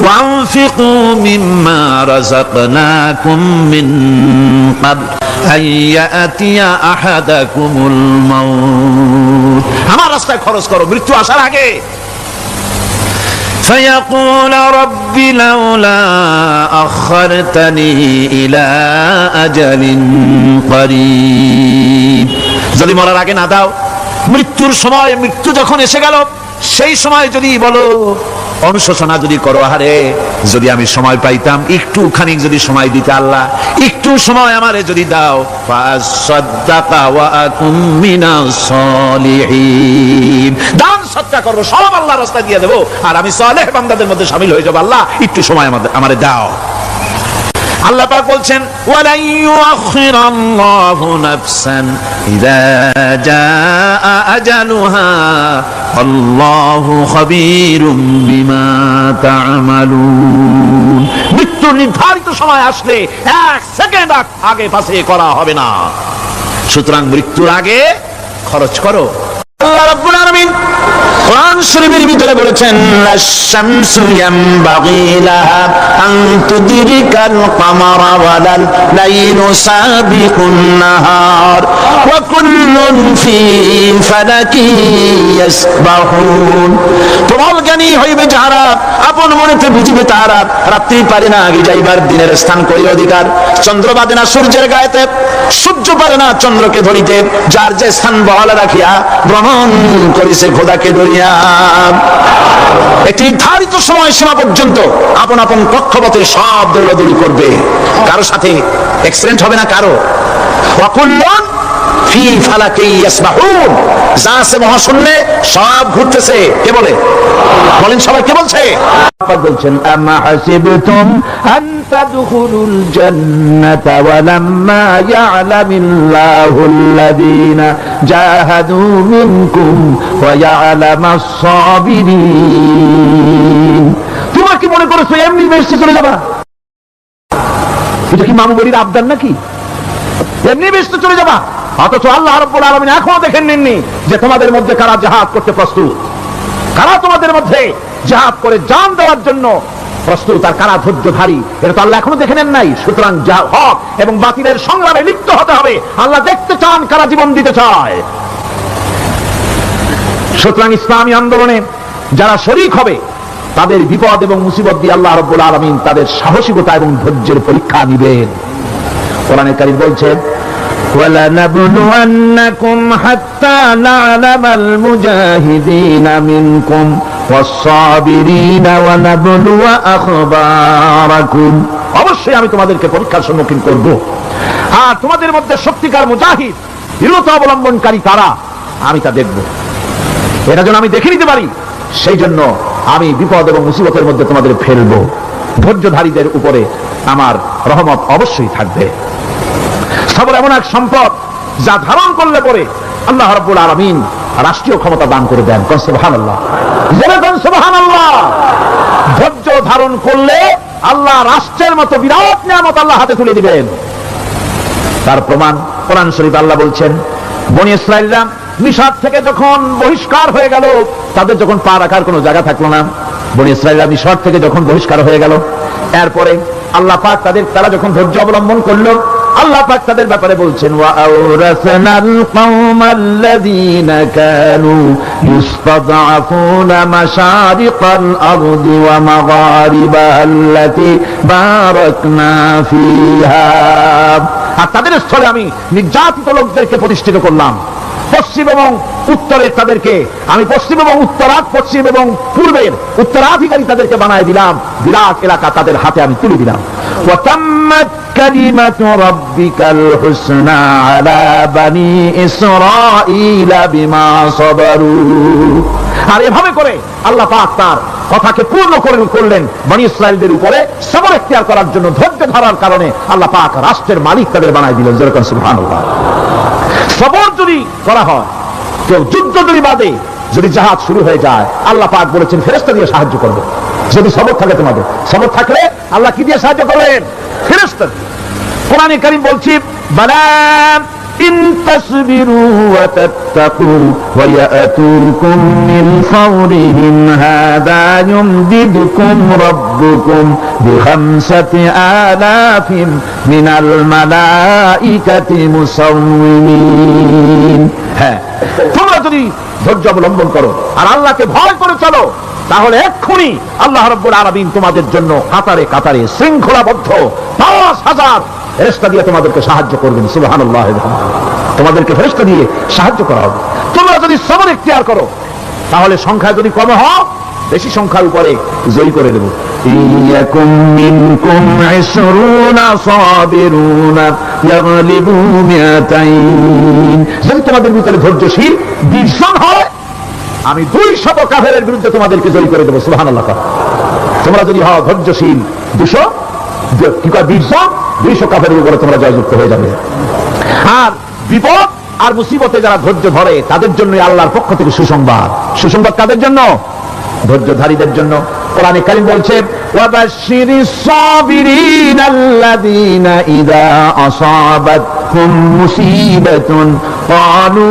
ওয়ানফিকু মিম্মা রাযাকনাকুম মিন ক্বাবল আন ইয়াতিয়া আহাদাকুমুল মাউত। আমার রাস্তায় খরচ করো মৃত্যু আসার আগে। فيقول رب لولا أخرتني إلى أجل قريب। যদি মরার আগে না দাও, মৃত্যুর সময়, মৃত্যু যখন এসে গেল সেই সময় যদি বলো, অনুশোচনা যদি করো, আরে যদি আমি সময় পাইতাম, একটুখানি যদি সময় দিতে আল্লাহ, একটু সময় আমারে যদি দাও, ফাসাদদাকা ওয়া আকুম মিনাস সালিহিন, দান সদকা করব, সব আল্লাহর রাস্তায় দিয়ে দেব, আর আমি সালেহ বান্দাদের মধ্যে শামিল হয়ে যাব। আল্লাহ একটু সময় আমারে দাও। আল্লাহ পাক বলছেন, ওয়ালা ইউআখিরাল্লাহু নাফসান ইযা জাআ আজালুহা আল্লাহু খাবীরুম বিমা তা'মালুন। মৃত্যুর নির্ধারিত সময় আসলে এক সেকেন্ড আগে পাশে করা হবে না। সুতরাং মৃত্যুর আগে খরচ করো। আল্লাহ রাব্বুল আলামিন কোরআন শরীফের ভিতরে বলেছেন, আশ-শামসু ইয়ানবাগি লাহা আন তুদরিকাল কামারা ওয়ালাল লাইলু সাবিকুন নাহার ওয়া কুল্লুন ফি ফালাকি ইয়াসবাহুন। প্রবল জ্ঞানী হইবে যারা, আপন মনেতে বুঝিবে তারা, রাত্রি পারে না আগে যাইবার, দিনের স্থান করি অধিকার। চন্দ্র বাদে না সূর্যের গায়েতে, সূর্য পারে না চন্দ্রকে ধরিতে, যার যে স্থান বহাল রাখিয়া ভ্রমণ করিছে খোদাকে ধরিয়া। একটি নির্ধারিত সময় সীমা পর্যন্ত আপন আপন কক্ষপথে সব দৌড়াদৌড়ি করবে, কারো সাথে অ্যাক্সিডেন্ট হবে না কারো। ওয়াকুল্লুন ফি ফালাকি ইয়াসবাহুন, যা আছে মহাশূন্যে সব ঘুরতেছে। কে বলে? বলেন সবাই, কে বলছে? বলছেন, আমা হাসিবতুম আন তাদখুলুল জান্নাতা ওয়ালাম্মা ইয়া'লামিল্লাহুল্লাযীনা জাহাদু মিনকুম ওয়া ইয়া'লামাস সাবিরিন। তোমরা কি মনে করছো এমনি বেহেশতে চলে যাবা? এটা কি মামু বাড়ির আবদার নাকি? এমনি বেহেশতে চলে যাবা? অথচ আল্লাহ রাব্বুল আলামিন এখনো দেখেন নেননি যে তোমাদের মধ্যে কারা জিহাদ করতে প্রস্তুত, কারা তোমাদের মধ্যে জিহাদ করে জান দেওয়ার জন্য প্রস্তুত, আর কারা ধৈর্যধারী, এটা তো আল্লাহ এখনো দেখে নেন নাই। সুতরাং হক এবং বাতিলের সংগ্রামে লিপ্ত হতে হবে। আল্লাহ দেখতে চান কারা জীবন দিতে চায়। সুতরাং ইসলামী আন্দোলনে যারা শরীক হবে তাদের বিপদ এবং মুসিবত দিয়ে আল্লাহ রাব্বুল আলামিন তাদের সাহসিকতা এবং ধৈর্যের পরীক্ষা নেবেন। কোরআনে কারীম বলছেন, وَلَنَبْلُوَنَّكُمْ حَتَّى نَعْلَمَ الْمُجَاهِدِينَ مِنكُمْ وَالصَّابِرِينَ وَنَبْلُوَ أَخْبَارَكُمْ। অবশ্যই আমি তোমাদেরকে পরীক্ষার সম্মুখীন করব, আর তোমাদের মধ্যে সত্যিকার মুজাহিদ, দৃঢ়তা অবলম্বনকারী কারা, আমি তা দেখব। এটা যেন আমি দেখে নিতে পারি, সেই জন্য আমি বিপদ এবং মুসিবতের মধ্যে তোমাদের ফেলবো। ধৈর্যধারীদের উপরে আমার রহমত অবশ্যই থাকবে। সবর এমন এক সম্পদ যা ধারণ করলে পরে আল্লাহ রাব্বুল আলামিন রাষ্ট্রীয় ক্ষমতা দান করে দেন। সুবহানাল্লাহ, সুবহানাল্লাহ। ধৈর্য ধারণ করলে আল্লাহ রাষ্ট্রের মতো বিরাট নিয়ামত আল্লাহ হাতে তুলে দিবেন। তার প্রমাণ কোরআন শরীফ আল্লাহ বলছেন, বনী ইসরাঈলরা মিশর থেকে যখন বহিষ্কার হয়ে গেল, তাদের যখন পা রাখার কোনো জায়গা থাকলো না, বনী ইসরাঈলরা মিশর থেকে যখন বহিষ্কার হয়ে গেল, এরপরে আল্লাহ পাক তারা যখন ধৈর্য অবলম্বন করলো, আল্লাহ পাক তাদের ব্যাপারে বলছেন, ওয়া আওরাসনাল কওমাল্লাযীনা কানু ইসতাদআফুনা মাশারিকাল আরদি ওয়া মাগারিবাহাল্লাতী বারাকনা ফিহা। আর তাদের স্থলে আমি নির্যাতিত লোকদেরকে প্রতিষ্ঠিত করলাম। পশ্চিম এবং উত্তরের তাদেরকে আমি পশ্চিম এবং পশ্চিম এবং পূর্বের উত্তরাধিকারী তাদেরকে বানায় দিলাম। বিরাট এলাকা তাদের হাতে আমি তুলে দিলাম। ওয়াতাম্মাত কালিমাতু রাব্বিকাল হুসনা আলা বানি ইসরাঈলা বিমা সাবারু। আর এভাবে করে আল্লাহ পাক তার কথাকে পূর্ণ করলেন বনী ইসরাঈলদের উপরে সবর ইখতিয়ার করার জন্য। ধৈর্য ধরার কারণে আল্লাহ পাক রাষ্ট্রের মালিক তাদের বানায় দিলেন। যেরকম সুবহানাল্লাহ। সবর যদি করা হয়, কেউ যুদ্ধ যদি বাদে যদি জাহাজ শুরু হয়ে যায়, আল্লাহ পাক বলেছেন ফেরেশতা দিয়ে সাহায্য করবে। যদি সবর থাকে, তোমাদের সবর থাকলে আল্লাহ কি দিয়ে সাহায্য করবেন? ফেরেশতা দিয়ে। কোরআনে কারীম বলছি, বালা ইন তাসবিরু ওয়া তাত্তাকু ওয়া ইয়াতুকুম মিন ফাওরিহিম হাদা ইউমদিদুকুম রাব্বুকুম বিখামসাতি আলাফিন মিনাল মালাইকাতি মুসাউমিমিন। হ্যাঁ, তোমরা যদি ধৈর্য অবলম্বন করো আর আল্লাহকে ভয় করে চলো, তাহলে এক্ষুনি আল্লাহ রাব্বুল আলামিন তোমাদের জন্য কাতারে কাতারে শৃঙ্খলাবদ্ধ ৫,০০০ ফেরেশতা দিয়ে তোমাদেরকে সাহায্য করবেন। সুবহানাল্লাহ, তোমাদেরকে ফেরেশতা দিয়ে সাহায্য করা হবে। তোমরা যদি সবর ইখতিয়ার করো, তাহলে সংখ্যা যদি কম হয়, বেশি সংখ্যার উপরে জয় করে দেব। ইয়াকুম মিনকুম ২০ সাবিরুনা ইয়াগলিবু মিআতাইন। যদি তোমাদের ভিতরে ধৈর্যশীল ২০ জন হয়, আমি ২০০ কাফেরের বিরুদ্ধে তোমাদেরকে জয় করে দেব। সুবহানাল্লাহ। তোমরা যদি হও ধৈর্যশীল ২০০ কাফেরের উপরে তোমরা জয়যুক্ত হয়ে যাবে। আর বিপদ আর মুসিবতে যারা ধৈর্য ধরে, তাদের জন্য আল্লাহর পক্ষ থেকে সুসংবাদ। সুসংবাদ কাদের জন্য? ধৈর্যধারীদের জন্য। কোরআনে কারীম বলছে, ওয়াবাশশিরিস সাবিরিন আল্লাযীনা ইযা আসাবাতহুম মুসিবাতুন ক্বালু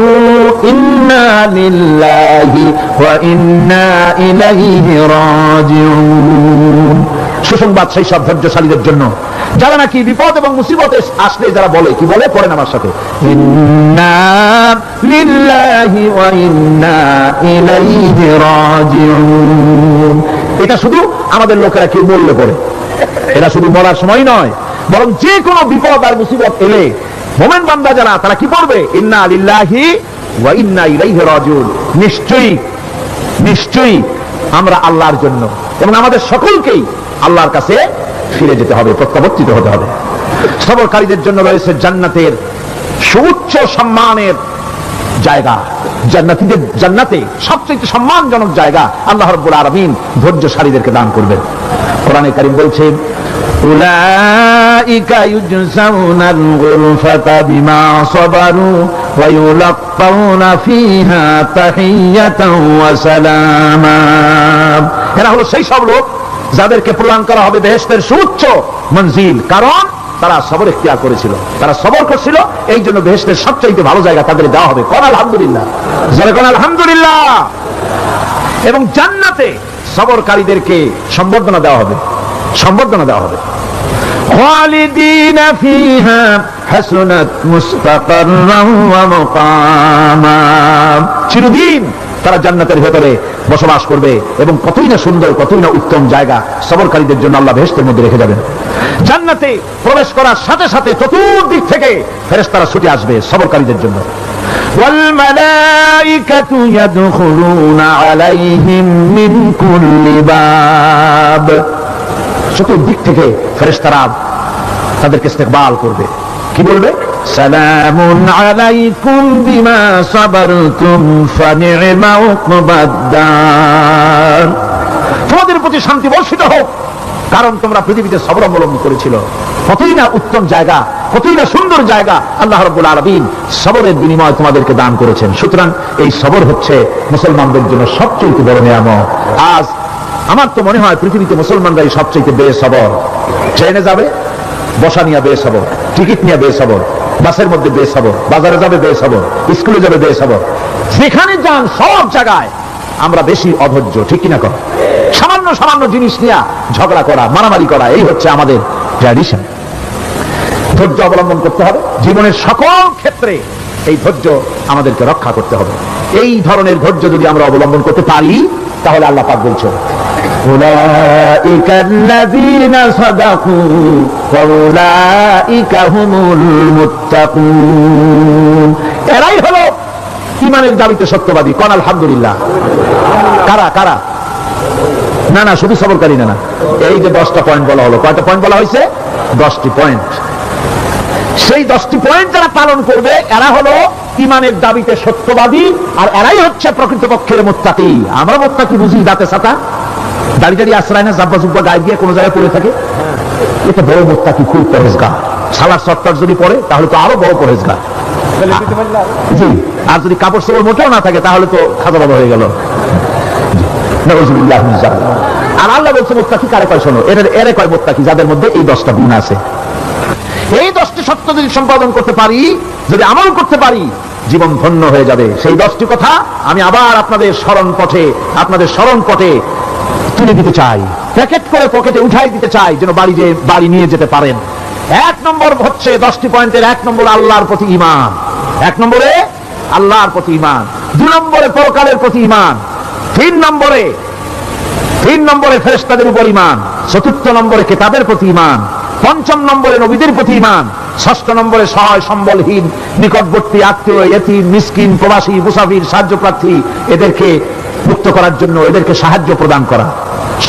ইন্না লিল্লাহি ওয়া ইন্না ইলাইহি রাজিউন। সুসংবাদ সেই সব ধৈর্যশালীদের জন্য যারা নাকি বিপদ এবং মুসিবতে আসলে যারা বলে, কি বলে? পড়েন আমার সাথে, ইন্না লিল্লাহি ওয়া ইন্না ইলাইহি রাজিউন। এটা শুধু আমাদের লোকেরা কি মরলে পড়ে, এটা শুধু মরার সময় নয়, বরং যে কোনো বিপদ আর মুসিবত এলে মুমিন বান্দা যারা, তারা কি পড়বে? ইন্না লিল্লাহি ওয়া ইন্না ইলাইহি রাজিউন। নিশ্চয়ই নিশ্চয়ই আমরা আল্লাহর জন্য এবং আমাদের সকলকেই আল্লাহর কাছে ফিরে যেতে হবে, প্রত্যাবর্তিত হতে হবে। সবরকারীদের জন্য রয়েছে জান্নাতের সুউচ্চ সম্মানের জায়গা। জান্নাতে সবচেয়ে সম্মানজনক জায়গা আল্লাহ রাব্বুল আলামিন ধৈর্যশালীদেরকে দান করবেন। কোরআনে কারীম বলছে, উলাইকা ইউজজাউনাল গুরফাতা বিমা সাবারু ওয়া ইউলাক্কাউনা ফিহা তাহিয়াতাও ওয়া সালামা। এরা হলো সেই সব লোক যাদেরকে প্রদান করা হবে বেহেশতের সুউচ্চ মঞ্জিল, কারণ তারা সবর ইখতিয়ার করেছিল, তারা সবর করছিল, এই জন্য বেহেশতের সবচেয়ে ভালো জায়গা তাদের দেওয়া হবে। কোন আলহামদুলিল্লাহ, যারা কোন আলহামদুলিল্লাহ। এবং জান্নাতে সবরকারীদেরকে সম্বর্ধনা দেওয়া হবে, সম্বর্ধনা দেওয়া হবে। খালিদিনা ফিহা হাসুনাত মুস্তাকাররান ওয়া মুকামা। চিরদিন তারা জান্নাতের ভেতরে বসবাস করবে এবং কতই না সুন্দর, কতই না উত্তম জায়গা সবরকারীদের জন্য আল্লাহ বেহেশতের মধ্যে রেখে যাবেন। জান্নাতে প্রবেশ করার সাথে সাথে চতুর্দিক থেকে ফেরেশতারা ছুটে আসবে সবরকারীদের জন্য। ওয়াল মালাইকাতু ইয়াদখুলুনা আলাইহিম মিন কুল্লি বাব। চতুর্দিক থেকে ফেরেশতারা তাদেরকে ইস্তেকবাল করবে। কি বলবে? সালামুন আলাইকুম বিমা সাবারতুম ফানি'মা উকবাদ-দার। তোমাদের প্রতি শান্তি বর্ষিত হোক, কারণ তোমরা পৃথিবীতে সবর অবলম্বন করেছিল। কতই না উত্তম জায়গা, কতই না সুন্দর জায়গা আল্লাহ রাব্বুল আলামিন সবরের বিনিময়ে তোমাদেরকে দান করেছেন। সুতরাং এই সবর হচ্ছে মুসলমানদের জন্য সবচেয়ে বড় নিয়ামত। আজ আমার তো মনে হয় পৃথিবীতে মুসলমানরাই সবচেয়ে বেসবর। ট্রেনে যাবে, বসা নিয়ে বেসবর, টিকিট নিয়ে বেসবর, বাসের মধ্যে বেসবর, বাজারে যাবে বেসবর, স্কুলে যাবে বেসবর, যেখানে যান সব জায়গায় আমরা বেশি অধৈর্য, ঠিক কিনা? কর সামান্য সামান্য জিনিস নিয়ে ঝগড়া করা, মারামারি করা, এই হচ্ছে আমাদের ট্র্যাডিশন। ধৈর্য অবলম্বন করতে হবে জীবনের সকল ক্ষেত্রে। এই ধৈর্য আমাদেরকে রক্ষা করতে হবে। এই ধরনের ধৈর্য যদি আমরা অবলম্বন করতে পারি, তাহলে আল্লাহ পাক বলছেন, উলাইকাল্লাযীনা সাদাকু ওয়া উলাইকা হুমুল মুত্তাকুন। এরাই হলো ঈমানের দাবিতে সত্যবাদী। কোন আলহামদুলিল্লাহ। কারা কারা? না না, শুধু সবরকারী না। এই যে 10টা পয়েন্ট বলা হলো, কয়টা পয়েন্ট বলা হয়েছে? 10টি পয়েন্ট। সেই 10টি পয়েন্ট যারা পালন করবে, এরা হলো ঈমানের দাবিতে সত্যবাদী, আর এরাই হচ্ছে প্রকৃতপক্ষের মুত্তাকি। আমরা মুত্তাকি বুঝি দাঁতে ছাতা, দাড়ি দাড়ি আশ্রয় না, জাব্বা জুব্বা গায়ে দিয়ে কোনো জায়গায় পড়ে থাকে, এটা বড় মুত্তাকি, খুব পরেজগার। সালার সত্তর যদি পড়ে তাহলে তো আরো বড় পরেজগার। জি, আর যদি কাপড় চোপড় মোটেও না থাকে তাহলে তো খাজা বাবা হয়ে গেল। আর আল্লাহ বলছে মুত্তাকি কারে কয়? শোনো, এরা কয় মুত্তাকি যাদের মধ্যে এই 10টা গুণ আছে। এই 10টি সত্য যদি সম্পাদন করতে পারি, যদি আমল করতে পারি, জীবন ধন্য হয়ে যাবে। সেই 10টি কথা আমি আবার আপনাদের স্মরণ পটে তুলে দিতে চাই, প্যাকেট করে পকেটে উঠাই দিতে চাই, যেন বাড়ি নিয়ে যেতে পারেন। 1 নম্বর হচ্ছে 10টি পয়েন্টের 1 নম্বর আল্লাহর প্রতি ঈমান। 1 নম্বরে আল্লাহর প্রতি ঈমান, 2 নম্বরে পরকালের প্রতি ঈমান, 3 নম্বরে ফেরেশতাদের উপর ঈমান, 4 নম্বরে কিতাবের প্রতি ঈমান, 5 নম্বরে নবীদের প্রতি ঈমান, 6 নম্বরে সহায় সম্বলহীন, নিকটবর্তী আত্মীয়, ইতিম, মিসকিন, প্রবাসী, মুসাফির, সাহায্য প্রার্থী এদেরকে মুক্ত করার জন্য এদেরকে সাহায্য প্রদান করা,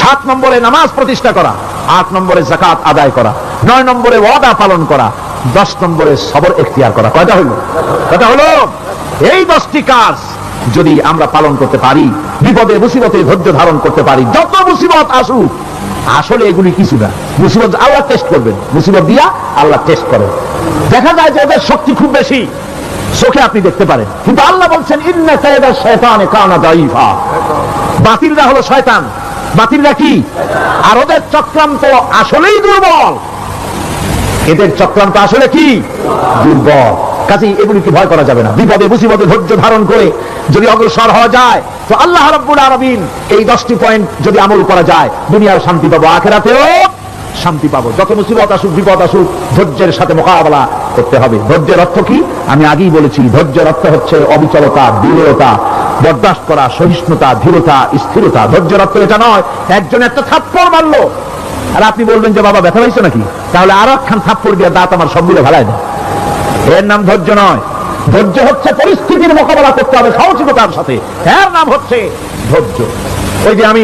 7 নম্বরে নামাজ প্রতিষ্ঠা করা, 8 নম্বরে যাকাত আদায় করা, 9 নম্বরে ওয়াদা পালন করা, 10 নম্বরে সবর এখতিয়ার করা। কয়টা হলো? এই 10টি কাজ যদি আমরা পালন করতে পারি, বিপদে মুসিবতে ধৈর্য ধারণ করতে পারি, যত মুসিবত আসুক, আসলে এগুলি কিছু না। মুসিবত আল্লাহ টেস্ট করবেন, মুসিবত দিয়া আল্লাহ টেস্ট করেন। দেখা যায় যে ওদের শক্তি খুব বেশি, চোখে আপনি দেখতে পারেন, কিন্তু আল্লাহ বলছেন ইন্না কায়দা শাইতানে কানা দাঈফা। বাতিলরা হলো শয়তান, বাতিলরা কি? আর ওদের চক্রান্ত আসলেই দুর্বল, এদের চক্রান্ত আসলে কি? দুর্বল। কাজেই এগুলিকে ভয় করা যাবে না। বিপদে মুসিবতে ধৈর্য ধারণ করে যদি অগ্রসর হওয়া যায়, তো আল্লাহ রাব্বুল আলামিন এই 10টি পয়েন্ট যদি আমল করা যায়, দুনিয়ার শান্তি পাবো, আখিরাতেও শান্তি পাবো। যত মুসিবত আসুক, বিপদ আসুক, ধৈর্যের সাথে মোকাবেলা করতে হবে। ধৈর্যের অর্থ কি? আমি আগেই বলেছি, ধৈর্যের অর্থ হচ্ছে অবিচলতা, দৃঢ়তা, বরদাস্ত করা, সহিষ্ণুতা, ধীরতা, স্থিরতা। ধৈর্যের অর্থ এটা নয় একজন একটা থাপ্পড় মারলো আর আপনি বলবেন যে বাবা ব্যথা পাইছো নাকি, তাহলে আরো একখান থাপ্পড় দিয়ে দাঁত আমার সব মিলে ভালাই দেয়। এর নাম ধৈর্য নয়। ধৈর্য হচ্ছে পরিস্থিতির মোকাবেলা করতে হবে সাহসিকতার সাথে, এর নাম হচ্ছে ধৈর্য। ওই যে আমি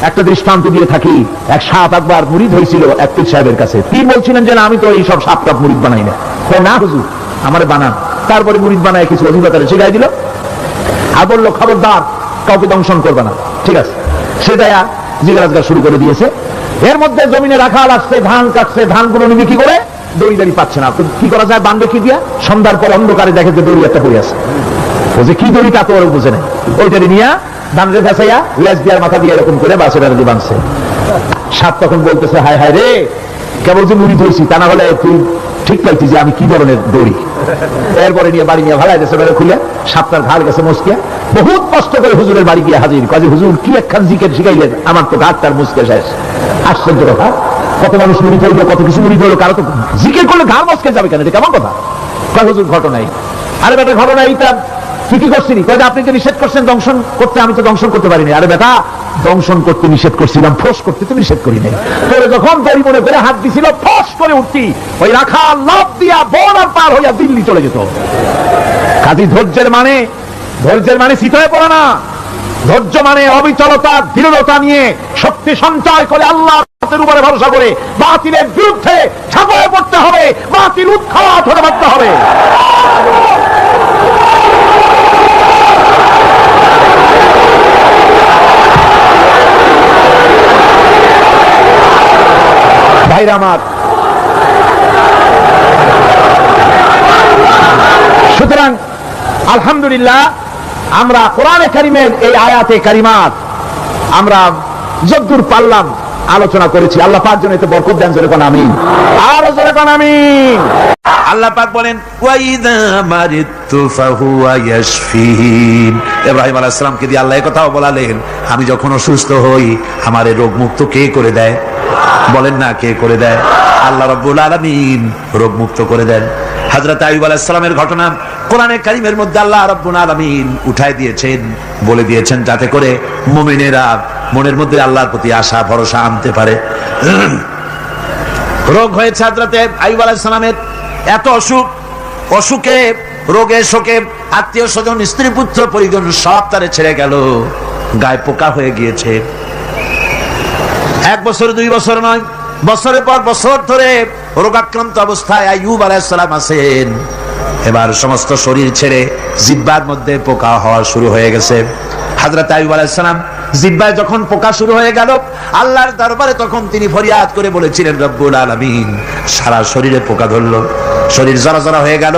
একটা দৃষ্টান্ত দিয়ে থাকি, এক সাপ একবার মুরিদ হয়েছিল এক পীর সাহেবের কাছে। পীর বলছিলেন যে আমি তো এইসব সাপ টাপ মুরিদ বানাই না। না হুজুর, আমারে বানান। তারপরে মুরিদ বানায় কিছু অভিজ্ঞতা শিখাই দিল, আর বললো খবরদার কাউকে দংশন করবে না। ঠিক আছে, সেটা জিজ্ঞাসা শুরু করে দিয়েছে। এর মধ্যে জমিনে রাখাল আসছে, ধান কাটছে, ধানগুলো নিবি কি করে, দড়ি দাঁড়ি পাচ্ছে না। কি করা যায়, বান্ধব কি দিয়া? সন্ধ্যার পর অন্ধকারে দেখে যে দড়ি একটা পড়ে আছে। ও যে কি দড়ি তা তো ওরা বুঝে নেই। ওইটারি নিয়ে ধান রেখা চাইয়া লেজ দিয়ার মাথা দিয়ে এরকম করে বাসে বেড়াতে বাঁধছে। সাপ তখন বলতেছে, হায় হায় রে, কেবল যে মুড়ি ধরছি, তা না হলে তুই ঠিক পাইছি যে আমি কি ধরনের দড়ি। এরপরে নিয়ে বাড়ি নিয়ে ভাড়াই গেছে, বেড়ে খুলে সাপটার ঘাড় গেছে মস্কিয়া। বহুত কষ্ট করে হুজুরের বাড়ি গিয়ে হাজির। কাজে হুজুর কি একখান জিকের শিখাইলেন, আমার তো ঘাটটার মুসকে শেষ। আশ্চর্য কথা, কত মানুষ মুড়ি ধরলো, কত কিছু মুড়ি ধরলো, কারো তো জিকের করলে ঘাড় মস্কে যাবে কেন, এটা কেমন কথা? কয় হুজুর ঘটনাই। আরে বেটা ঘটনা এইটা, তুই কি করছিলি? কয়ে আপনি যে নিষেধ করছেন দংশন করতে, আমি তো দংশন করতে পারিনি। আরে বেটা, দংশন করতে নিষেধ করছিলাম, ফোস করতে তুমি নিষেধ করি নাই। তোরে যখন দড়ি মনে করে হাত দিছিল, ফোস করে উঠতি, ওই রাখা লাভ দিয়া বর্ডার পার হইয়া দিল্লি চলে যেত। কাজী ধৈর্যের মানে শীত হয়ে পড়া না। ধৈর্য মানে অবিচলতা, দৃঢ়তা নিয়ে শক্তি সঞ্চয় করে আল্লাহর উপরে ভরসা করে বাতিলের বিরুদ্ধে ঝাঁপিয়ে পড়তে হবে, বাতিল উৎখাত হতে বাধ্য হবে। ভাইরা আমার, সুতরাং আলহামদুলিল্লাহ আমরা কোরআনে কারিমের এই আয়াতে কারিমাত আমরা যদ্দূর পারলাম আলোচনা করেছি। আল্লাহ পাক যেন এতে বরকত দেন, জোরে কোন আমিন। আর জোরে কোন আমিন। আল্লাহ পাক বলেন ওয়াইদা মারিতু ফাহুয়া ইয়াশফিন। ইব্রাহিম আলাইহিস সালামকে দিয়ে আল্লাহ এই কথাও বলালেন, আমি যখন অসুস্থ হই আমার এই রোগ মুক্ত কে করে দেয়? বলেন না, কে করে দেয়? আল্লাহ রাব্বুল আলামিন রোগ মুক্ত করে দেন। হযরত আইয়ুব আলাইহিস সালামের ঘটনা কোরআনে কারীমের মধ্যে আল্লাহ রাব্বুল আলামিন উঠায় দিয়েছেন, বলে দিয়েছেন, যাতে করে মুমিনেরা মনের মধ্যে আল্লাহর প্রতি আশা ভরসা আনতে পারে। রোগ হয়েছে হযরত আইয়ুব আলাইহিস সালামের, এত অসুখে রোগে শোকে আত্মীয় স্বজন স্ত্রী পুত্র পরিজন সব তারে ছেড়ে গেল, গায়ে পোকা হয়ে গিয়েছে। 1 বছর 2 বছর নয়, বছরের পর বছর ধরে রোগাক্রান্ত অবস্থায় আইয়ুব আলাইহিস সালাম আছেন। এবার সমস্ত শরীর ছেড়ে জিহ্বার মধ্যে পোকা হওয়া শুরু হয়ে গেছে। হযরত আইয়ুব আলাইহিস সালাম জিহ্বায় যখন পোকা শুরু হয়ে গেল, আল্লাহর দরবারে তখন তিনি ফরিয়াদ করে বলেছিলেন, রব্বুল আলামিন, সারা শরীরে পোকা ধরলো, শরীর জরা জরা হয়ে গেল,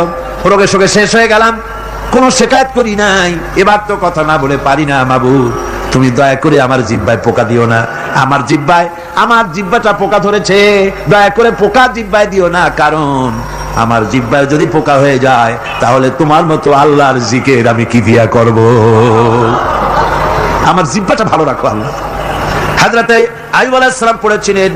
রোগে শোকে শেষ হয়ে গেলাম, কোনো শিকায়ত করি নাই, এবার তো কথা না বলে পারি না, মাবুদ তুমি দয়া করে আমার জিহ্বায় পোকা দিও না, আমার জিহ্বাটা পোকা ধরেছে, দয়া করে পোকা জিহ্বায় দিও না, কারণ আমার জিহ্বায় যদি পোকা হয়ে যায় তাহলে তোমার মতো আল্লাহর জিকির আমি কি দিয়া করব? আমার জিহ্বাটা ভালো রাখো আল্লাহ। হযরতে আইয়ুব আলাইহিস সালাম পড়েছিলেন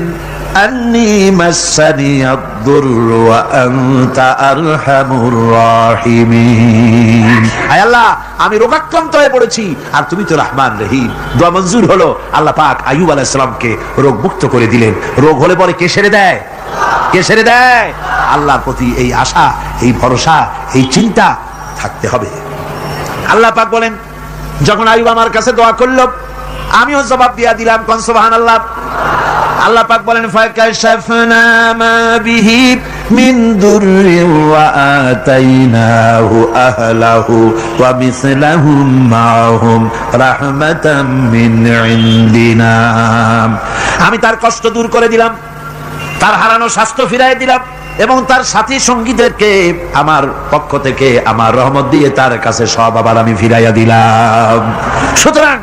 আন্নী মাসানি আদ-দুররু ওয়া আনতা আরহামুর রাহিমিন। আয় আল্লাহ, আমি রোগাক্রান্ত হয়ে পড়েছি আর তুমি তো রহমান রহিম। দোয়া মঞ্জুর হলো। আল্লাহ পাক আইয়ুব আলাইহিস সালামকে রোগ মুক্ত করে দিলেন। রোগ হলে পরে কে সেরে দেয়? কে সেরে দেয়? আল্লাহর প্রতি এই আশা, এই ভরসা, এই চিন্তা থাকতে হবে। আল্লাহ পাক বলেন, যখন আইয়ুব আমার কাছে দোয়া করলো আমিও জবাব দিয়া দিলাম। কোন সুবহানাল্লাহ। আল্লাহ পাক বলেন, ফাকাশাফনা মা বিহি মিন দুররি ওয়া আতাইনাহু আহলাহু ওয়া মিসলাহুম মাআহুম রাহমাতাম মিন ইনদিনা। আমি তার কষ্ট দূর করে দিলাম, তার হারানো স্বাস্থ্য ফিরাই দিলাম এবং তার সাথী সঙ্গীদেরকে আমার পক্ষ থেকে আমার রহমত দিয়ে তার কাছে সব আবার আমি ফিরাইয়া দিলাম। সুতরাং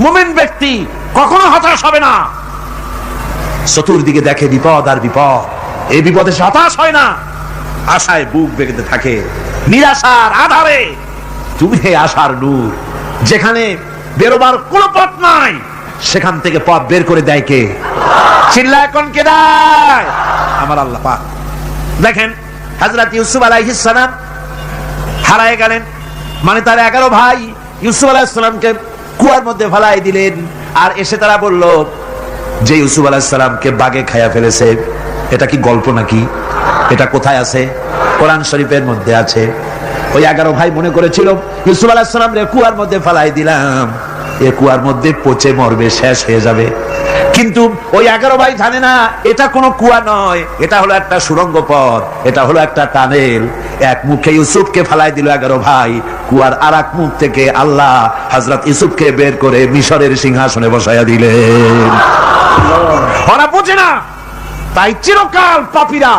মুমিন ব্যক্তি কখনো হতাশ হবে না। চতুর্দিকে দেখে বিপদ আর বিপদ, এই বিপদে সে হতাশ হয় না, আশায় বুক বেঁধে থাকে। নিরাশার আধারে তুমি হে আশার নূর, যেখানে বেরোবার কোনো পথ নাই সেখান থেকে পথ বের করে দেয় কে? চিল্লায় কোন কে দেয়? আমার আল্লাহ পাক। দেখেন হযরত ইউসুফ আলাইহিস সালাম হারায় গেলেন, মানে তার 11 ভাই ইউসুফ আলাইহিস সালামকে কুয়ার মধ্যে ফেলাই দিলেন। আর এসে তারা বলল যে ইউসুফ আলাইহিস সালামকে বাঘে খায়া ফেলেছে। এটা কি গল্প নাকি? এটা কোথায় আছে? কোরআন শরীফের মধ্যে আছে। ওই 11 ভাই মনে করেছিল ইউসুফ আলাইহিস সালাম রে কুয়ার মধ্যে ফেলাই দিলাম, এ কুয়ার মধ্যে পচে মরবে, শেষ হয়ে যাবে। কিন্তু ওই 11 ভাই জানে না এটা কোনো কুয়া নয়, এটা হলো একটা সুড়ঙ্গ পথ, এটা হলো একটা টানেল। এক মুখে ইউসুফকে ফেলাই দিল 11 ভাই, কুয়ার আরেক মুখ থেকে আল্লাহ হযরত ইউসুফকে বের করে মিশরের সিংহাসনে বসাইয়া দিলেন। ওরা বুঝে না, তাই চিরকাল পাপীরা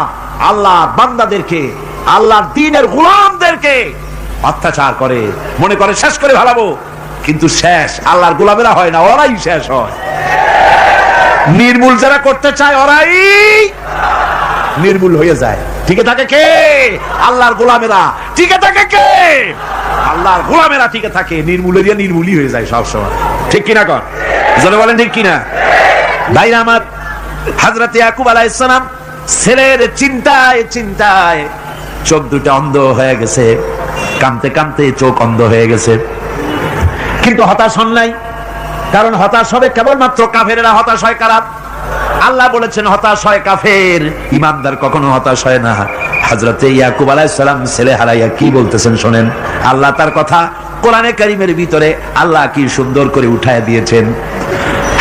আল্লাহর বান্দাদেরকে, আল্লাহর দ্বীনের গোলামদেরকে অত্যাচার করে, মনে করে শেষ করে ফেলাবো। কিন্তু শেষ আল্লাহর গোলামেরা হয় না, ওরাই শেষ হয়। নির্মূল যারা করতে চায় ওরাই নির্মূল হয়ে যায়। টিকে থাকে কে? আল্লাহর গোলামেরা। টিকে থাকে কে? আল্লাহর গোলামেরা টিকে থাকে। নির্মূলেরিয়া নির্মূলই হয়ে যায় সব সময়। ঠিক কিনা কর? জনে বলেন ঠিক কিনা? ভাইরা আমার, হযরত ইয়াকুব আলাইহিস সালাম ছেলের চিন্তায় চিন্তায় চোখ দুটো অন্ধ হয়ে গেছে, কাঁদতে কাঁদতে চোখ অন্ধ হয়ে গেছে। কিন্তু হতাশ হন নাই, কারণ হতাশ হবে কেবলমাত্র কাফেরেরা। হতাশ হয় কারা? আল্লাহ বলেছেন হতাশ হয় কাফের, ইমানদার কখনো হতাশ হয় না। হযরত ইয়াকুব আলাইহিস সালাম ছেলে হারাইয়া কি বলতেছেন শোনেন। আল্লাহ তার কথা কোরআনে কারীমের ভিতরে আল্লাহ কি সুন্দর করে উঠায় দিয়েছেন।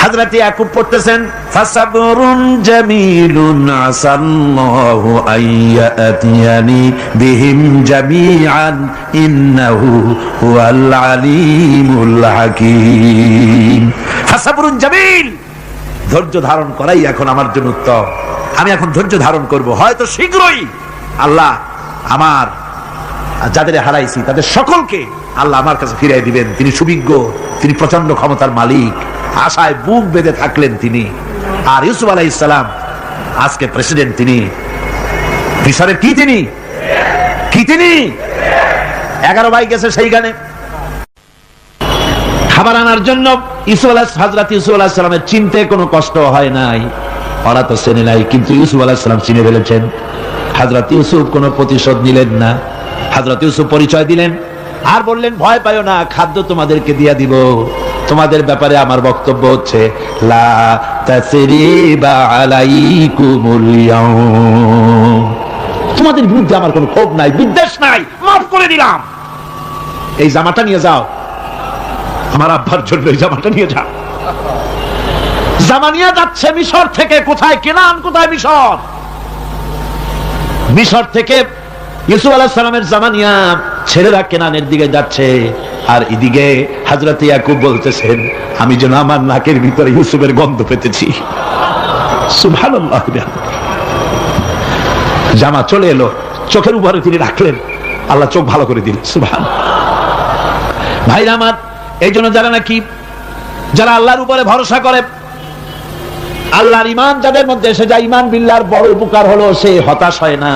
হযরত ইয়াকুব পড়তেছেন, ফাসাবরুন জামিলুন আসাল্লাহু আইয়াতিয়ানি বিহিম জামিআন ইন্নাহু হুয়াল আলিমুল হাকীম। ফাসাবরুন জামিল, ধৈর্য ধারণ করাই এখন আমার জন্য উত্তম। আমি এখন ধৈর্য ধারণ করব, হয়তো শীঘ্রই আল্লাহ আমার যাদের হারাইছি তাদের সকলকে আল্লাহ আমার কাছে ফিরিয়ে দিবেন। তিনি সুবিজ্ঞ, তিনি প্রচন্ড ক্ষমতার মালিক। আশায় বুক বেঁধে থাকলেন তিনি। আর ইউসুফ আলাইহিস সালাম আজকে প্রেসিডেন্ট। তিনি মিশরের কি? তিনি কি? তিনি 11 ভাই গেছে সেইখানে খাবার আনার জন্য। হযরত ইউসুফ আলাইহিস সালামের চিনতে কোনো কষ্ট হয় নাই, ওরা তো চেনে নাই, কিন্তু ইউসুফ আলাইহিস সালাম চিনে ফেলেছেন। হযরত ইউসুফ কোনো প্রতিশোধ নিলেন না। হযরত ইউসুফ পরিচয় দিলেন আর বললেন, ভয় পাইও না, খাদ্য তোমাদেরকে দিয়ে দিব। তোমাদের ব্যাপারে আমার বক্তব্য হচ্ছে লা তাসরিবা আলাইকুমুল ইয়াউম, তোমাদের বিরুদ্ধে আমার কোনো ক্ষোভ নাই, বিদ্বেষ নাই, মাফ করে দিলাম। এই জামাটা নিয়ে যাও, আমার আব্বার জন্য এই জামাটা নিয়ে যাও। জামা নিয়ে যাচ্ছে মিশর থেকে। কোথায়? কেনান। কোথায়? মিশর। মিশর থেকে ইউসুফ আলাইহিস সালামের জামা নিয়ে ছেলেরা কেনানের দিকে যাচ্ছে। আর এদিকে হযরত ইয়াকুব বলতেছেন, আমি যেন আমার নাকের ভিতরে ইউসুফের গন্ধ পেতেছি। সুবহানাল্লাহ। জামা চলে এলো, চোখের উপরে তিনি রাখলেন, আল্লাহ চোখ ভালো করে দিলেন। সুবহানাল্লাহ। ভাইরা আমার, এই জন্য যারা নাকি যারা আল্লাহর উপরে ভরসা করে, আল্লাহর ঈমান যাদের মধ্যে এসে যায়, ঈমান বিল্লাহর বড় উপকার হলো সে হতাশ হয় না,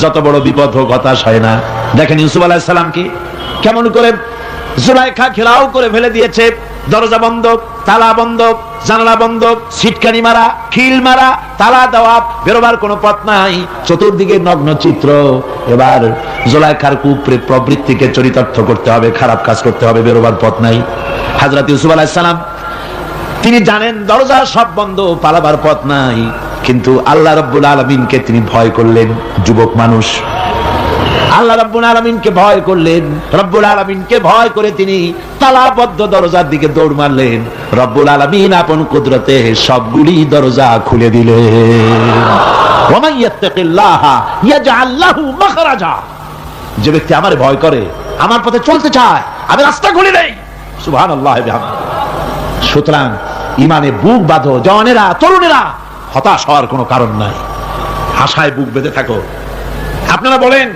যত বড় বিপদ হোক হতাশ হয় না। দেখেন ইউসুফ আলাইহিস সালামকে কেমন করে জুলাইখা ঘেরাও করে ফেলে দিয়েছে, দরজা বন্ধ, তালা বন্ধ, জানালা বন্ধ, সিটকানি মারা, খিল মারা, তালা দেওয়া, বেরোবার কোনো পথ নাই, চতুর্দিকে নগ্ন চিত্র। এবার জুলাইখার কুপ্রে প্রবৃত্তিকে চরিতার্থ করতে হবে, খারাপ কাজ করতে হবে, বেরোবার পথ নাই। হযরত ইউসুফ আলাইহিস সালাম তিনি জানেন দরজা সব বন্ধ, পালাবার পথ নাই, কিন্তু আল্লাহ রাব্বুল আলামিনকে তিনি ভয় করলেন। যুবক মানুষ আল্লাহ রাব্বুল আলামিনকে ভয় করলেন, রব্বুল আলামিনকে ভয় করে তিনি তালাবদ্ধ দরজার দিকে দৌড় মারলেন। রব্বুল আলামিন আপন কুদরতে সবগুলি দরজা খুলে দিলেন। ওয়া মান ইয়াত্তাকিল্লাহা ইয়াজআল লাহু মাখরাজা, যে ব্যক্তি আমারে ভয় করে, আমার পথে চলতে চায়, আমি রাস্তা খুলে দেই। সুবহানাল্লাহ বিহামদিহি। সুতরাং ইমানে বুক বাঁধো জওয়ানেরা, তরুণেরা, হতাশ হওয়ার কোনো কারণ নাই, আশায় বুক বেঁধে থাকো। আপনারা বলেন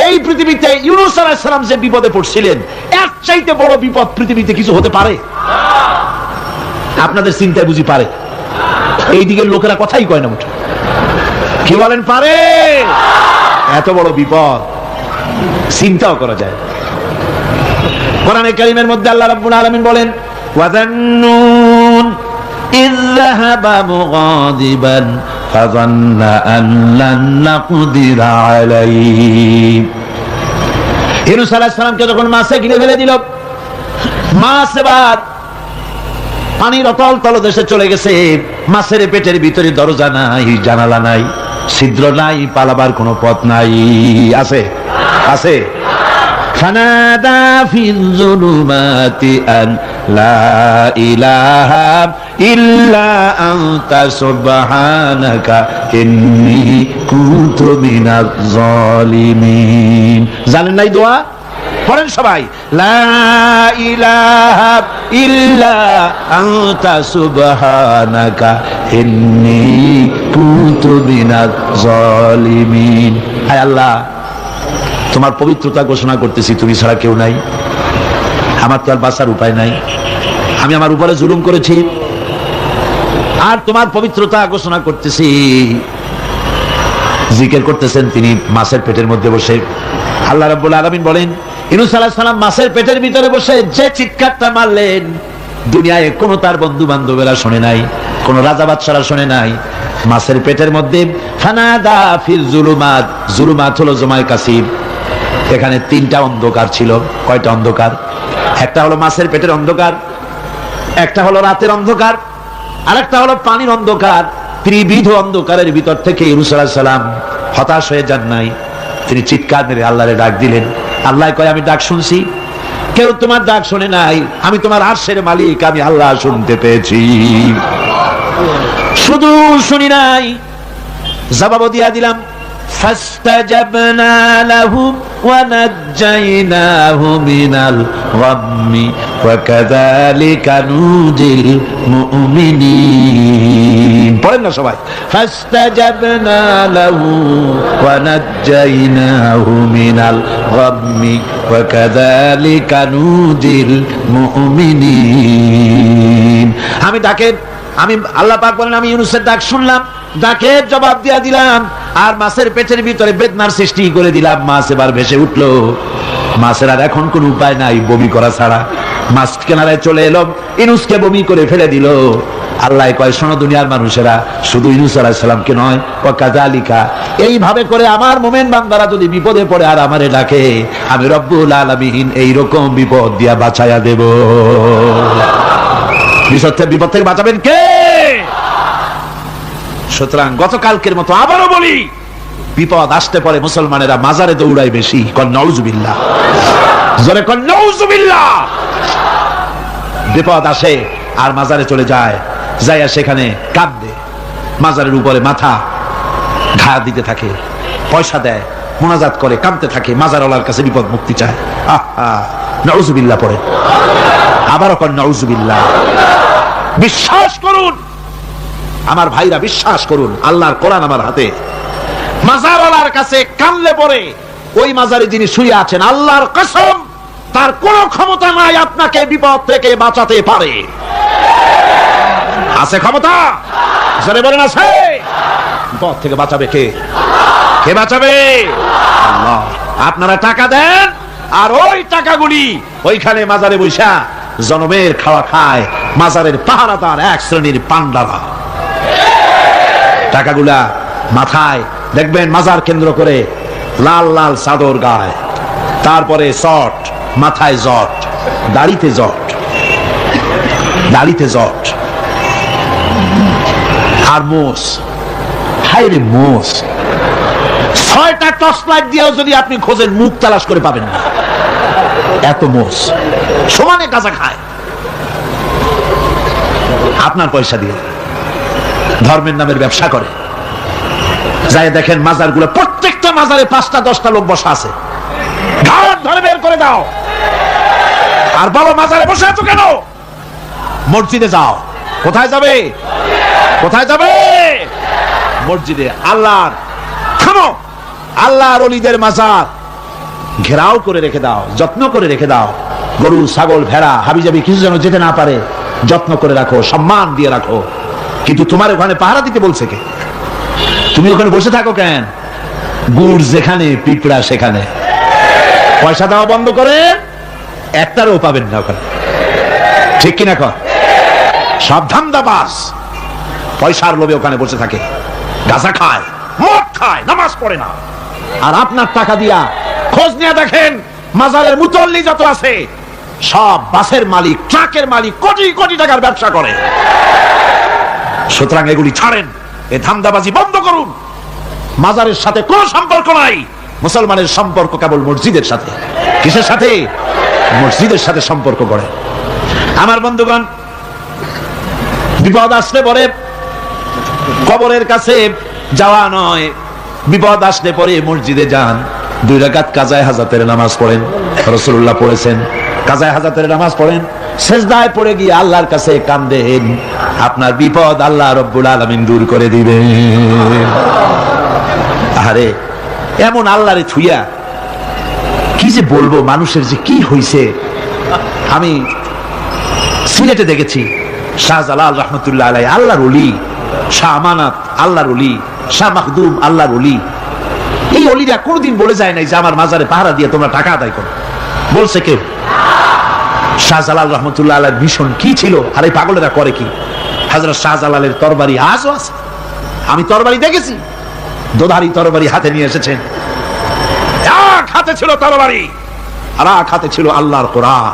এই পৃথিবীতে ইউনূস আলাইহিস সালাম যে বিপদে পড়ছিলেন, এর চাইতে বড় বিপদ পৃথিবীতে কিছু হতে পারে? আপনাদের চিন্তায় বুঝি পারে? এই দিকের লোকেরা কথাই কয় না মুঠো। কি বলেন পারে? এত বড় বিপদ চিন্তাও করা যায়। কোরআনে কারীমের মধ্যে আল্লাহ রাব্বুল আলামিন বলেন ওয়াযান্নুন ইয যাহাবা মুগাদিবান ফাযান্না আন লান নাকদিরা আলাইহি। ইউনূস আলাইহিস সালামকে যখন মাছে গিলে ফেলে দিল, মাছ এবার পানির অতল তলদেশে চলে গেছে। মাছের পেটের ভিতরে দরজা নাই, জানালা নাই, ছিদ্র নাই, পালাবার কোনো পথ নাই। আছে? আছে? ফানাদা ফিল যুলুমাতি আন লা ইলাহা ইল্লা আনতা সুবহানাকা ইন্নী কুনতু মিনাজ জালিমিন। জানেন নাই দোয়া? পড়েন সবাই, লা ইলাহা ইল্লা আনতা সুবহানাকা ইন্নী কুনতু মিনাজ জালিমিন। হায় আল্লাহ, তোমার পবিত্রতা ঘোষণা করতেছি, তুমি ছাড়া কেউ নাই, আমার তো আর বাঁচার উপায় নাই, আমি আমার উপরে জুলুম করেছি, আর তোমার পবিত্রতা ঘোষণা করতেছি। জিকির করতেছেন তিনি মাছের পেটের মধ্যে বসে। আল্লাহ রাব্বুল আলামিন বলেন ইউনূস আলাইহিস সালাম মাছের পেটের ভিতরে বসে যে চিৎকারটা মারলেন, দুনিয়ায় কোনো তার বন্ধু বান্ধবেরা শোনে নাই, কোন রাজা বাদশারা শোনে নাই। মাছের পেটের মধ্যে ফানাদা ফিল যুলুমাত, যুলুমাত হলো জমায় কাসির, এখানে তিনটা অন্ধকার ছিল। কয়টা অন্ধকার? একটা হলো মাছের পেটের অন্ধকার, একটা হলো রাতের অন্ধকার, আরেকটা হলো পানির অন্ধকার। ত্রিবিধ অন্ধকারের ভিতর থেকে ইউনূস আলাইহিস সালাম হতাশ হয়ে যান নাই, তিনি চিৎকার মেরে আল্লাহরে ডাক দিলেন। আল্লাহ কয় আমি ডাক শুনছি, কেউ তোমার ডাক শুনে নাই, আমি তোমার আরশের মালিক, আমি আল্লাহ শুনতে পেয়েছি, শুধু শুনি নাই, জবাব দিয়া দিলাম। فاستجبنا له ونجيناه من الغم وكذلك ننجي المؤمنين। পড়েন না সবাই, فاستجبنا له ونجيناه من الغم وكذلك ننجي المؤمنين। আমি আল্লাহ পাক বলেন আমি ইউনূসের ডাক শুনলাম, ডাকে জবাব দিয়া দিলাম, আর মাছের পেটের ভিতরে বেদনার সৃষ্টি করে দিলাম। মাছ এবার ভেসে উঠলো, মাছের আর এখন কোন উপায় নাই বমি করা ছাড়া। মাছ কিনারায় চলে এলো, ইউনূসকে বমি করে ফেলে দিল। আল্লাহ কয় শোনো দুনিয়ার মানুষেরা, শুধু ইউনূস আলাইহিস সালামকে নয়, ওয়া কাযালিকা, এইভাবে করে আমার মুমিন বান্দারা যদি বিপদে পড়ে আর আমারে ডাকে, আমি রব্বুল আলামিন এইরকম বিপদ দিয়া বাঁচায়া দেব। বিপদ থেকে বাঁচাবেন কে? সুতরাং গতকালকের মতো আবারও বলি, বিপদ আসতে পারে মুসলমানেরা মাজারে দৌড়ায় বেশি। কন নাউজুবিল্লাহ, জোরে কন নাউজুবিল্লাহ। বিপদ আসে আর মাজারে চলে যায়, যাইয়া সেখানে কাঁদে, মাজারের উপরে মাথা ঘা দিতে থাকে, পয়সা দেয়, মুনাজাত করে, কাঁদতে থাকে, মাজারওয়ালার কাছে বিপদ মুক্তি চায়। নাউজুবিল্লাহ পড়ে, আবারও কন নাউজুবিল্লাহ। বিশ্বাস করুন আমার ভাইরা, বিশ্বাস করুন, আল্লাহর কোরআন আমার হাতে। মাজারওয়ালার কাছে কানলে পরে ওই মাজারে যিনি শুয়ে আছেন, আল্লাহর কসম তার কোনো ক্ষমতা নাই আপনাকে বিপদ থেকে বাঁচাতে পারে। আছে ক্ষমতা? আসলে বলেন আছে? বিপদ থেকে বাঁচাবে কে? কে বাঁচাবে? আল্লাহ। আপনারা টাকা দেন আর ওই টাকাগুলি ওইখানে মাজারে বৈশা জনমের খাওয়া খায় মাজারের পাহারাদার এক শ্রেণীর পান্ডারা। টাকাগুলা মাথায় দেখবেন মাজার কেন্দ্র করে লাল লাল চাদর গায়, তারপরে চট, মাথায় জট, দাড়িতে জট, দাড়িতে জট আর মোষ। হাইরে মোষ! 6টা টর্চ লাইট দিয়েও যদি আপনি খোঁজেন মুখ তালাশ করে পাবেন না, এত মোষ। সমানে গাঁজা খায় আপনার পয়সা দিয়ে, ধর্মের নামের ব্যবসা করে। যাই দেখেন মাজার গুলো, প্রত্যেকটা মাজারে 5টা 10টা লোক বসা আছে। ঘাট ধরে বের করে দাও আর বলো মাজারে বসে আছো কেন? মসজিদে যাও। কোথায় যাবে? কোথায় যাবে? মসজিদে। আল্লাহর থামো, আল্লাহর ওলিদের মাজার ঘেরাও করে রেখে দাও, যত্ন করে রেখে দাও। গরু, ছাগল, ভেড়া হাবিজাবি কিছু যেন যেতে না পারে, যত্ন করে রাখো, সম্মান দিয়ে রাখো। কিন্তু তোমার ওখানে পাহারা দিতে বলছে কে? তুমি ওখানে বসে থাকো কেন? গুড় যেখানে পিঁপড়া সেখানে। পয়সা দেওয়া বন্ধ করে একটারও পাবেন না ওখানে, ঠিক কিনা কর? সব ধান্দাবাজ পয়সার লোভে ওখানে বসে থাকে, গাঁজা খায়, মদ খায়, নামাজ পড়ে না। আর আপনার টাকা দিয়া খোঁজ নিয়ে দেখেন মাজারের মুতল্লি যত আছে সব বাসের মালিক, ট্রাকের মালিক, কোটি কোটি টাকার ব্যবসা করে। সুতরাং এগুলি ছাড়েন, এ ধান্দাবাজি বন্ধ করুন। মাজারের সাথে কোনো সম্পর্ক নাই। মুসলমানের সম্পর্ক কেবল মসজিদের সাথে। কিসের সাথে? মসজিদের সাথে সম্পর্ক করে। আমার বন্ধুগণ, বিপদ আসলে পরে কবরের কাছে যাওয়া নয়, বিপদ আসলে পরে মসজিদে যান, 2 রাকাত কাজায়ে হাজাতের নামাজ পড়েন। রাসূলুল্লাহ পড়েছেন, কাজায়ে হাজাতের নামাজ পড়েন, সিজদায় পড়ে গিয়ে আল্লাহর কাছে কাঁদেন, আপনার বিপদ আল্লাহ রব্বুল আলামিন দূর করে দিবেন। আরে এমন আল্লাহরে থুইয়া কি যে বলবো, মানুষের যে কি হইছে। আমি সিলেটে দেখেছি শাহজালাল রহমতুল্লাহ আলাইহি, আল্লাহর ওলি, শাহ আমানত আল্লাহর ওলি, শাহ মাখদুম আল্লাহর ওলি। এই ওলিরা কোনদিন বলে যায় নাই যে আমার মাজারে পাহারা দিয়ে তোমরা টাকা আদায় করো। বলছে কেউ? শাহজালাল রহমতুল্লাহ আলাইহির মিশন কি ছিল আর এই পাগলেরা করে কি? হযরত শাহজালালের তরবারি আজও আছে। আমি তরবারি দেখেছি, দোধারি তরবারি হাতে নিয়ে এসেছেন। এক হাতে ছিল তরবারি আর এক হাতে ছিল আল্লাহর কোরআন।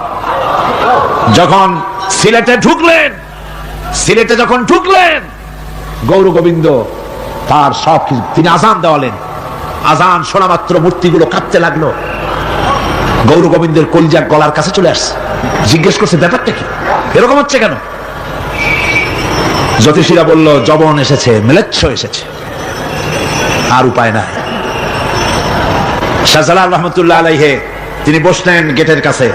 যখন সিলেটে ঢুকলেন গৌর গোবিন্দ তার সব কিছু, তিনি আজান দেওয়ালেন। আজান শোনা মাত্র মূর্তিগুলো কাঁপতে লাগলো। গৌর গোবিন্দের কলিজা গলার কাছে চলে আসছে। জিজ্ঞেস করছে ব্যাপারটা কি, এরকম হচ্ছে কেন? জ্যোতিষীরা বলল জবন এসেছে, মেলেচ্ছ এসেছে, আর উপায় নাই। শাহজালাল রহমতুল্লাহ আলাইহি তিনি বসলেন গেটের কাছে।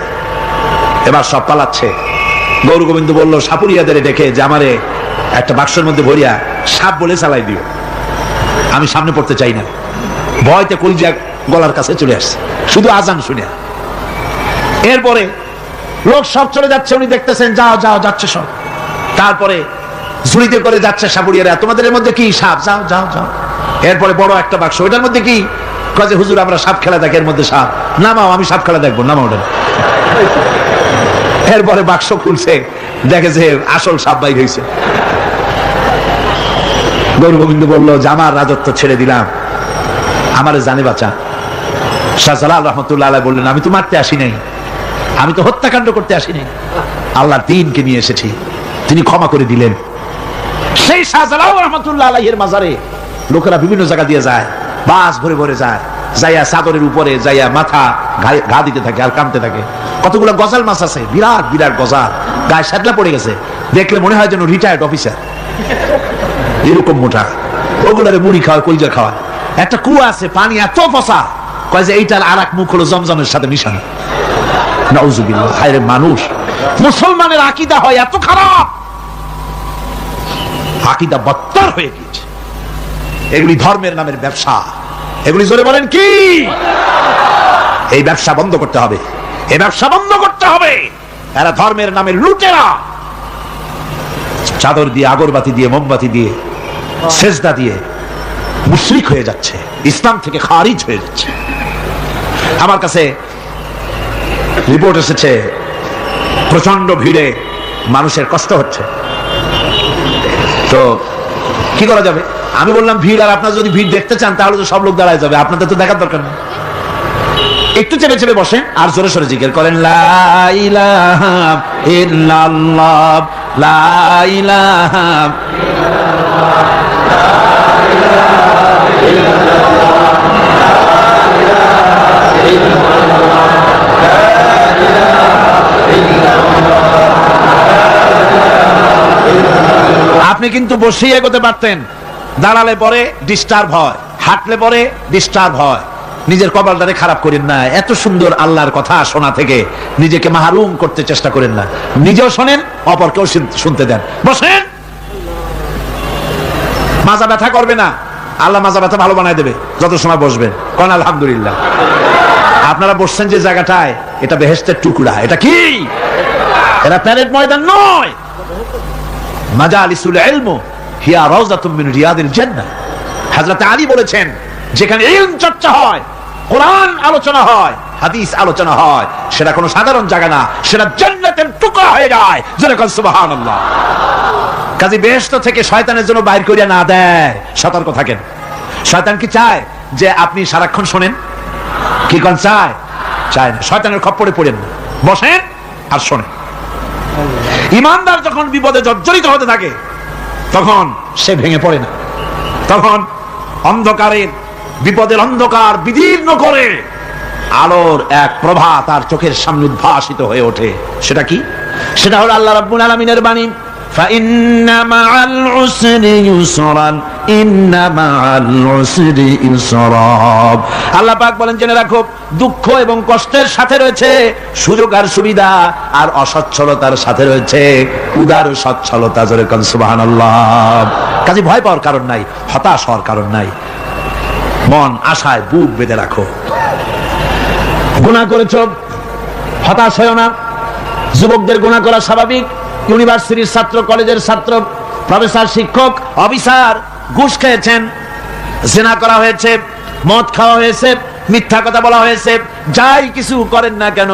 এবার সব পালাচ্ছে। গৌর গোবিন্দ বলল সাপুরিয়াদের ডেকে যে আমারে একটা বাক্সের মধ্যে ভরিয়া সাপ বলে চালাই দিও, আমি সামনে পড়তে চাই না। ভয়তে কলিজা গলার কাছে চলে আসছে শুধু আজান শুনে। এরপরে লোক সব চলে যাচ্ছে, উনি দেখতেছেন যাও যাও যাচ্ছে সব। তারপরে ঝুড়িতে করে যাচ্ছে সাপুরিয়ারা, তোমাদের মধ্যে কি সাপ? যাও যাও যাও। এরপরে বড় একটা বাক্স, ওইটার মধ্যে কি? কাজে হুজুর আমরা সাপ খেলা দেখি, এর মধ্যে সাপ। নামাও, আমি সাপ খেলা দেখবো, নামাও ওটা। এরপরে বাক্স খুলছে, দেখে যে আসল সাপ বাইর হয়েছে। গৌর গোবিন্দ বললো যে আমার রাজত্ব ছেড়ে দিলাম, আমারে জানে বাঁচা। শাহজালাল রহমতুল্লাহ আলাইহি বললেন আমি তো মারতে আসি নাই, আমি তো হত্যাকাণ্ড করতে আসি নাই, আল্লাহর দ্বীনকে নিয়ে এসেছি। তিনি ক্ষমা করে দিলেন। সেই শাহজালাল রহমতুল্লাহ আলাইহির মাজারে লোকেরা বিভিন্ন জায়গা দিয়ে যায়, বাস ভরে ভরে যায়, যাইয়া চাদরের উপরে যাইয়া মাথা ঘা দিতে থাকে আর কামতে থাকে। কতগুলো গজাল মাছ আছে, বিরাট বিরাট গজাল, গায়ে সাতলা পড়ে গেছে, দেখলে মনে হয় যেন রিটায়ার্ড অফিসার, এরকম মোটা। ওগুলারে মুড়ি খাওয়ায়, কলিজা খাওয়ায়। একটা কুয়া আছে, পানি এত পচা, কয় যে এইটার আর এক মুখ হলো জমজমের সাথে মিশানো। নাউজুবিল্লাহ। হায়রে মানুষ, মুসলমানের আকীদা হয় এত খারাপ, আকীদা বত্তর হয়ে গিয়েছে। এগুলি ধর্মের নামের ব্যবসা। এগুলি জোরে বলেন কি? এই ব্যবসা বন্ধ করতে হবে, এই ব্যবসা বন্ধ করতে হবে। এরা ধর্মের নামের লুটেরা। চাদর দিয়ে, আগরবাতি দিয়ে, মোমবাতি দিয়ে সেজদা দিয়ে মুশরিক হয়ে যাচ্ছে, ইসলাম থেকে খারিজ হয়ে যাচ্ছে। আমার কাছে রিপোর্ট এসেছে প্রচন্ড ভিড়ে মানুষের কষ্ট হচ্ছে, তো কি করা যাবে? আমি বললাম ভিড়, আর আপনার যদি ভিড় দেখতে চান তাহলে তো সব লোক দাঁড়ায় যাবে, আপনাদের তো দেখার দরকার নেই। একটু চেপে চেপে বসেন আর জোরে সোরে জিকির করেন, লা ইলাহা ইল্লাল্লাহ, লা ইলাহা আপনি কিন্তু বসেই এগোতে পারতেন, দাঁড়ালে পরে ডিস্টার্ব হয়, হাঁটলে পরে ডিস্টার্ব হয়। নিজের কপালটারে খারাপ করেন না, এত সুন্দর আল্লাহর কথা শোনা থেকে নিজেকে মাহরুম করতে চেষ্টা করেন না। নিজেও শোনেন, অপরকেও শুনতে দেন। বসেন, মাজা ব্যথা করবে না, আল্লাহ মাজা ব্যথা ভালো বানায় দেবে যত সময় বসবেন। কোন আলহামদুলিল্লাহ। আপনারা বসছেন যে জায়গাটায়, এটা বেহেশতের টুকরা। এটা কি? এটা প্যারেড ময়দান নয়। মাজালিসুল ইলম হিয়া রাউযাতুম মিন রিয়াদিল জান্নাহ। হযরত আলী বলেছেন, যেখানে ইলম চর্চা হয়, কোরআন আলোচনা হয়, হাদিস আলোচনা হয়, সেটা কোনো সাধারণ জায়গা না, সেটা জান্নাতের টুকরা হয়ে যায়। জোরে বলেন সুবহানাল্লাহ। কাজী বেহেশত থেকে শয়তানের জন্য বাইর করিয়া না দেয়, সতর্ক থাকেন। শয়তান কি চায় যে আপনি সারাক্ষণ শোনেন? কি কোন চায়? চায় না। শয়তানের খপ্পরে পড়েন না, বসেন আর শোনেন। ইমানদার যখন বিপদে জর্জরিত হতে থাকে তখন সে ভেঙে পড়ে না, তখন অন্ধকারের বিপদের অন্ধকার বিদীর্ণ করে আলোর এক প্রভা তার চোখের সামনে উদ্ভাসিত হয়ে ওঠে। সেটা কি? সেটা হলো আল্লাহ রাব্বুল আলামিনের বাণী, ফাইন্না মাআল উসরি ইউসরান, ইন্না মাআল উসরি ইউসরা। আল্লাহ পাক বলেন, জেনে রাখো, দুঃখ এবং কষ্টের সাথে রয়েছে সুযোগ আর সুবিধা, আর অসচ্ছলতার সাথে রয়েছে উদার সচ্ছলতা। জোরে কোন সুবহানাল্লাহ। কাজে ভয় পাওয়ার কারণ নাই, হতাশ হওয়ার কারণ নাই। মন আশায় বুক বেঁধে রাখো। গুনাহ করেছ, হতাশ হয়ো না। যুবকদের গুনাহ করা স্বাভাবিক। ইউনিভার্সিটির ছাত্র, কলেজের ছাত্র, প্রফেসর, শিক্ষক, অফিসার ঘুষ খেয়েছেন, জিনা করা হয়েছে, মদ খাওয়া হয়েছে, মিথ্যা কথা বলা হয়েছে, যাই কিছু করেন না কেন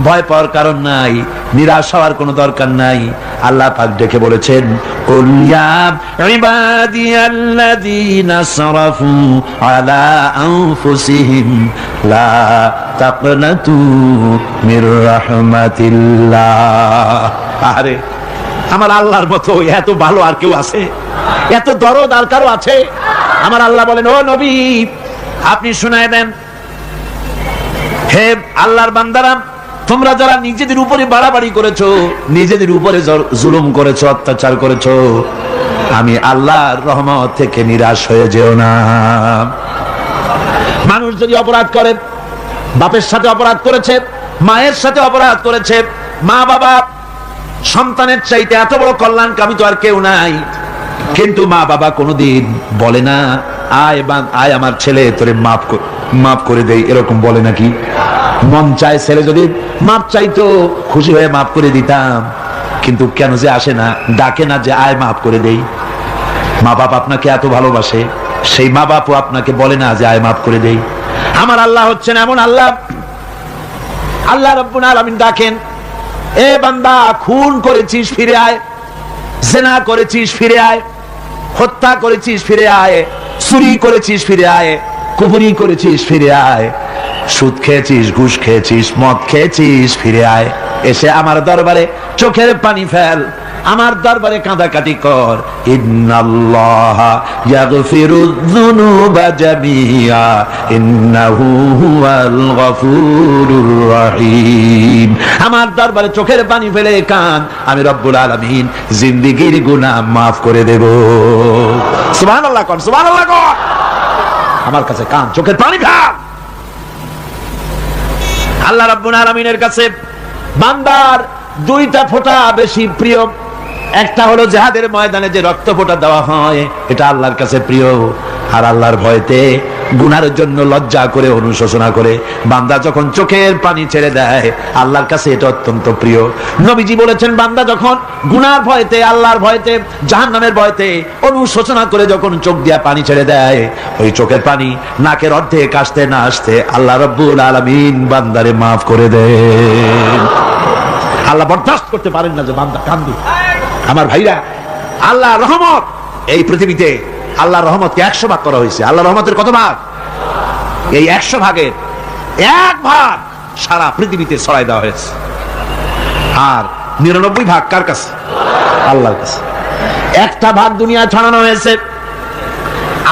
ভয় পাওয়ার কারণ নাই, নিরাশ হওয়ার কোনো দরকার নাই। আল্লাহ পাক ডেকে বলেছেন, কুল ইয়া ইবাদিয়াল্লাযীনা সারাফু আলা আনফুসিহিম লা তাকনাতু মির রাহমাতিল্লাহ। আরে আমার আল্লাহর মতো এত ভালো আর কেউ আছে? এত দরদ আর কারো আছে? আমার আল্লাহ বলেন, ও নবী আপনি শুনায় দেন, হে আল্লাহর বান্দারা, তোমরা যারা নিজেদের উপরে বাড়াবাড়ি করেছো, নিজেদের উপরে জুলুম করেছো, অত্যাচার করেছো, আমি আল্লাহর রহমত থেকে নিরাশ হয়ে যেও না। মানুষ যদি অপরাধ করে, বাপের সাথে অপরাধ করেছে, মায়ের সাথে অপরাধ করেছে, মা বাবা সন্তানের চাইতে এত বড় কল্যাণকামী তো আর কেউ নাই, কিন্তু মা বাবা কোনোদিন বলে না, আয় আমার ছেলে তোরে মাফ করে দেই, এরকম বলে নাকি? মন চায় ছেলে যদি মাপ চাইতো, খুশি হয়ে মাফ করে দিতাম, কিন্তু কেন যে আসে না, ডাকে না যে আয় মাফ করে দেই। মা বাপ আপনাকে এত ভালোবাসে, সেই মা বাপও আপনাকে বলে না যে আয় মাফ করে দেই। আমার আল্লাহ হচ্ছেন এমন আল্লাহ, আল্লাহ রাব্বুল আলামিন ডাকেন, এ বান্দা খুন করেছিস ফিরে আয়, জিনা করেছিস ফিরে আয়, হত্যা করেছিস ফিরে আয়, চুরি করেছিস ফিরে আয়, কুফরি করেছিস ফিরে আয়, সুদ খেয়েছিস, ঘুষ খেয়েছিস, মদ খেয়েছিস ফিরে আয়, এসে আমার দরবারে চোখের পানি ফেল, আমার দরবারে কাঁদাকাটি কর। ইন্নাল্লাহা ইয়াগফিরুয যুনুবা জামিআ ইন্নাহু হুয়াল গফুরুর রহিম। আমার দরবারে চোখের পানি ফেলে কাঁদ, আমি রব্বুল আলামিন জিন্দেগীর গুনাহ মাফ করে দেব। সুবহানাল্লাহ কোন, সুবহানাল্লাহ কোন। আমার কাছে কাঁদ, চোখের পানি ফেল। আল্লাহ রাব্বুল আলামিনের কাছে বান্দার দুইটা ফোঁটা বেশি প্রিয়। একটা হলো জিহাদের ময়দানে যে রক্ত ফোঁটা দেওয়া হয়, এটা আল্লাহর কাছে প্রিয়, আর আল্লাহর ভয়তে গুনার জন্য লজ্জা করে অনুশোচনা করে বান্দা যখন চোখের পানি ছেড়ে দেয়, আল্লাহর কাছে এটা অত্যন্ত প্রিয়। নবীজি বলেছেন, বান্দা যখন গুনার ভয়তে, আল্লাহর ভয়তে, জাহান্নামের ভয়তে অনুশোচনা করে যখন চোখ দিয়া পানি ছেড়ে দেয়, ওই চোখের পানি নাকের অর্ধেক আসতে না আসতে আল্লাহ রাব্বুল আলামিন বান্দারে মাফ করে দেন। আল্লাহ বরদাস্ত করতে পারেন না যে বান্দা কান্দে। আমার ভাইরা, আল্লাহ রহমত, এই পৃথিবীতে আল্লাহর রহমতকে 100 ভাগ করা হয়েছে। আল্লাহ রহমতের কত ভাগ? এই 100 ভাগের 1 ভাগ সারা পৃথিবীতে ছড়াই দেওয়া হয়েছে। আর 99 ভাগ কার কাছে? আল্লাহর কাছে। 1টা ভাগ দুনিয়া ছড়ানো হয়েছে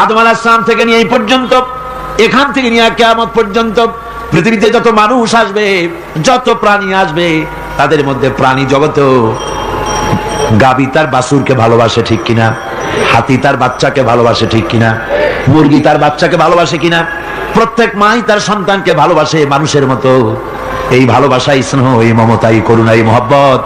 আদম আলাইহিস সালাম থেকে নিয়ে এই পর্যন্ত, এখান থেকে নিয়ে কিয়ামত পর্যন্ত পৃথিবীতে যত মানুষ আসবে, যত প্রাণী আসবে, তাদের মধ্যে প্রাণী জগতেও গাবি তার বাছুরকে ভালোবাসে ঠিক কিনা, হাতি তার বাচ্চাকে ভালোবাসে ঠিক কিনা, মুরগি তার বাচ্চাকে ভালোবাসে কিনা, প্রত্যেক মাই তার সন্তানকে ভালোবাসে মানুষের মতো। এই ভালোবাসা, স্নেহ, এই মমতা, এই করুণা, এই মহব্বত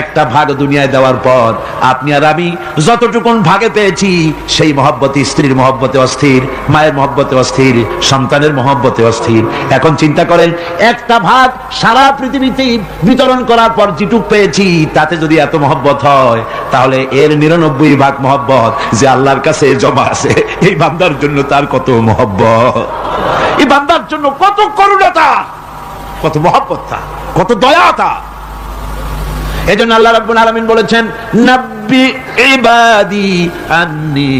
1টা ভাগ দুনিয়ায় দেওয়ার পর আপনি আর আমি যতটুকুন ভাগে পেয়েছি, সেই মহব্বতে, স্ত্রীর মহব্বতে অস্থির, মায়ের মহব্বতে অস্থির, সন্তানের মহব্বতে অস্থির। এখন চিন্তা করেন, 1টা ভাগ সারা পৃথিবীতে বিতরণ করার পর যেটুক পেয়েছি, তাতে যদি এত মহব্বত হয়, তাহলে এর 99 ভাগ মহব্বত যে আল্লাহর কাছে জমা আছে, এই বান্দার জন্য তার কত মহব্বত, এই বান্দার জন্য কত করুণতা, কত মহব্বতটা, কত দয়াটা। এজন্য আল্লাহ রাব্বুল আলামিন বলেছেন, নাব্বি ইবাদি আন্নী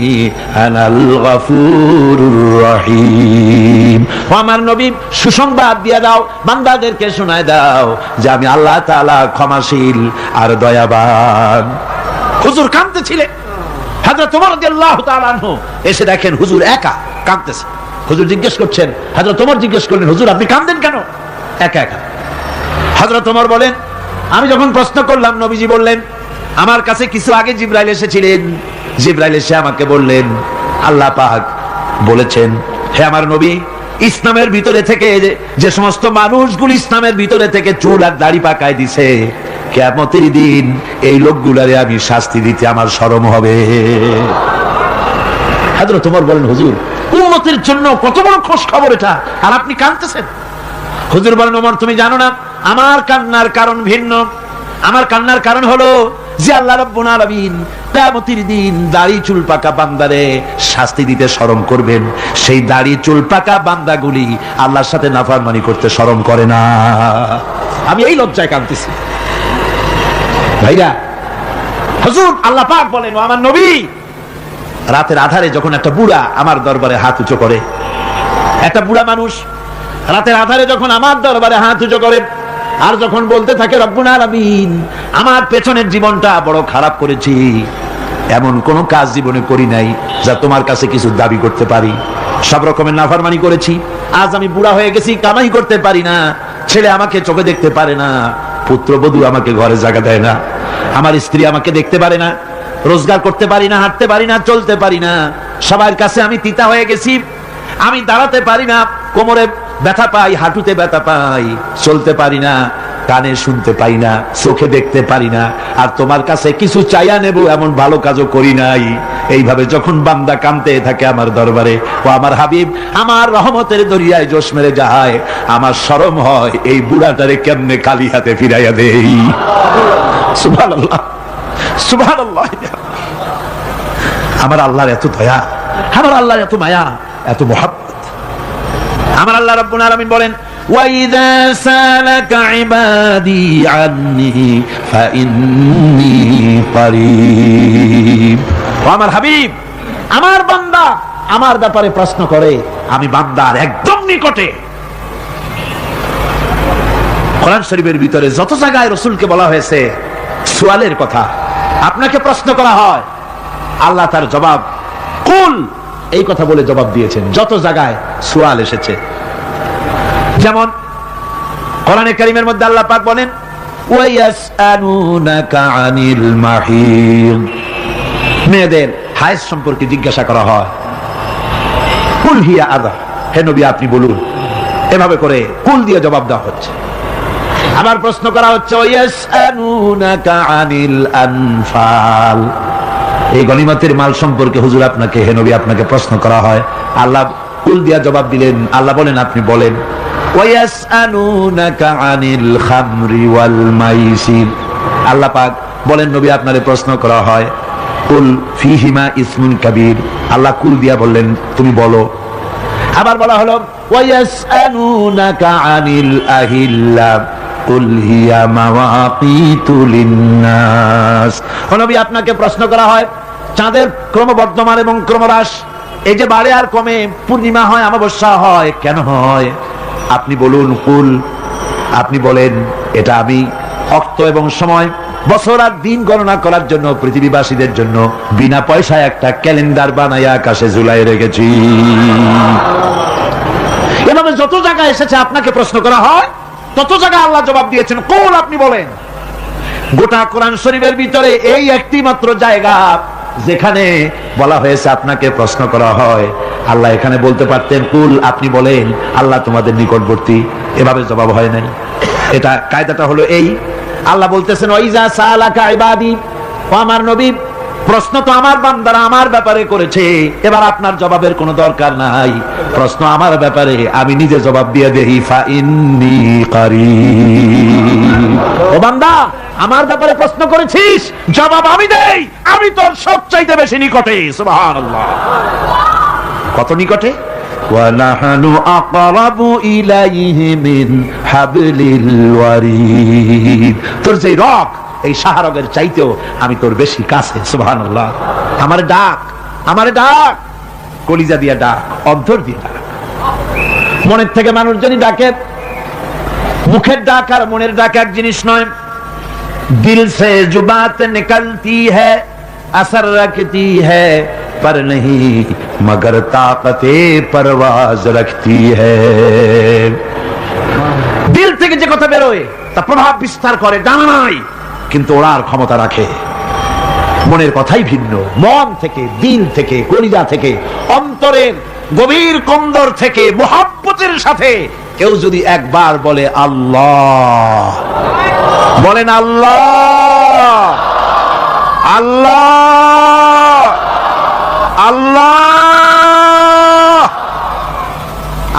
আনাল গফুরুর রহিম। ও আমার নবী, সুসংবাদ দিয়ে দাও, বান্দাদেরকে শোনায় দাও যে আমি আল্লাহ তাআলা ক্ষমাশীল আর দয়াবান। হুজুর কাঁদতেছিলেন, হযরত ওমর রাদিয়াল্লাহু তাআলা আনহু এসে দেখেন হুজুর একা কাঁদতেছে। হুজুর জিজ্ঞেস করছেন, হযরত ওমর জিজ্ঞেস করলেন, হুজুর আপনি কাঁদেন কেন একা একা? হযরত ওমর বলেন, আমি যখন প্রশ্ন করলাম, নবীজি বললেন, আমার কাছে কিছু আগে জিবরাইল এসেছিলেন। জিবরাইল এসে আমাকে বললেন, আল্লাহ পাক বলেছেন, হে আমার নবী, ইসলামের ভিতরে থেকে যে সমস্ত মানুষগুলো ইসলামের ভিতরে থেকে চুল আর দাড়ি পাকায় দিছে, কিয়ামতের দিন এই লোকগুলারে আমি শাস্তি দিতে আমার শরম হবে। হযরত ওমর বলেন, হুজুর উম্মতের জন্য কত বড় খোঁজ খবর এটা, আর আপনি কাঁদতেছেন। হুজুর বলেন, ওমর তুমি জানো না, আমার কান্নার কারণ ভিন্ন। আমার কান্নার কারণ হলো যে আল্লাহ রাব্বুল আলামিন কিয়ামতের দিন দাড়ি চুল পাকা বান্দারে শাস্তি দিতে শরম করবেন। সেই দাড়ি চুল পাকা বান্দাগুলি আল্লাহর সাথে নাফরমানি করতে শরম করে না। আমি এই লজ্জায় কাঁদতেছি। ভাইরা, হুজুর আল্লাহ পাক বলেন, ও আমার নবী, রাতের আধারে যখন একটা বুড়া আমার দরবারে হাত উঁচু করে, একটা বুড়া মানুষ রাতের আধারে যখন আমার দরবারে হাত উঁচু করে, আর যখন বলতে থাকে, রব্বুল আলামিন, আমার পেছনের জীবনটা বড় খারাপ করেছি, এমন কোন কাজ জীবনে করি নাই যা তোমার কাছে কিছু দাবি করতে পারি, সব রকমের নাফরমানি করেছি, আজ আমি বুড়া হয়ে গেছি, কামাই করতে পারি না, ছেলে আমাকে চোখে দেখতে পারে না, পুত্রবধূ আমাকে ঘরে জায়গা দেয় না, আমার স্ত্রী আমাকে দেখতে পারে না, রোজগার করতে পারি না, হাঁটতে পারি না, চলতে পারি না, সবার কাছে আমি তিতা হয়ে গেছি, আমি দাঁড়াতে পারি না, কোমরে ব্যথা পাই, হাঁটুতে ব্যথা পাই, চলতে পারি না, কানে শুনতে পাই না, চোখে দেখতে পারি না, আর তোমার কাছে কিছু চাইয়া নেব এমন ভালো কাজও করি নাই। এইভাবে যখন বান্দা কাঁদতে থাকে আমার দরবারে, ও আমার হাবিব আমার রহমতের দরিয়ায় জোশ মেরে যায়, আমার শরম হয় এই বুড়াটারে কেমনে খালি হাতে ফিরাইয়া দেই। সুবহানাল্লাহ, সুবহানাল্লাহ। আমার আল্লাহর এত দয়া, আমার আল্লাহর এত মায়া, এত মহব্বত। আমার আল্লাহ রাব্বুল আলামিন বলেন, ওয়াইযা সালাকা ইবাদি আন্নী ফাইন্নী করিব। ও আমার হাবিব, আমার বান্দা আমার ব্যাপারে প্রশ্ন করে, আমি বান্দার একদম নিকটে। কোরআন শরীফের ভিতরে যত জায়গায় রাসূলকে বলা হয়েছে সুয়ালের কথা, আপনাকে প্রশ্ন করা হয়, আল্লাহ তার জবাব কুল এই কথা বলে জবাব দিয়েছেন। যত জায়গায় সুয়াল এসেছে, যেমন কোরআনে কারীমের মধ্যে আল্লাহ পাক বলেন, ওয়ায়াসআলুনাকা আনিল মাহিদ, মেয়েদের হায়েজ সম্পর্কে জিজ্ঞাসা করা হয়, কুল হিয়া আযা, হে নবী আপনি বলুন। এভাবে করে কুল দিয়ে জবাব দেওয়া হচ্ছে। আবার প্রশ্ন করা হচ্ছে, ওয়ায়াসআলুনাকা আনিল আনফাল, এই গনিমতের মাল সম্পর্কে হুজুর আপনাকে, হে নবী আপনাকে প্রশ্ন করা হয়। আল্লাহ কুল দিয়া জবাব দিলেন। আল্লাহ বলেন আপনি বলেন, ওয়ায়াসআলুনাকা আনিল খামরি ওয়াল মাইসির। আল্লাহ পাক বলেন নবী আপনারে প্রশ্ন করা হয় কুল ফিহিমা ইসমুন কাবীর। আল্লাহ কুল দিয়া বললেন তুমি বলো। আবার বলা হলো ওয়ায়াসআলুনাকা আনিল আহিল্লা কুল হিয়া মাওয়াকিতু লিন্নাস। ও নবী আপনাকে প্রশ্ন করা হয় চাঁদের ক্রমবর্ধমান এবং ক্রমহ্রাস, এই যে বাড়ে আর কমে, পূর্ণিমা হয় অমাবস্যা হয়, কেন হয়? আপনি বলুন কুল, আপনি বলেন এটা আমি অক্ত এবং সময়, বছর আর দিন গণনা করার জন্য পৃথিবীবাসীদের জন্য বিনা পয়সায় একটা ক্যালেন্ডার বানাইয়া আকাশে ঝুলাই রেখেছি। এভাবে যত জায়গায় এসেছে আপনাকে প্রশ্ন করা হয় তত জায়গায় আল্লাহ জবাব দিয়েছেন কুল, আপনি বলেন। গোটা কোরআন শরীফের ভিতরে এই একটি মাত্র জায়গা যেখানে বলা হয়েছে আপনাকে প্রশ্ন করা হয়। আল্লাহ এখানে বলতে পারতেন কুল, আপনি বলেন, আল্লাহ তোমাদের নিকটবর্তী, এভাবে জবাব হয় নাই। এটা কায়দাটা হলো এই, আল্লাহ বলতেছেন ওয়াইজা সালাকা ইবাদি, ও আমার নবী প্রশ্ন তো আমার বান্দারা আমার ব্যাপারে করেছে, এবার আপনার জবাবের কোনো দরকার নাই। প্রশ্ন আমার ব্যাপারে, আমি নিজে জবাব দিয়ে দেই ফা ইন্নী কারীব। ও বান্দা আমার ব্যাপারে প্রশ্ন করেছিস, জবাব আমি দেই, আমি তোর সবচাইতে বেশি নিকটে। সুবহানাল্লাহ, কত নিকটে? ওয়ানাহানু আকরাবু ইলাইহি মিন হাবলিল ওয়ারিদ। তোর যে রগ, এই শাহরগের চাইতেও আমি তোর বেশি কাছে। সুবহানাল্লাহ, আমারে ডাক, আমারে ডাক, কলিজা দিয়া ডাক, অন্তর দিয়া ডাক। মনের থেকে মানুষজনই ডাকে, মুখের ডাক আর মনের ডাক এক জিনিস নয়। দিল সে जो बात निकलती है असर रखती है पर नहीं मगर ताकते परवाज रखती है। দিল থেকে যে কথা বেরোয় তা প্রভাব বিস্তার করে, ডানা নাই কিন্তু ওড়ার ক্ষমতা রাখে। মনের কথাই ভিন্ন। মন থেকে, দিল থেকে, কলিজা থেকে, অন্তরের গভীর কন্দর থেকে মুহাব্বতের সাথে কেউ যদি একবার বলে আল্লাহ, বলেন আল্লাহ, আল্লাহ, আল্লাহ।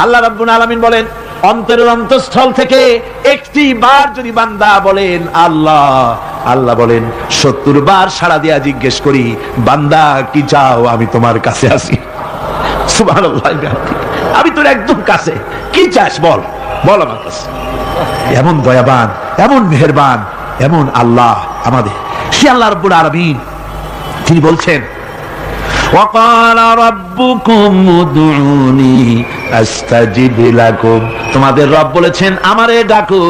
আল্লাহ রাব্বুল আলামিন বলেন অন্তরের অন্তঃস্থল থেকে একটি বার যদি বান্দা বলেন আল্লাহ, আল্লাহ বলেন 70 বার সাড়া দিয়া জিজ্ঞেস করি বান্দা কি চাও, আমি তোমার কাছে আছি। সুবহানাল্লাহ, আমি তোর একদম কাছে, কি চাস বল, বল আমার কাছে। এমন দয়াবান, এমন মেহেরবান, এমন আল্লাহ আমাদের। সে আল্লাহ রাব্বুল আলামিন তিনি বলছেন ওয়াকালা রাব্বুকুম উদউনি আস্তাজিব লাকুম। তোমাদের রব বলেছেন আমারে ডাকো,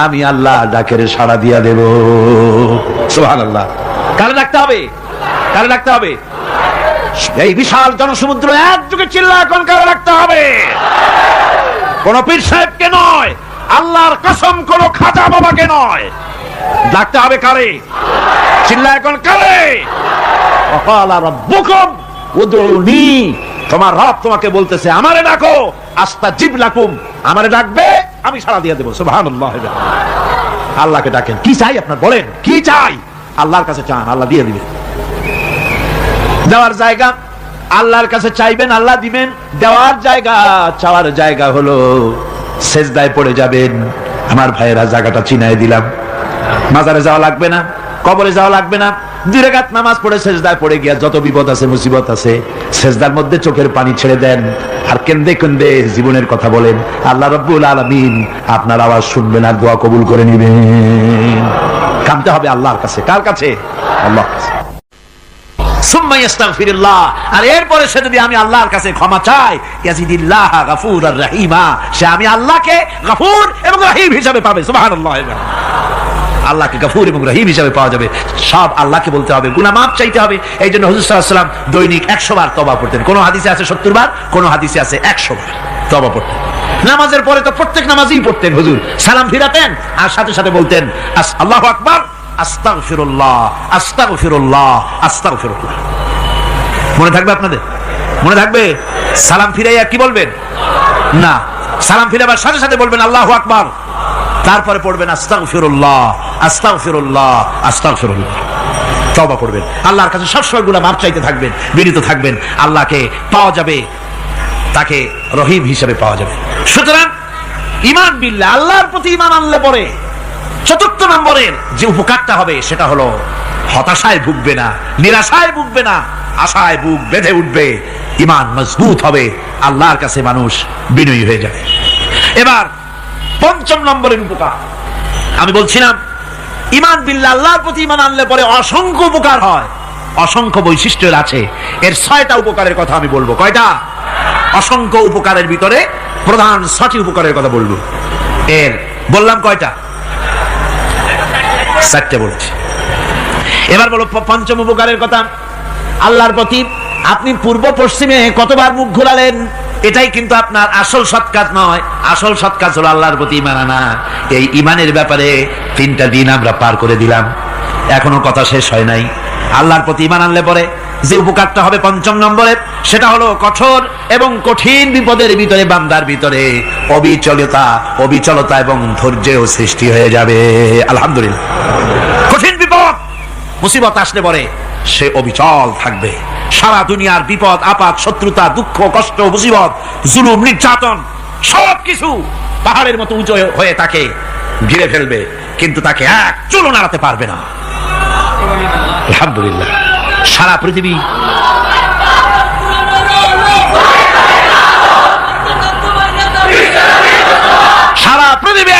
আমি আল্লাহ ডাকের সাড়া দিয়া দেব। সুবহানাল্লাহ, কারে ডাকতে হবে? কারে ডাকতে হবে? এই বিশাল জনসমুদ্র একযোগে চিল্লায় কোন কারে ডাকতে হবে? কোন পীর সাহেবকে নয়, আল্লাহর কসম কোন খাজা বাবাকে নয়, ডাকতে হবে কারে? চিল্লায় কোন কারে? ওয়াকালা রাব্বুকুম উদউনি, তোমার রব তোমাকে বলতেছে আমারে ডাকো, আস্তাজিব লাকুম, আমারে ডাকবে আমি সাড়া দিয়ে দেব। সুবহানাল্লাহ, আল্লাহকে ডাকেন। কি চাই আপনার বলেন, কি চাই? আল্লাহর কাছে চান, আল্লাহ দিয়ে দিবেন। দেওয়ার জায়গা আল্লাহর কাছে চাইবেন, আল্লাহ দিবেন। দেওয়ার জায়গা, চাওয়ার জায়গা হলো সেজদায় পড়ে যাবেন। আমার ভাইয়েরা জায়গাটা চিনাই দিলাম। মাজারে যাওয়া লাগবে না, কবরে যাওয়া লাগবে না। 2 রাকাত নামাজ পড়ে সেজদায় পড়ে গিয়া যত বিপদ আছে, মুসিবত আছে, সেজদার মধ্যে চোখের পানি ছেড়ে দেন আর কেন্দে কেন্দে জীবনের কথা বলেন। আল্লাহ রাব্বুল আলামিন আপনার আওয়াজ শুনবেন আর দোয়া কবুল করে নেবেন। কাঁদতে হবে আল্লাহর কাছে। কার কাছে? আল্লাহর কাছে। সুম্মা ইস্তাগফিরুল্লাহ, আর এরপরে সে যদি আমি আল্লাহর কাছে ক্ষমা চাই, ইয়াজিদিল্লাহ গাফুরার রহিমা, সে আমি আল্লাহকে গফুর এবং রহিম হিসাবে পাবে। সুবহানাল্লাহ, আল্লাহকে গফুর এবং রহিম হিসাবে পাওয়া যাবে। সব আল্লাহকে বলতে হবে, গুনাহ মাফ চাইতে হবে। এই জন্য হুজুর সাল্লাল্লাহু আলাইহি ওয়াসাল্লাম দৈনিক 100 বার তওবা পড়তেন। কোন হাদিসে আছে 70 বার, কোন হাদিসে আছে 100 বার তওবা পড়তেন। নামাজের পরে তো প্রত্যেক নামাজই পড়তেন হুজুর, সালাম ফিরাতেন আর সাথে সাথে বলতেন আল্লাহু আকবার, আস্তাগফিরুল্লাহ, আস্তাগফিরুল্লাহ, আস্তাগফিরুল্লাহ। মনে থাকবে আপনাদের? মনে থাকবে? সালাম ফিরাইয়া কি বলবেন? না, সালাম ফিরাবার সাথে সাথে বলবেন আল্লাহু আকবার, তারপরে পড়বেন আস্তাগফিরুল্লাহ, আস্তাগফিরুল্লাহ, আস্তাগফিরুল্লাহ। তওবা করবেন, আল্লাহর কাছে সবসময় গুনাহ মাফ চাইতে থাকবেন, বিনীত থাকবেন। আল্লাহকে পাওয়া যাবে তাকে রহিম হিসেবে পাওয়া যাবে। সুতরাং ঈমান বিল্লাহ, আল্লাহর প্রতি ঈমান আনলে পরে চতুর্থ নম্বরের যে উপকারটা হবে সেটা হলো হতাশায় ভুগবে না, নিরাশায় ভুগবে না, আশায় বুক বেঁধে উঠবে, ঈমান মজবুত হবে, আল্লাহর কাছে মানুষ বিনয়ী হয়ে যাবে। এবার পঞ্চম নম্বরের উপকার আমি বলছিলাম, ঈমান বিল্লাহ, আল্লাহর প্রতি ঈমান আনলে পরে অসংখ্য উপকার হয়, অসংখ্য বৈশিষ্ট্য আছে। এর 6টা উপকারের কথা আমি বলবো। কয়টা? অসংখ্য উপকারের ভিতরে প্রধান 6টি উপকারের কথা বলবো। এর বললাম কয়টা? 4টে বলছি। এবার বলো পঞ্চম উপকারের কথা। আল্লাহর প্রতি আপনি পূর্ব পশ্চিমে কতবার মুখ ঘোরালেন, এটাই কিন্তু আপনার আসল সৎ কাজ নয়। আসল সৎ কাজ হলো আল্লাহর প্রতি ঈমান আনা। এই ঈমানের ব্যাপারে 3টা দিন আমরা পার করে দিলাম, এখনো কথা শেষ হয় নাই। আল্লাহর প্রতি ঈমান আনলে পরে যে উপকারটা হবে পঞ্চম নম্বরে, সেটা হলো কঠোর এবং কঠিন বিপদের ভিতরে বান্দার ভিতরে অবিচলতা এবং ধৈর্যের সৃষ্টি হয়ে যাবে। আলহামদুলিল্লাহ। কঠিন বিপদ মুসিবত আসলে পরে সে অবিচল থাকবে। সারা দুনিয়ার বিপদ আপদ, শত্রুতা, দুঃখ, কষ্ট, মুসিবত, জুলুম, নির্যাতন সবকিছু পাহাড়ের মতো উঁচু হয়ে তাকে ঘিরে ফেলবে, কিন্তু তাকে এক চুলও নাড়াতে পারবে না। আলহামদুলিল্লাহ। সারা পৃথিবী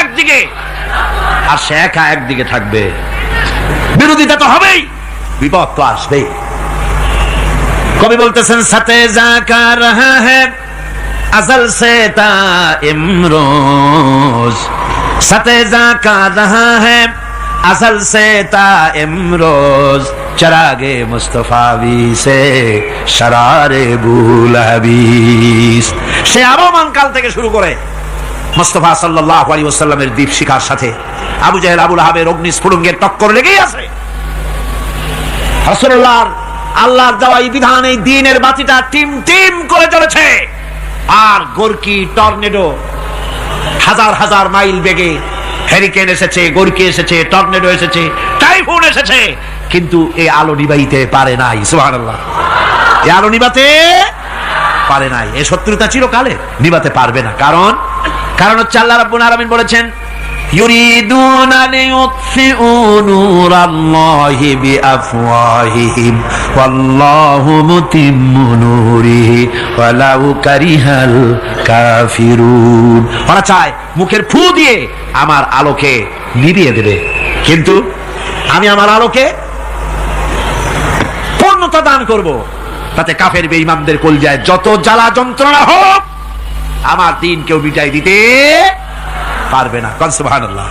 একদিকে আর সে একা একদিকে থাকবে। বিরোধিতা তো হবেই, বিপদ তো আসবেই। কবি বলতেছেন, সাথে জাকা রহা হ্যায় আজল সে তা ইমরোজ, সাথে জাকা রহা হ্যায় असल से ता इमरोज, चरागे मुस्तफावी से शरारे बुलहबीस। সে আবহমান কাল থেকে শুরু করে মুস্তাফা সাল্লাল্লাহু আলাইহি ওয়াসাল্লামের দীপ শিখার সাথে আবু জাহেল, আবু লাহাবের অগ্নিস্ফুলিঙ্গের টক্কর লেগেই আছে। রাসূলুল্লাহর আল্লাহর দেওয়া এই বিধান, এই দ্বীনের বাতিটা টিম টিম করে চলেছে। আর গর্কি, টর্নেডো, হাজার হাজার মাইল বেগে হ্যারিকেন এসেছে, গর্কি এসেছে, টর্নেডো এসেছে, টাইফুন এসেছে, কিন্তু এই আলো নিবাইতে পারে নাই। সুবহানাল্লাহ। এই আলো নিবাতে পারে নাই। এই শত্রুতা চিরকালে নিবাতে পারবে না। কারণ হচ্ছে আল্লাহ রাব্বুল আলামিন বলেছেন, ইউরিদুনা লিইউতফিউ নূরাল্লাহি বিআফওয়াহিহিম ওয়াল্লাহু মুতিম্মু নূরিহি ওয়ালাউ কারিহাল কাফিরুন। ওরা চায় মুখের ফু দিয়ে আমার আলোকে নিভিয়ে দেবে, কিন্তু আমি আমার আলোকে পূর্ণতা দান করব। তাতে কাফের বেঈমানদের কলজায় যত জ্বালা যন্ত্রণা হোক, আমার দিন কেউ মিটাই দিতে পারবে না। সুবহানাল্লাহ।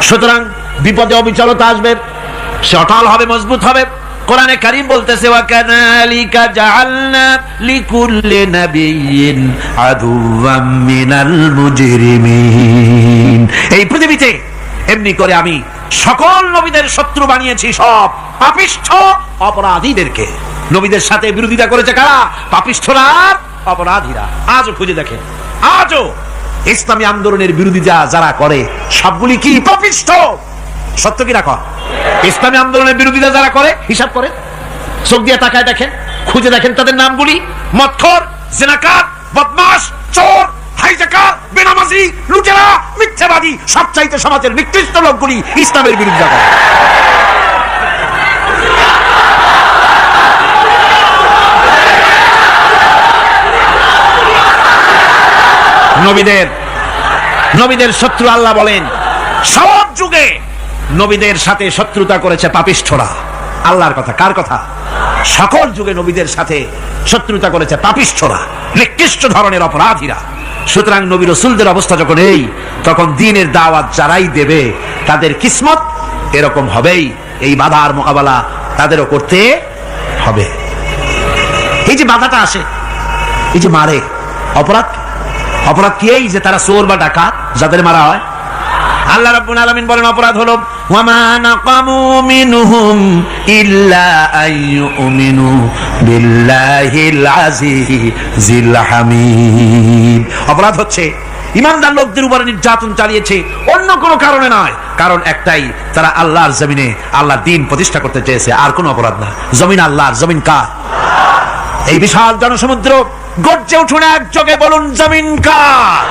সুতরাং বিপদে অবিচলতা আসবে, সে অটল হবে, মজবুত হবে। কোরআনে কারীম বলতেছে, ওয়া কাযালিকা জাআলনা লিকুল্লি নাবিয়্যিন আদুওয়াম মিনাল মুজরিমিন। এই পৃথিবীতে এমনি করে আমি সকল নবীদের শত্রু বানিয়েছি, সব পাপিষ্ঠ অপরাধীদেরকে। নবীদের সাথে বিরোধিতা করেছে কারা? পাপিষ্ঠরা, অপরাধীরা। আজও খুঁজে দেখেন, আজও ইসলামী আন্দোলনের বিরোধিতা যারা করে সবগুলি কি? পাপিষ্ঠ। সত্য কি রাখ? ইসলামী আন্দোলনের বিরোধিতা যারা করে হিসাব করে চোখ দিয়ে তাকায় দেখেন, খুঁজে দেখেন তাদের নামগুলি। মদখোর, জিনাকার, বদমাশ, চোর, হাইজাকার, বেনামাজি, লুটেরা, মিথ্যাবাদী, সবচাইতে সমাজের নিকৃষ্ট লোকগুলি ইসলামের বিরোধিতা করে। নবীদের শত্রু আল্লাহ বলেন, সব যুগে নবীদের সাথে শত্রুতা করেছে পাপিষ্ঠরা। আল্লাহর কথা। কার কথা? সকল যুগে নবীদের সাথে শত্রুতা করেছে পাপিষ্ঠরা, নিকৃষ্ট ধরনের অপরাধীরা। সুতরাং নবী রাসূলদের অবস্থা যখন এই, তখন দ্বীনের দাওয়াত যারাই দেবে তাদের কিসমত এরকম হবেই। এই বাধার মোকাবেলা তাদেরও করতে হবে। এই যে বাধাটা আসে, এই যে মারে, অপরাধ কি? এই যে তারা চোর বা ডাকাত, যাদের মারা হয়। আল্লাহ রাব্বুল আলামিন বলেন, অপরাধ হলো ওয়ামা নাকামু মিনহুম ইল্লা আইয়ুমিনু বিল্লাহিল আজিজিল হামিদ। অপরাধ হচ্ছে ঈমানদার লোকদের উপরে নির্যাতন চালিয়েছে, অন্য কোনো কারণে নয়। কারণ একটাই, তারা আল্লাহর জমিনে আল্লাহর দ্বীন প্রতিষ্ঠা করতে চেয়েছে। আর কোনো অপরাধ না। জমিন আল্লাহর, জমিন কার? এই বিশাল জনসমুদ্র গর্জে উঠুন এক চোখে বলুন জমিন কার,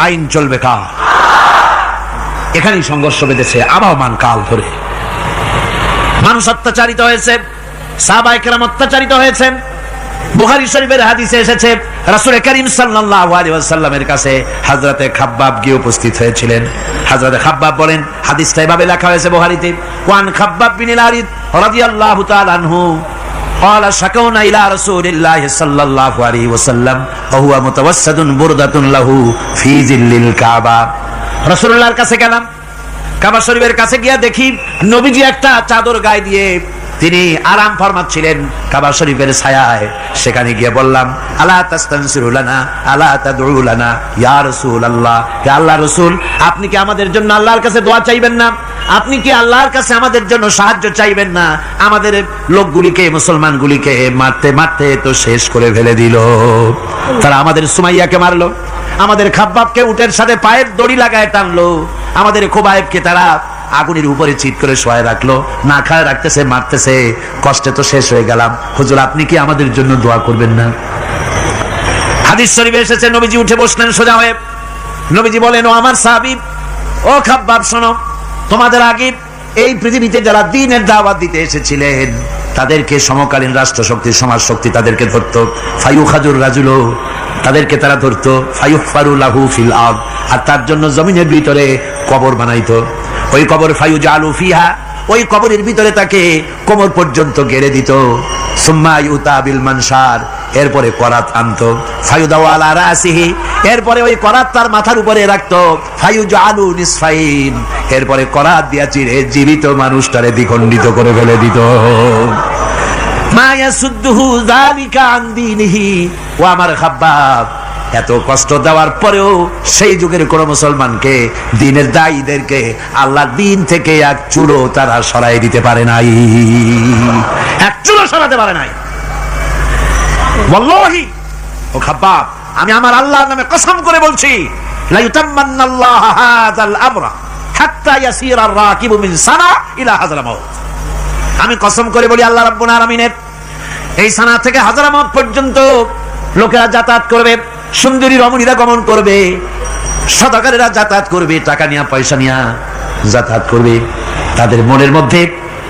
আইন চলবে কার। এখানেই সংঘর্ষ বেঁধেছে আবহমান কাল ধরে। মানুষ অত্যাচারিত হয়েছে, সাহাবায়ে কেরাম অত্যাচারিত হয়েছেন। বুখারী শরীফের হাদিসে এসেছে রাসূল করিম সাল্লাল্লাহু আলাইহি ওয়াসাল্লামের কাছে হযরতে খাব্বাব গিয়ে উপস্থিত হয়েছিলেন। হযরতে খাব্বাব বলেন, হাদিসটা এভাবে লেখা হয়েছে বুখারীতে, ওয়ান খাব্বাব বিন আল-আরিদ রাদিয়াল্লাহু তাআলা আনহু قال شكونا الى رسول الله صلى الله عليه وسلم وهو متوسد بردة له في ظل الكعبة। রাসূলুল্লাহর কাছে গেলাম, কাবা শরীফের কাছে গিয়ে দেখি নবীজি একটা চাদর গায়ে দিয়ে তিনি আরাম ফরমাচ্ছিলেন কাবা শরীফের ছায়ায়। সেখানে গিয়ে বললাম, আলা তাস্তানসিরু লানা আলা তাদউ লানা ইয়া রাসূলুল্লাহ, হে আল্লাহর রাসূল, আপনি কি আমাদের জন্য আল্লাহর কাছে দোয়া চাইবেন না? আপনি কি আল্লাহর কাছে আমাদের জন্য সাহায্য চাইবেন না? আমাদের লোকগুলিকে, মুসলমানগুলিকে মারতে মারতে তো শেষ করে ফেলে দিল। তারা আমাদের সুমাইয়াকে মারলো, আমাদের খাব্বাবকে উটের সাথে পায়ের দড়ি লাগায় টানলো, আমাদের খুবাইবকে তারা আগুনের উপরে চিৎ করে শোয়ায় রাখলো, না খায় রাখতেছে, মারতেছে, কষ্টে তো শেষ হয়ে গেলাম। হুজুর, আপনি কি আমাদের জন্য দোয়া করবেন না? হাদিস শরীফে এসেছে নবীজি উঠে বসলেন সোজা হয়ে। নবীজি বলেন, ও আমার সাহাবী, ও খাব্বাব, শোনো, তোমাদের আগে এই পৃথিবীতে যারা দ্বীনের দাওয়াত দিতে এসেছিলেন তাদেরকে সমকালীন রাষ্ট্র শক্তি, সমাজ শক্তি তাদেরকে ধরতো, ফায়ুখাজুর রাজুল, তাদেরকে তারা ধরতো, ফায়ুফারু লাহু ফিল আরদ, আর তার জন্য জমিনের ভিতরে কবর বানাইতো। ওই কবর ফায়ুজালু ফিহা, ওই কবরের ভিতরে তাকে কোমর পর্যন্ত গেড়ে দিত। সুম্মা ইউতা বিল মানশার, এরপরে করাত আনতো, ফায়ুদাউ আলা রাসিহি, এরপরে ওই করাত তার মাথার উপরে রাখতো, ফায়ুজালু নিসফাইন, এরপরে করাত দিয়া চিরে জীবিত মানুষটারে দ্বিখণ্ডিত করে ফেলে দিত। মা ইয়াসুদ্দুহু যালিকা আন দীনিহি, ও আমার খাব্বাব, এত কষ্ট দেওয়ার পরেও সেই যুগের কোন মুসলমানকে, দ্বীনের দায়ীদেরকে আল্লাহর দ্বীন থেকে এক চুলো তারা সরাই দিতে পারে নাই, এক চুলো সরাতে পারে নাই। ওয়াল্লাহি, ও খাব্বাব, আমি আমার আল্লাহর নামে কসম করে বলছি, লা ইউতাম্মান্নাল্লাহু হাযাল আমরা হাত্তা ইয়াসিরা আর-রাকিবু মিন সানা ইলা হাযরামাউত। আমি কসম করে বলি, আল্লাহ রাব্বুল আলামিনের এই সানা থেকে হাযরামাউত পর্যন্ত লোকেরা যাতায়াত করবে, সুন্দরী রমণীরা গমন করবে, সদাগরেরা যাতায়াত করবে, টাকা নিয়া পয়সা নিয়া যাতায়াত করবে। তাদের মনের মধ্যে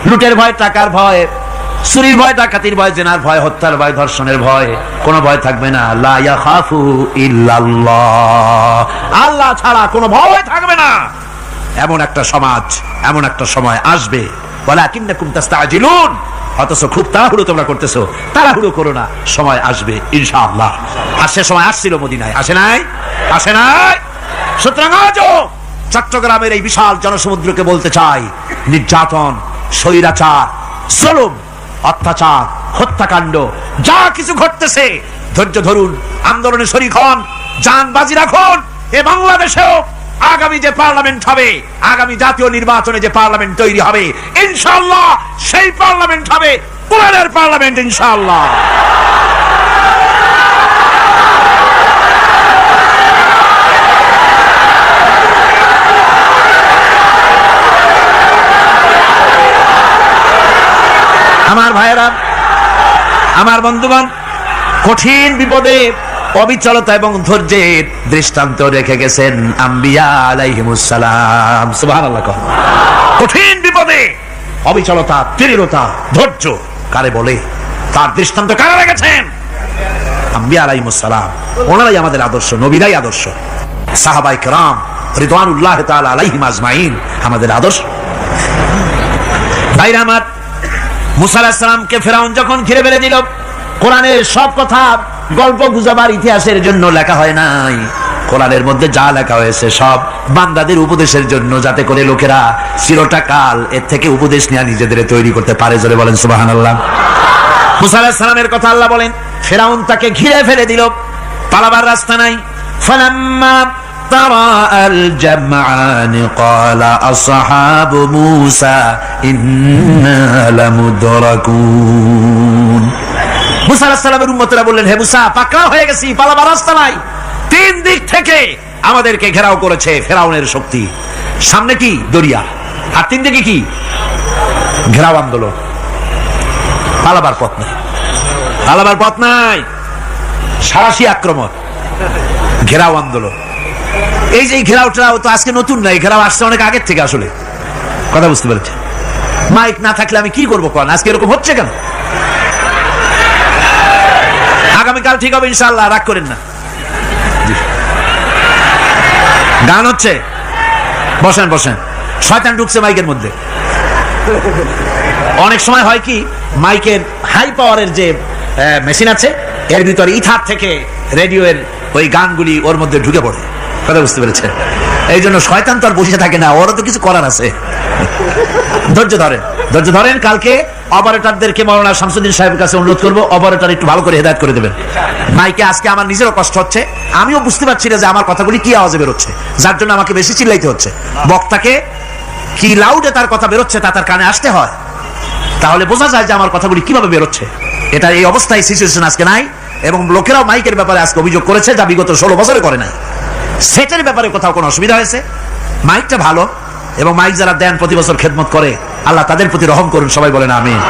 লুটের ভয়, টাকার ভয়, চুরির ভয়, ডাকাতির ভয়, জেনার ভয়, হত্যার ভয়, ধর্ষণের ভয়, কোনো ভয় থাকবে না। লা ইয়াখাফু ইল্লাল্লাহ, আল্লাহ ছাড়া কোনো ভয় থাকবে না। এমন একটা সমাজ, এমন একটা সময় আসবে। ওয়ালাকিন্নাকুম তাস্তাজিলুন, অথচ খুব তাড়াহুড়ো তোমরা করতেছো। তাড়াহুড়ো করো না, সময় আসবে ইনশাআল্লাহ। আর সে সময় আসছিল মদিনায়, আসে নাই? আসে নাই? সুতরাং আজও চট্টগ্রামের এই বিশাল জনসমুদ্রকে বলতে চাই, নির্যাতন, স্বৈরাচার, জুলুম, অত্যাচার, হত্যাকাণ্ড যা কিছু ঘটতেছে, ধৈর্য ধরুন, আন্দোলনে শরীক হন, জান বাজি রাখুন। এ বাংলাদেশেও আগামী যে পার্লামেন্ট হবে, আগামী জাতীয় নির্বাচনে যে পার্লামেন্ট তৈরি হবে, ইনশাআল্লাহ সেই পার্লামেন্ট হবে কোরআনের পার্লামেন্ট, ইনশাআল্লাহ। আমার ভাইয়েরা, আমার বন্ধুগণ, কঠিন বিপদে অবিচলতা এবং ধৈর্যের দৃষ্টান্ত রেখে গেছেন আম্বিয়া আলাইহিমুস সালাম। সুবহানাল্লাহ। কঠিন বিপদে অবিচলতা, দৃঢ়তা, ধৈর্য কারে বলে, তার দৃষ্টান্ত কারা রেখেছেন? আম্বিয়া আলাইহিমুস সালাম। ওনারাই আমাদের আদর্শ, নবীরাই আদর্শ, সাহাবায়ে কেরাম রিদওয়ানুল্লাহ তাআলা আলাইহিম আজমাইন আমাদের আদর্শ। ভাইরা আমার, মুসা আলাইহিস সালামকে ফেরাউন যখন ঘিরে ফেলে দিল, কোরআনের সব কথা গল্প গুজবার ইতিহাসের জন্য লেখা হয় নাই। কোরআনের মধ্যে যা লেখা হয়েছে সব বান্দাদের উপদেশের জন্য, যাতে করে লোকেরা চিরটা কাল এর থেকে উপদেশ নিয়ে নিজেদের তৈরি করতে পারে। জোরে বলেন সুবহানাল্লাহ। মুসা আলাইহিস সালামের কথা আল্লাহ বলেন, ফেরাউন তাকে ঘিরে ফেলে দিল, পালাবার রাস্তা নাই। ফালাম্মা তারাআল জামআন ক্বালা আসহাবু মূসা ইন্না লামুদরাকুন। মুসা আলাইহিস সালামের উম্মতরা বললেন, হে মুসা, পাকড়াও হয়ে গেছি, পালাবার রাস্তা নাই। তিন দিক থেকে আমাদেরকে ঘেরাও করেছে ফেরাউনের শক্তি। সামনে কি? দরিয়া, আর তিন দিকে কি? ঘেরাও আন্দোলন। পালাবার পথ নাই, পালাবার পথ নাই। সারাশি আক্রমণ, ঘেরাও আন্দোলন। এই যে ঘেরাওটা তো আজকে নতুন না, এই ঘেরাও আসছে অনেক আগের থেকে। আসলে কথা বুঝতে পেরেছে? মাইক না থাকলে আমি কি করবো কোন? আজকে এরকম হচ্ছে কেন? আগামীকাল ঠিক হবে ইনশাআল্লাহ, রাগ করেন না। গান হচ্ছে, বসেন বসেন। শয়তান ঢুকছে মাইকের মধ্যে। অনেক সময় হয় কি, মাইকের হাই পাওয়ারের যে মেশিন আছে, এর ভিতরে ইথার থেকে রেডিওর ওই গানগুলি ওর মধ্যে ঢুকে পড়ে। কথা বুঝতে পেরেছেন? এই জন্য শয়তান তো আর বসে থাকে না, ওরও তো কিছু করার আছে। ধৈর্য ধরেন, ধৈর্য ধরেন। কালকে অপারেটরদেরকে মাওলানা শামসুদ্দিন সাহেবের কাছে অনুরোধ করবো, অপারেটর একটু ভালো করে হেদায়েত করে দেবেন। মাইকে আজকে আমার নিজেরও কষ্ট হচ্ছে, আমিও বুঝতে পারছি না যে আমার কথাগুলি কি আওয়াজে বেরোচ্ছে, যার জন্য আমাকে বেশি চিল্লাইতে হচ্ছে। বক্তাকে কি লাউডে তার কথা বেরোচ্ছে তা তার কানে আসতে হয়, তাহলে বোঝা যায় যে আমার কথাগুলি কিভাবে বেরোচ্ছে। এটা এই অবস্থায় সিচুয়েশন আজকে নাই, এবং লোকেরাও মাইকের ব্যাপারে আজকে অভিযোগ করেছে যা বিগত 16 বছরে করে নাই। সেটের ব্যাপারে কোথাও কোনো অসুবিধা হয়েছে? মাইকটা ভালো, এবং মাইক যারা দেন প্রতি বছর খেদমত করে, আল্লাহ তাদের প্রতি রহম করুন। সবাই বলেন আমিন।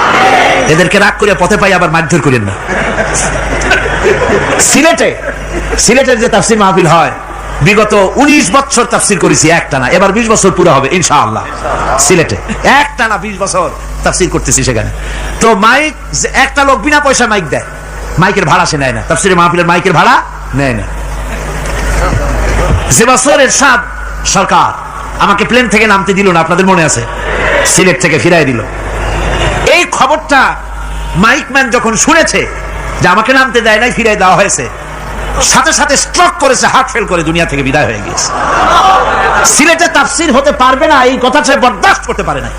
এদেরকে রাগ করে পথে পাই আবার মারধর করেন না। সিলেটের যে তাফসীর মাহফিল হয়, বিগত 19 বছর তাফসীর করেছি একটানা, এবার 20 বছর পুরো হবে ইনশাআল্লাহ। সিলেটে একটানা 20 বছর তাফসীর করতেছি সেখানে। তো মাইক, একটা লোক বিনা পয়সা মাইক দেয়, মাইকের ভাড়া সে নেয় না, তাফসীরের মাহফিলের মাইকের ভাড়া নেয় না। যে বছর এরশাদ সরকার আমাকে প্লেন থেকে নামতে দিল না, আপনাদের মনে আছে? সিলেট থেকে ফিরাই দিল। এই খবরটা মাইকম্যান যখন শুনেছে যে আমাকে নামতে দেয় নাই, ফিরাই দেওয়া হয়েছে, সাথে সাথে স্ট্রোক করেছে, হার্ট ফেল করে দুনিয়া থেকে বিদায় হয়ে গেছে। সিলেটে তাফসীর হতে পারবে না, এই কথা সে বরদাস্ত করতে পারে না।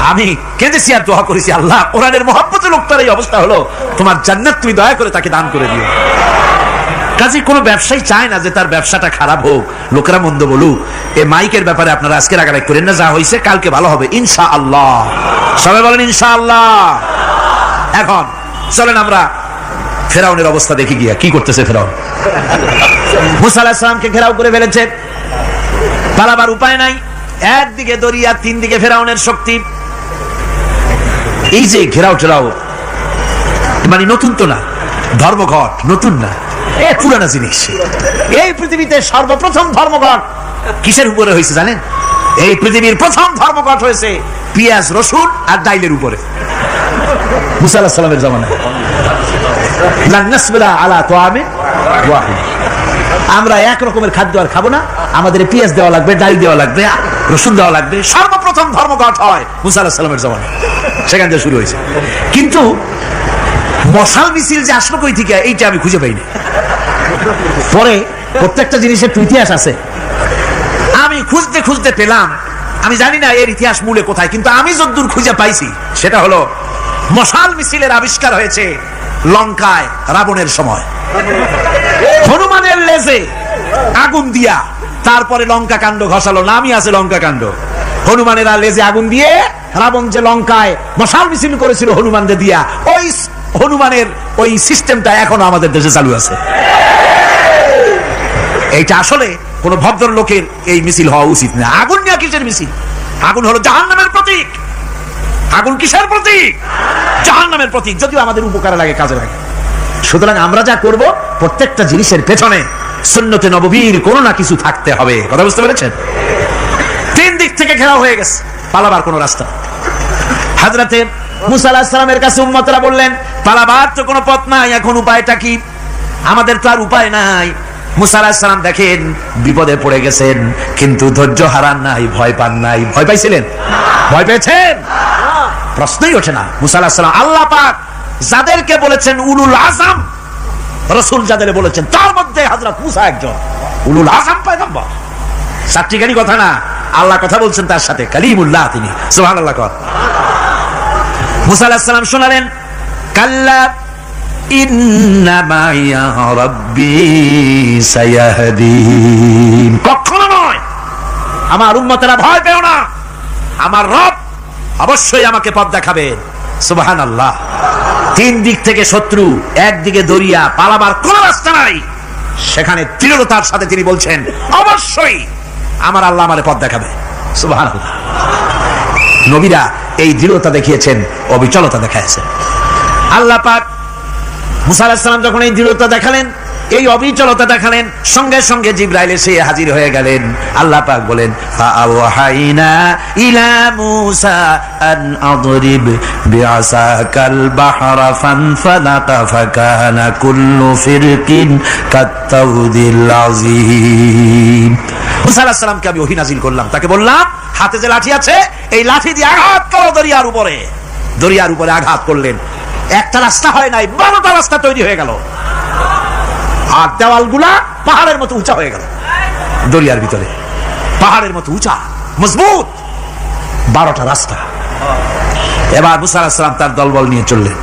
আমি কেঁদেছি আর দোয়া করেছি, আল্লাহ কোরআনের মহব্বতে লোকটার এই অবস্থা হলো, তোমার জান্নাত তুমি দয়া করে তাকে দান করে দিও। কাজে কোনো ব্যবসায়ী চায় না যে তার ব্যবসাটা খারাপ হোক, লোকেরা মন্দ বলুক। এই মাইকের ব্যাপারে আপনারা আজকে রাগারাগ করেন না, যা হয়েছে কালকে ভালো হবে ইনশাআল্লাহ। সবাই বলেন ইনশাআল্লাহ। এখন চলেন আমরা ফেরাউনের অবস্থা দেখি গিয়া কি করতেছে ফেরাউন। মুসা আলাইহিস সালামকে ঘেরাও করে ফেলেছে, পালাবার উপায় নাই। একদিকে দরিয়া, 3 দিকে ফেরাউনের শক্তি। এই যে ঘেরাও টেরাও মানে নতুন তো না, ধর্মঘট নতুন না, এ পুরানা জিনিস। এই পৃথিবীতে সর্বপ্রথম ধর্মঘট কিসের উপরে হয়েছে জানেন? এই পৃথিবীর প্রথম ধর্মঘট হয়েছে পেঁয়াজ, রসুন আর ডাইলের উপরে। মুসা আলাইহিস সালামের জামানায় লান নাসবিরা আলা তাআমিন ওয়াহিদ, আমরা এক রকমের খাদ্য আর খাবো না, আমাদের পেঁয়াজ দেওয়া লাগবে, ডাল দেওয়া লাগবে, রসুন দেওয়া লাগবে। সর্বপ্রথম ধর্মঘট হয় মুসা আলাইহিস সালামের জামানায়, সেখান থেকে শুরু হয়েছে। কিন্তু মশাল মিছিল যে আসলো কই থেকে, এইটা আমি খুঁজে পাইনি। পরে প্রত্যেকটা জিনিসের ইতিহাস আছে, আমি খুঁজতে খুঁজতে পেলাম। আমি জানি না এর ইতিহাস মূলে কোথায়, কিন্তু আমি যতদূর খুঁজে পাইছি সেটা হলো মশাল মিছিলের আবিষ্কার হয়েছে লঙ্কায় রাবণের সময়। হনুমানের লেজে আগুন দিয়া তারপরে লঙ্কা কাণ্ড ঘষালো, নামই আছে লঙ্কা কাণ্ড। হনুমানেরা লেজে আগুন দিয়ে রাবণ যে লঙ্কায় মশাল মিছিল করেছিল হনুমানদের দিয়া, ওই হনুমানের ওই সিস্টেমটা এখনো আমাদের দেশে চালু আছে। এইটা আসলে কোন ভদ্র লোকের এই মিছিল হওয়া উচিত না। আগুন নিয়ে কিসের মিছিল? আগুন হলো জাহান্নামের প্রতীক। আগুন কিসের প্রতীক? জাহান্নামের প্রতীক। যদিও আমাদের উপকারে লাগে, কাজে লাগে। সুতরাং আমরা যা করব, প্রত্যেকটা জিনিসের পেছনে সুন্নতে নববীর কোনো না কিছু থাকতে হবে। কথা বুঝতে পেরেছেন? 3 দিক থেকে ঘেরাও হয়ে গেছে, পালাবার কোনো রাস্তা। হযরতে মুসা আলাইহিস সালামের কাছে উম্মতরা বললেন, পালাবার তো কোনো পথ নাই, এখন উপায়টা কি? আমাদের তো আর উপায় নাই। মুসা আলাইহিস সালাম দেখেন বিপদে পড়ে গেছেন, কিন্তু ধৈর্য হারান নাই, ভয় পান নাই। ভয় পাইছিলেন? ভয় পেয়েছেন? প্রশ্নই ওঠে না। মুসা আলাইহিস সালাম, আল্লাহ পাক যাদেরকে বলেছেন উলুল আযম রাসূল, যাদের বলেছেন তার মধ্যে হযরত মুসা একজন উলুল আযম পয়গম্বর। সাত্রিকানি কথা না, আল্লাহ কথা বলছেন তার সাথে, কালিমুল্লাহ তিনি। সুবহানাল্লাহ। মুসা আলাইহিস সালাম শোনালেন, কাল্লা ইন্না মাইয়া রাব্বি সায়াহদিন। কখনো নয়, আমার উম্মতেরা ভয় পেও না, আমার রব অবশ্যই আমাকে পথ দেখাবেন। সুবহানাল্লাহ। 3 দিক থেকে শত্রু, একদিকে দরিয়া, পালাবার কোনো রাস্তা নাই। সেখানে দৃঢ়তার সাথে তিনি বলছেন, অবশ্যই আমার আল্লাহ আমারে পথ দেখাবে। সুবহানাল্লাহ। নবীরা এই দৃঢ়তা দেখিয়েছেন, অবিচলতা দেখাইছেন। আল্লাহ পাক মুসা আলাইহিস সালাম যখন এই দৃঢ়তা দেখালেন, এই অবিচলতা দেখালেন, সঙ্গে সঙ্গে জিবরাইল এসে হাজির হয়ে গেলেন। আল্লাহ পাক বলেন, ফাআওহাইনা ইলা মূসা আন আদরিব বিআসাকাল বাহরা ফানফালাকা ফাকানা কুল্লু ফিরকিন কাত্তাউদিল আযীম। মুসা আলাইহিস সালামকে আমি ওহী নাযিল করলাম, তাকে বললাম হাতে যে লাঠি আছে এই লাঠি দিয়ে আঘাত করো দরিয়ার উপরে। দরিয়ার উপরে আঘাত করলেন, একটা রাস্তা হয় নাই, 12টা রাস্তা তৈরি হয়ে গেল, আর দেওয়ালগুলা পাহাড়ের মতো উঁচা হয়ে গেল। দরিয়ার ভিতরে পাহাড়ের মতো উঁচা মজবুত 12টা রাস্তা। এবার মুসা আলাইহিস সালাম তার দলবল নিয়ে চললেন।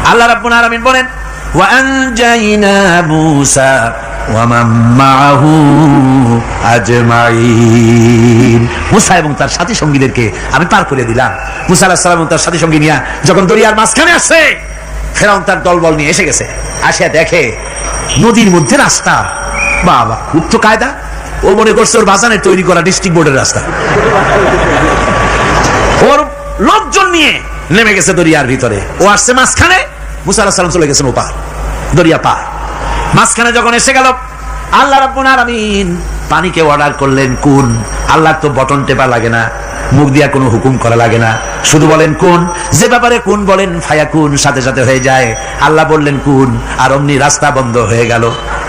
আল্লাহ রাব্বুল আলামিন বলেন, ওয়া আনজাইনা মূসা ওয়া মান মাআহু আজমাইন। মুসা এবং তার সাথী সঙ্গীদেরকে আমি পার করে দিলাম। মুসা আলাইহিস সালাম এবং তার সাথী সঙ্গী নিয়ে যখন দরিয়ার মাঝখানে আসছে, ফেরাউন তার দলবল নিয়ে এসে গেছে। আসিয়া দেখে নদীর মধ্যে রাস্তা। বাবা, খুব তো কায়দা। ও মনে করছে ওর বাজানের তৈরি করা ডিস্ট্রিক্ট বোর্ডের রাস্তা। ওর লোকজন নিয়ে নেমে গেছে দরিয়ার ভিতরে। ও আসছে মাঝখানে, মুসা আলাইহিস সালাম চলে গেছেন ওপার, দরিয়া পার। মাঝখানে যখন এসে গেল, আল্লাহ রাব্বুল আলামিন পানিকে অর্ডার করলেন কুন। আল্লাহর তো বটন টেপা লাগে না, মুখ দিয়া কোনো হুকুম করা লাগে না, শুধু বলেন কুন। যে ব্যাপারে কুন বলেন ফায়াকুন, সাথে সাথে হয়ে যায়। আল্লাহ বললেন কুন, আর অমনি রাস্তা বন্ধ হয়ে গেল।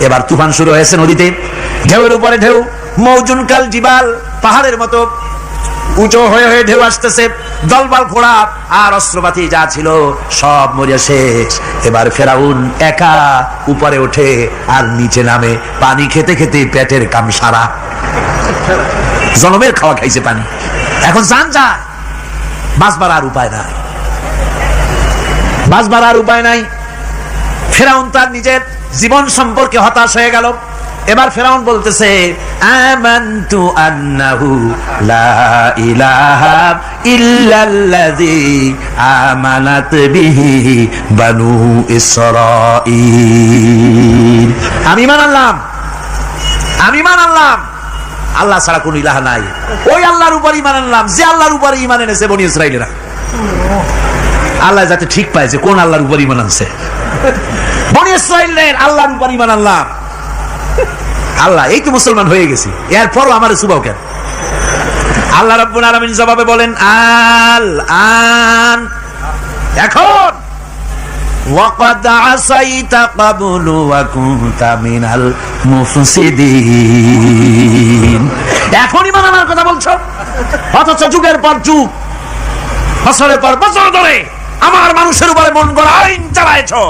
এবার তুফান শুরু হয়েছে নদীতে, ঢেউয়ের উপরে ঢেউ, মৌজুন কাল জিবাল, পাহাড়ের মতো উঁচু হয়ে হয়ে ঢেউ আসতেছে। দলবল ঘোড়া আর অস্ত্রপাতি যা ছিল সব মরিয়া শেষ। এবার ফেরাউন একা উপরে ওঠে আর নিচে নামে, পানি খেতে খেতে পেটের কাম সারা। জনমের খাওয়া খাইছে পানি, এখন জান যায়, বাঁচবার আর উপায় নাই, বাঁচবার আর উপায় নাই। ফেরাউন তার নিজের জীবন সম্পর্কে হতাশ হয়ে গেল। এবার ফেরাউন বলতেছে, আমানতু আন্নাহু লা ইলাহা ইল্লাল্লাযী আমানাত বিহি বানু ইসরাঈল। আমি ঈমান আনলাম, আমি ঈমান আনলাম আল্লাহ ছাড়া কোন ইলাহা নাই। ওই আল্লাহর উপর ঈমান আনলাম যে আল্লাহর উপর ঈমান এনেছে বনি ইসরাঈলেরা। আল্লাহ যাতে ঠিক পায় যে কোন আল্লাহর উপর ঈমান আনছে। বনি ইসরাঈলের আল্লাহর উপর ঈমান আনলাম। আল্লাহ, এই তো মুসলমান হয়ে গেছি, এরপরও আমার সুবাও কেন? আল্লাহ রাব্বুল আলামিন জবাবে বলেন, আল আন, এখন ওয়াকাদ আসাইতা ক্বাবলু ওয়া কুনতা মিনাল মুফসিদিন। এখন ঈমান আনার কথা বলছো, অথচ যুগের পর যুগ, বছরের পর বছর ধরে আমার মানুষের উপরে মন গড়া আইন চালাইছো,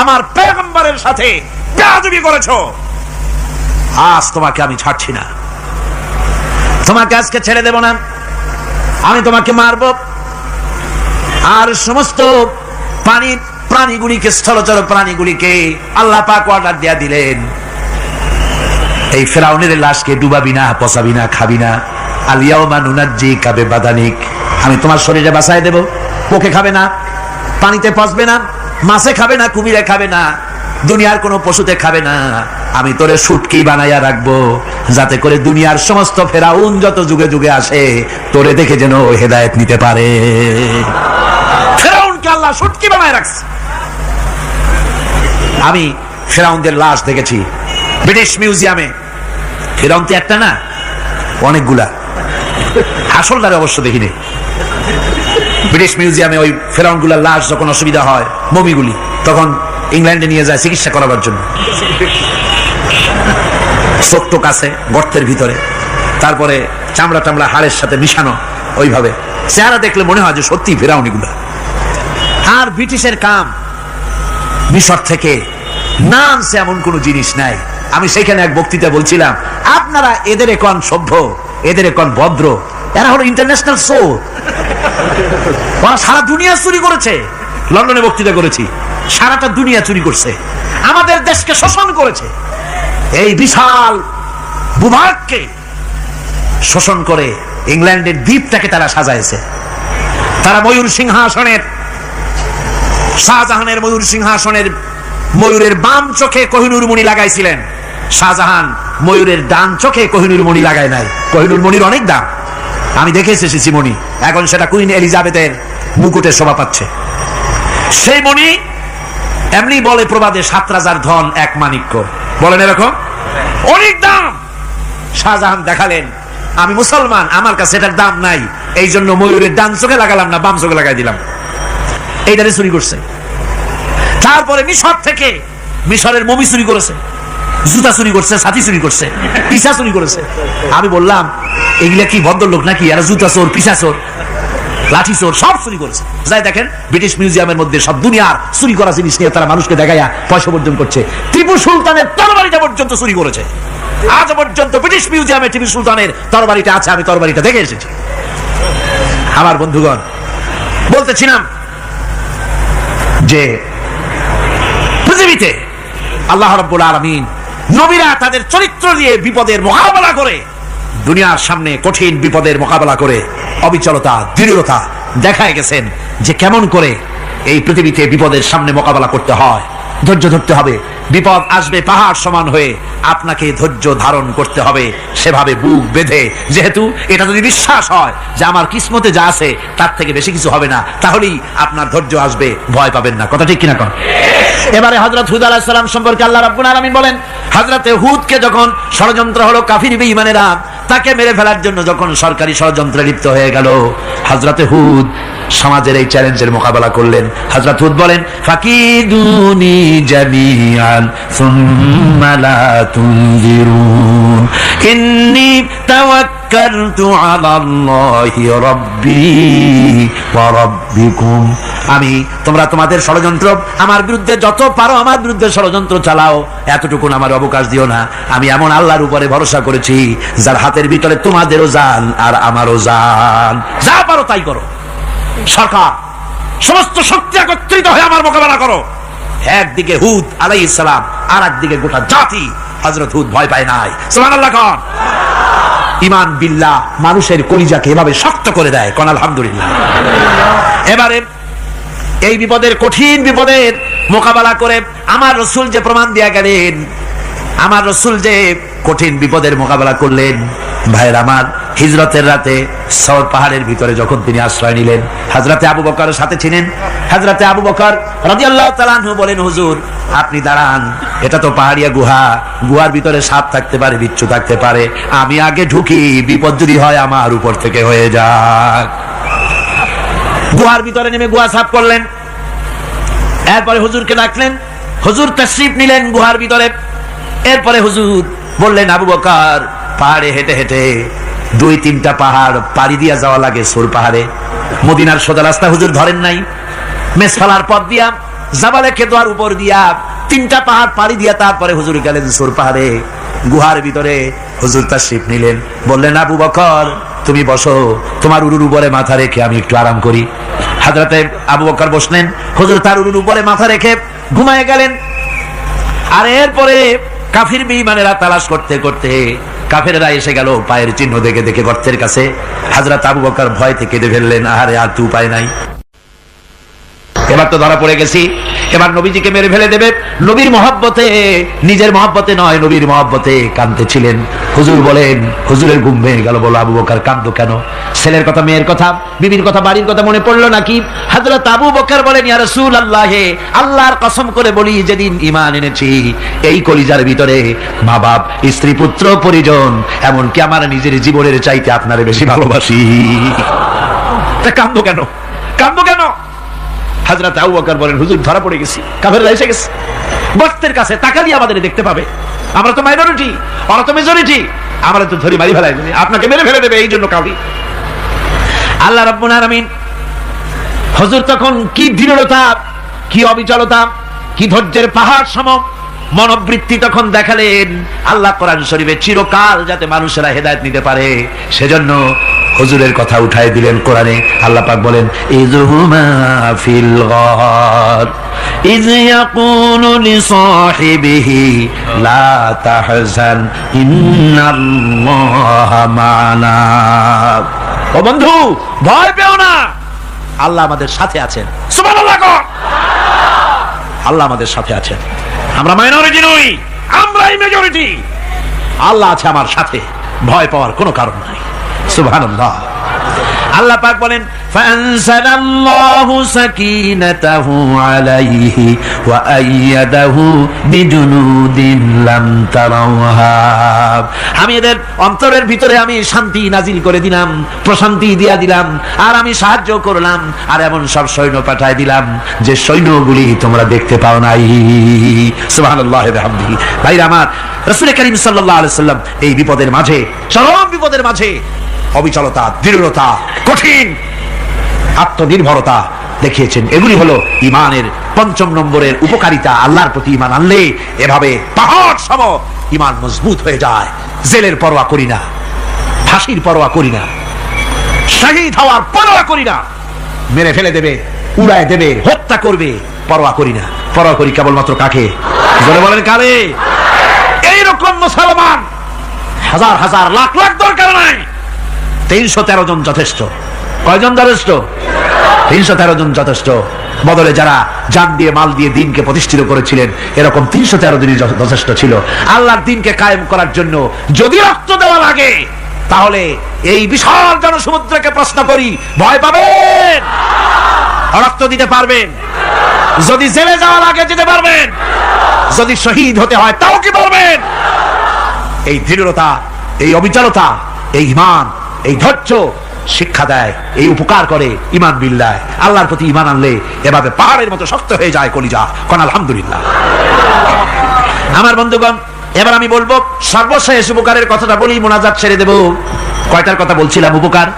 আমার পয়গম্বরের সাথে বেয়াদবি করেছো। আজ তোমাকে আমি ছাড়ছি না, তোমাকে আজকে ছেড়ে দেব না, আমি তোমাকে মারব। আর সমস্ত প্রাণীগুলিকে, স্থলচর প্রাণীগুলিকে আল্লাহ পাক অর্ডার দেয়া দিলেন, এই ফেরাউনের লাশকে ডুবাবি না, পচাবি না, খাবি না। আল ইয়াউমা নুনাজ্জিকা বিবাদানিক, আমি তোমার শরীরে বাঁচায় দেব। পোকে খাবে না, পানিতে পচবে না, মাছে খাবে না, কুমিরে খাবে না, দুনিয়ার কোনো পশুতে খাবে না। আমি তোরে শুটকি বানাইয়া রাখবো, যাতে করে দুনিয়ার সমস্ত ফেরাউন যত যুগে যুগে আসে তোরে দেখে যেন হেদায়েত নিতে পারে। ফেরাউনকে আল্লাহ শুটকি বানায় রাখছে। আমি ফেরাউনদের লাশ দেখেছি ব্রিটিশ মিউজিয়ামে। ফেরাউন তো একটা না, অনেকগুলা। আসলটারে অবশ্য দেখিনি। ব্রিটিশ মিউজিয়ামে ওই ফেরাউনগুলার লাশ যখন অসুবিধা হয়, মমিগুলি, তখন ইংল্যান্ডে নিয়ে যায় চিকিৎসা করাবার জন্য। চোখটোক আছে গর্তের ভিতরে, তারপরে চামড়া টামড়া হাড়ের সাথে মিশানো, ওইভাবে চেহারা দেখলে মনে হয় যে সত্যি ফেরাউনিগুলা। আর ব্রিটিশের কাম মিশর থেকে না আনছে এমন কোন জিনিস নাই। আমি সেখানে এক বক্তৃতা বলছিলাম, আপনারা এদের এখন সভ্য, এদের এখন ভদ্র, এরা হলো ইন্টারন্যাশনাল শো, ওরা সারা দুনিয়া চুরি করেছে। লন্ডনে বক্তৃতা করেছি, সারাটা দুনিয়া চুরি করছে, আমাদের দেশকে শোষণ করেছে। এই বিশাল ভূভাগকে শোষণ করে ইংল্যান্ডের দ্বীপটাকে তারা সাজাইছে। তারা ময়ূর সিংহাসনের, শাহজাহানের ময়ূর সিংহাসনের ময়ূরের বাম চোখে কোহিনূর মণি লাগাইছিলেন, শাহজাহান ময়ূরের ডান চোখে কোহিনূর মণি লাগায় নাই। কোহিনূর মণির অনেক দাম, আমি দেখে এসেছি মণি, এখন সেটা কুইন এলিজাবেথের মুকুটে শোভা পাচ্ছে। সেই মণি এমনি বলে প্রবাদে 7 রাজার ধন 1 মাণিক্য, বলেন এরকম অনেক দাম। শাহজাহান দেখালেন আমি মুসলমান, আমার কাছে এটার দাম নাই, এই জন্য ময়ূরের ডান চোখে লাগালাম না, বাম চোখে লাগাই দিলাম। এইটারে চুরি করছে। তারপরে মিশর থেকে, মিশরের মমি চুরি করেছে, জুতা চুরি করছে, ছাতি চুরি করছে, পিসা চুরি করেছে। আমি বললাম এগুলা কি ভদ্রলোক নাকি? এরা জুতা চোর, পিসা চোর, লাঠি চোর সব চুরি করেছে। যাই দেখেন ব্রিটিশ মিউজিয়ামের মধ্যে সব দুনিয়ার চুরি করা জিনিস নিয়ে তারা মানুষকে দেখাইয়া পয়সা অর্জন করছে। টিপু সুলতানের তরবারিটা পর্যন্ত চুরি করেছে। আজ পর্যন্ত ব্রিটিশ মিউজিয়ামে টিপু সুলতানের তরবারিটা আছে, আমি তরবারিটা দেখে এসেছি। আমার বন্ধুগণ, বলতেছিলাম যে পৃথিবীতে আল্লাহ রাব্বুল আলামিন নবীরা তাদের চরিত্র দিয়ে বিপদের মোকাবেলা করে, দুনিয়ার সামনে কঠিন বিপদের মোকাবেলা করে অবিচলতা, দৃঢ়তা দেখায় গেছেন যে কেমন করে এই পৃথিবীতে বিপদের সামনে মোকাবেলা করতে হয়। ধৈর্য ধরতে হবে, বিপদ আসবে পাহাড় সমান হয়ে, আপনাকে ধৈর্য ধারণ করতে হবে সেভাবে বুক বেঁধে। যেহেতু এটা যদি বিশ্বাস হয় যে আমার কিসমতে যা আছে তার থেকে বেশি কিছু হবে না, তাহলেই আপনার ধৈর্য আসবে, ভয় পাবেন না। কথা ঠিক কিনা কন? এবারে হযরত হুদ আলাইহিস সালাম সম্পর্কে আল্লাহ রাব্বুল আলামিন বলেন, হযরতে হুদকে যখন ষড়যন্ত্র হলো কাফির বেঈমানেরা তাকে মেরে ফেলার জন্য যখন সরকারি ষড়যন্ত্রে লিপ্ত হয়ে গেল, হযরতে হুদ সমাজের এই চ্যালেঞ্জের মোকাবেলা করলেন। হযরত হুদ বলেন, ফাকিদুনি জামিআন সুম্মা লা তুনজিরুন ইন্নী তাওয়াক্কালতু আলাল্লাহি রাব্বি ওয়া রাব্বিকুম। আমি তোমরা তোমাদের ষড়যন্ত্র আমার বিরুদ্ধে যত পারো আমার বিরুদ্ধে ষড়যন্ত্র চালাও, এতটুকু আমার অবকাশ দিও না। আমি এমন আল্লাহর উপরে ভরসা করেছি যার হাতের ভিতরে তোমাদেরও জান আর আমারও জান। যা পারো তাই করো। সরকার সমস্ত শক্তি একত্রিত হয়ে আমার মোকাবেলা করো। একদিকে হুদ আলাইহিস সালাম, আর একদিকে গোটা জাতি। হযরত হুদ ভয় পায় নাই। সুবহানাল্লাহ কোন? ঈমান বিল্লাহ মানুষের কলিজাকে এভাবে শক্ত করে দেয়। কোন আলহামদুলিল্লাহ। এবারে এই বিপদের, কঠিন বিপদের মোকাবেলা করে আমার রাসূল যে প্রমাণ দিয়া গেলেন, আমার রাসূল যে কঠিন বিপদের মোকাবেলা করলেন, ভাইয়ের আমার, হিজরতের রাতে সওর পাহাড়ের ভিতরে যখন তিনি আশ্রয় নিলেন, হযরতে আবু বকরের সাথে ছিলেন। হযরতে আবু বকর রাদিয়াল্লাহু তাআলা আনহু বলেন, হুজুর আপনি দাঁড়ান, এটা তো পাহাড়িয়া গুহা, গুহার ভিতরে সাপ থাকতে পারে, বিচ্ছু থাকতে পারে, আমি আগে ঢুকি, বিপদ যদি হয় আমার উপর থেকে হয়ে যাক। গুহার ভিতরে নেমে গুহা সাফ করলেন। এরপরে হুজুরকে ডাকলেন, হুজুর তাশরীফ নিলেন গুহার ভিতরে। এরপরে হুজুর বললেন, আবু বকর পাহাড়ে হেঁটে হেঁটে 2-3টা পাহাড় পাড়ি দিয়া যাওয়া লাগে সোর পাহাড়ে। মদিনার সোজা রাস্তা হুজুর ধরেন নাই, মেসফালার পথ দিয়া জাবালে কেদোয়ার উপর দিয়া 3টা পাহাড় পাড়ি দিয়া তারপরে হুজুর গেলেন সোর পাহাড়ে। গুহার ভিতরে হুজুর তাশরীফ নিলেন। বললেন, আবু বকর তুমি বসো, তোমার উরুর উপরে মাথা রেখে আমি একটু আরাম করি। হযরতে আবু বকর বসলেন, হুজুর তার উরুর উপরে মাথা রেখে ঘুমায় গেলেন। আর এরপরে কাফির বেঈমানেরা তালাশ করতে করতে কাফেররা এসে গেল পায়ের চিহ্ন দেখে দেখে গর্তের কাছে। হযরত আবু বকর ভয় থেকে কেঁদে ফেললেন, আরে আর তো উপায় নাই, এবার তো ধরা পড়ে গেছি, এবার নবীজিকে মেরে ফেলে দেবে। নবীর মহব্বতে, নিজের মহব্বতে নয়, নবীর মহব্বতে কাঁদতেছিলেন। হুজুর বলেন, হুজুরের ঘুম ভেঙে গেল। বলো, আবু বকর কাঁদো কেন? ছেলের কথা, মেয়ের কথা, বিবির কথা, বাড়ির কথা মনে পড়লো নাকি? হযরত আবু বকর বলেন, ইয়া রাসূলুল্লাহ, আল্লাহর কসম করে বলি, যেদিন ঈমান এনেছি এই কলিজার ভিতরে মা বাপ, স্ত্রী, পুত্র, পরিজন, এমনকি আমার নিজের জীবনের চাইতে আপনারে বেশি ভালোবাসি। তা কাঁদো কেন? কাঁদো কেন? হযরত আবু বকর বলেন, হুজুর ধরা পড়ে গেছি, কাফেররা এসে গেছে, গর্তের কাছে তাকালি আমাদের দেখতে পাবে, আমরা তো মাইনরিটি, ওরা তো মেজরিটি, আমরা তো ধরি মারি ফেলাই, আপনাকে মেরে ফেলে দেবে, এই জন্য কাঁদি। আল্লাহ রাব্বুল আলামিন হুজুর তখন কি দৃঢ়তা, কি অবিচলতা, কি ধৈর্যের পাহাড় সম মনোবৃত্তি তখন দেখালেন। আল্লাহ কোরআন শরীফে চিরকাল যাতে মানুষেরা হেদায়েত নিতে পারে সেজন্য হুজুরের কথা উঠায় দিলেন কোরআনে। আল্লাহ পাক বলেন, ইযহুমা ফিল গার ইয ইয়াকুলু লিসাহিবিহি লা তাহজান ইন্নাল্লাহা মা'ানা। ও বন্ধু, ভয় পেও না, আল্লাহ আমাদের সাথে আছেন। সুবহানাল্লাহ। আল্লাহ আমাদের সাথে আছেন। আমরা মাইনরিটি নই, আমরাই মেজরিটি। আল্লাহ আছে আমার সাথে, ভয় পাওয়ার কোনো কারণ নাই। সুবহানাল্লাহ। আল্লাহ পাক বলেন ফানসালাল্লাহু সাকিনাতাহু আলাইহি ওয়া আইয়াদাহু বিজুনুদিন লাম তারাওহা। আমি এদের অন্তরের ভিতরে আমি শান্তি নাজিল করে দিলাম, প্রশান্তি দিয়া দিলাম, আর আমি সাহায্য করলাম, আর এমন সব সৈন্য পাঠায় দিলাম যে সৈন্যগুলি তোমরা দেখতে পাও নাই। সুবহানাল্লাহি ওয়া বিহামদিহি। ভাইরা আমার, রাসূল কারীম সাল্লাল্লাহু আলাইহি সাল্লাম এই বিপদের মাঝে, চরম বিপদের মাঝে অবিচলতা, দৃঢ়তা, কঠিন আত্মনির্ভরতা দেখিয়েছেন। এগুলি হলো ইমানের ৫ম নম্বরের উপকারিতা। আল্লাহর প্রতি ইমান আনলে এভাবে পাহাড় সম ইমান মজবুত হয়ে যায়। জেলের পরোয়া করি না, ফাঁসির পরোয়া করি না, শহীদ হওয়ার পরোয়া করি না, মেরে ফেলে দেবে, উড়ায় দেবে, হত্যা করবে, পরোয়া করি না। পরোয়া করি কেবলমাত্র কাকে? জোরে বলেন কারে? এইরকম মুসলমান হাজার হাজার লাখ লাখ দরকার নাই, ৩১৩ জন যথেষ্ট। কয়জন যথেষ্ট? ৩১৩ জন যথেষ্ট। বদলে যারা জান দিয়ে মাল দিয়ে দিনকে প্রতিষ্ঠিত করেছিলেন, এরকম ৩১৩ জনই যথেষ্ট ছিল। আল্লাহর দিনকে কায়েম করার জন্য যদি রক্ত দেওয়া লাগে, তাহলে এই বিশাল জনসমুদ্রকে প্রশ্ন করি, ভয় পাবেন? রক্ত দিতে পারবেন? যদি জেলে যাওয়া লাগে যেতে পারবেন? যদি শহীদ হতে হয় তাও কি পারবেন? এই দৃঢ়তা, এই অবিচলতা, এই ঈমান, এই ধৈর্য শিক্ষা দেয়, এই উপকার করে ঈমান বিল্লাহ। আল্লাহর প্রতি ঈমান আনলে এভাবে পাহাড়ের মতো শক্ত হয়ে যায় কলিজা। কোন আলহামদুলিল্লাহ। আমার বন্ধুগণ, এবার আমি বলবো সর্বশেষ উপকারের কথাটা বলি, মোনাজাত ছেড়ে দেব। কয়টার কথা বলছিলাম? উপকার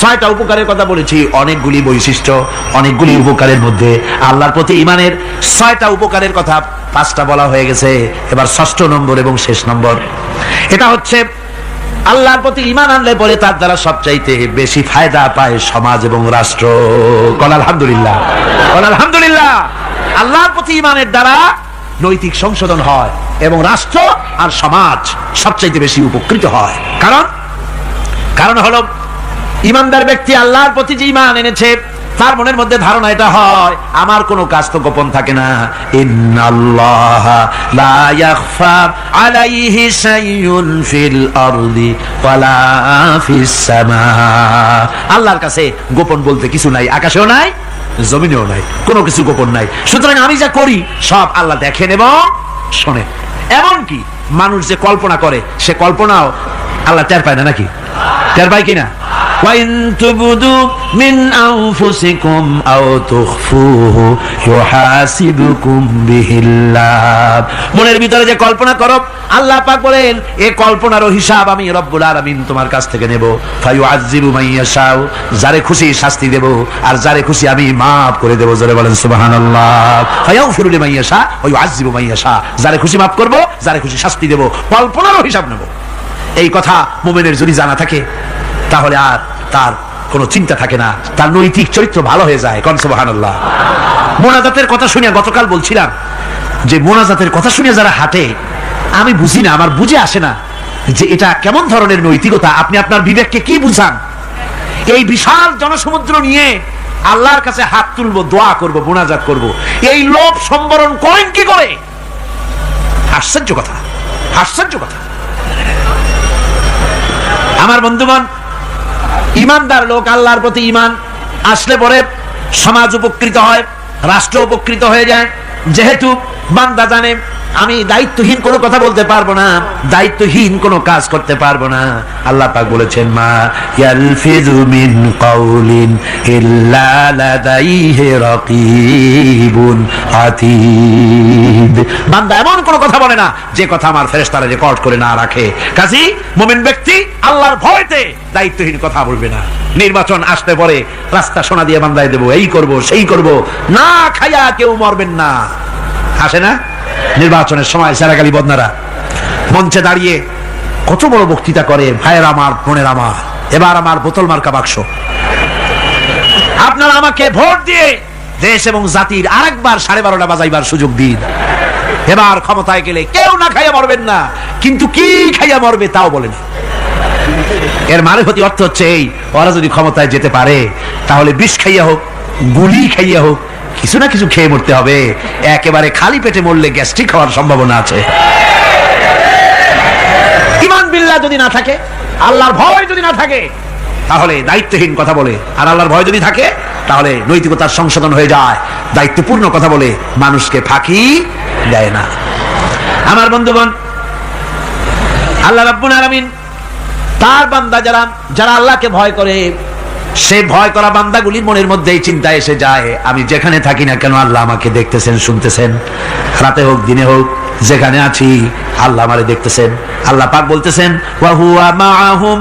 ৬টা উপকারের কথা বলেছি। অনেকগুলি বৈশিষ্ট্য, অনেকগুলি উপকারের মধ্যে আল্লাহর প্রতি ঈমানের ৬টা উপকারের কথা ৫টা বলা হয়ে গেছে। এবার ৬ষ্ঠ নম্বর এবং শেষ নম্বর, এটা হচ্ছে আল্লাহর প্রতি ঈমান আনলে পরে তার দ্বারা সবচাইতে বেশি ফায়দা পায় সমাজ এবং রাষ্ট্র। কোন আলহামদুলিল্লাহ, কোন আলহামদুলিল্লাহ। আল্লাহর প্রতি ঈমানের দ্বারা নৈতিক সংশোধন হয় এবং রাষ্ট্র আর সমাজ সবচাইতে বেশি উপকৃত হয়। কারণ হলো ঈমানদার ব্যক্তি আল্লাহর প্রতি যে ঈমান এনেছে, তার মনের মধ্যে ধারণা এটা হয়, আমার কোনো কাজ তো গোপন থাকে না। ইন্নাল্লাহা লা ইয়াখফা আলাইহি শাইউন ফিল আরদি ওয়ালা ফিস সামা। আল্লাহর কাছে গোপন বলতে কিছু নাই, আকাশেও নাই, জমিনেও নাই, কোনো কিছু গোপন নাই। সুতরাং আমি যা করি সব আল্লাহ দেখেন এবং শোনেন। এমনকি মানুষ যে কল্পনা করে, সে কল্পনাও আল্লাহ টের পায় না, নাকি? টের পায় কিনা? وَإِن تُبْدُوا مِنْ أَنفُسِكُمْ أَوْ تُخْفُوهُ يُحَاسِبْكُم بِهِ اللَّهُ। মনের ভিতরে যে কল্পনা করো, আল্লাহ পাক বলেন এই কল্পনারও হিসাব আমি রব্বুল আলামিন তোমার কাছ থেকে নেব। ফায়ুআযযিবু মান ইয়াশাউ, যারে খুশি শাস্তি দেব, আর যারে খুশি আমি maaf করে দেব। জোরে বলেন সুবহানাল্লাহ। ফায়াগফিরু লিমান ইয়াশা ওয়া ইউআযযিবু মান ইয়াশা, যারে খুশি maaf করব, যারে খুশি শাস্তি দেব, কল্পনারও হিসাব নেব। এই কথা মুমিনের যদি জানা থাকে, তাহলে আর তার কোনো চিন্তা থাকে না, তার নৈতিক চরিত্র ভালো হয়ে যায়। কোন সুবহানাল্লাহ। মোনাজাতের কথা শুনে গতকাল বলছিলাম যে মোনাজাতের কথা শুনে যারা হাঁটে, আমি বুঝি না, আমার বুঝে আসে না যে এটা কেমন ধরনের নৈতিকতা। আপনি আপনার বিবেককে কি বুঝান? এই বিশাল জনসমুদ্র নিয়ে আল্লাহর কাছে হাত তুলবো, দোয়া করব, মোনাজাত করব, এই লোভ সম্বরণ করেন কি করে? আশ্চর্য কথা, আশ্চর্য কথা। আমার বন্ধুগণ, ঈমানদার লোক, আল্লাহর প্রতি ঈমান আসলে পরে সমাজ উপকৃত হয়, রাষ্ট্র উপকৃত হয়ে যায়। যেহেতু বান্দা জানে আমি দায়িত্বহীন কোনো কথা বলতে পারবো না, দায়িত্বহীন কোনো কাজ করতে পারবো না। আল্লাহ পাক বলেছেন, মা ইয়ালফিযু মিন কাউলিন ইল্লা লাদাইহি রাকীবুন আতীদ। বান্দা এমন কোনো কথা বলে না যে কথা আমার ফেরেশতারা রেকর্ড করে না রাখে। কাজী মুমিন ব্যক্তি আল্লাহর ভয়তে দায়িত্বহীন কথা বলবে না। নির্বাচন আসতে পরে রাস্তা সোনা দিয়ে বান্দায় দেবো, এই করব সেই করব, না খাইয়া কেউ মরবেন না। আসে না নির্বাচনের সময় সেরাগালি বদনারা মঞ্চে দাঁড়িয়ে কত বড় বক্তৃতা করে, ভাইয়ের আমার, বোনের আমার, এবার আমার বোতল মার্কা বাক্স, আপনারা আমাকে ভোট দিয়ে দেশ এবং জাতির আরেকবার 12:30 বাজাইবার সুযোগ দিন। এবার ক্ষমতায় গেলে কেউ না খাইয়া মরবেন না, কিন্তু কি খাইয়া মরবে তাও বলেন। এর মারফতি অর্থ হচ্ছে এই, ওরা যদি ক্ষমতায় যেতে পারে তাহলে বিষ খাইয়া হোক, গুলি খাইয়া হোক, কিছু না কিছু খেয়ে মরতে হবে। একেবারে খালি পেটে মরলে গ্যাস্ট্রিক হওয়ার সম্ভাবনা আছে। ঈমান বিল্লাহ যদি না থাকে, আল্লাহর ভয় যদি না থাকে, তাহলে দায়িত্বহীন কথা বলে। আর আল্লাহর ভয় যদি থাকে তাহলে নৈতিকতার সংশোধন হয়ে যায়, দায়িত্বপূর্ণ কথা বলে মানুষকে ফাঁকি দেয় না। আমার বন্ধুগণ, আল্লাহ রাব্বুল আলামিন তার বান্দা যারা আল্লাহকে ভয় করে, সে ভয় করা বান্দাগুলির মনের মধ্যে এই চিন্তা এসে যায়, আমি যেখানে থাকি না কেন আল্লাহ আমাকে দেখতেছেন, শুনতেছেন। রাতে হোক দিনে হোক যেখানে আছি আল্লাহ আমারে দেখতেছেন। আল্লাহ পাক বলতেছেন, ওয়া হুয়া মাআহুম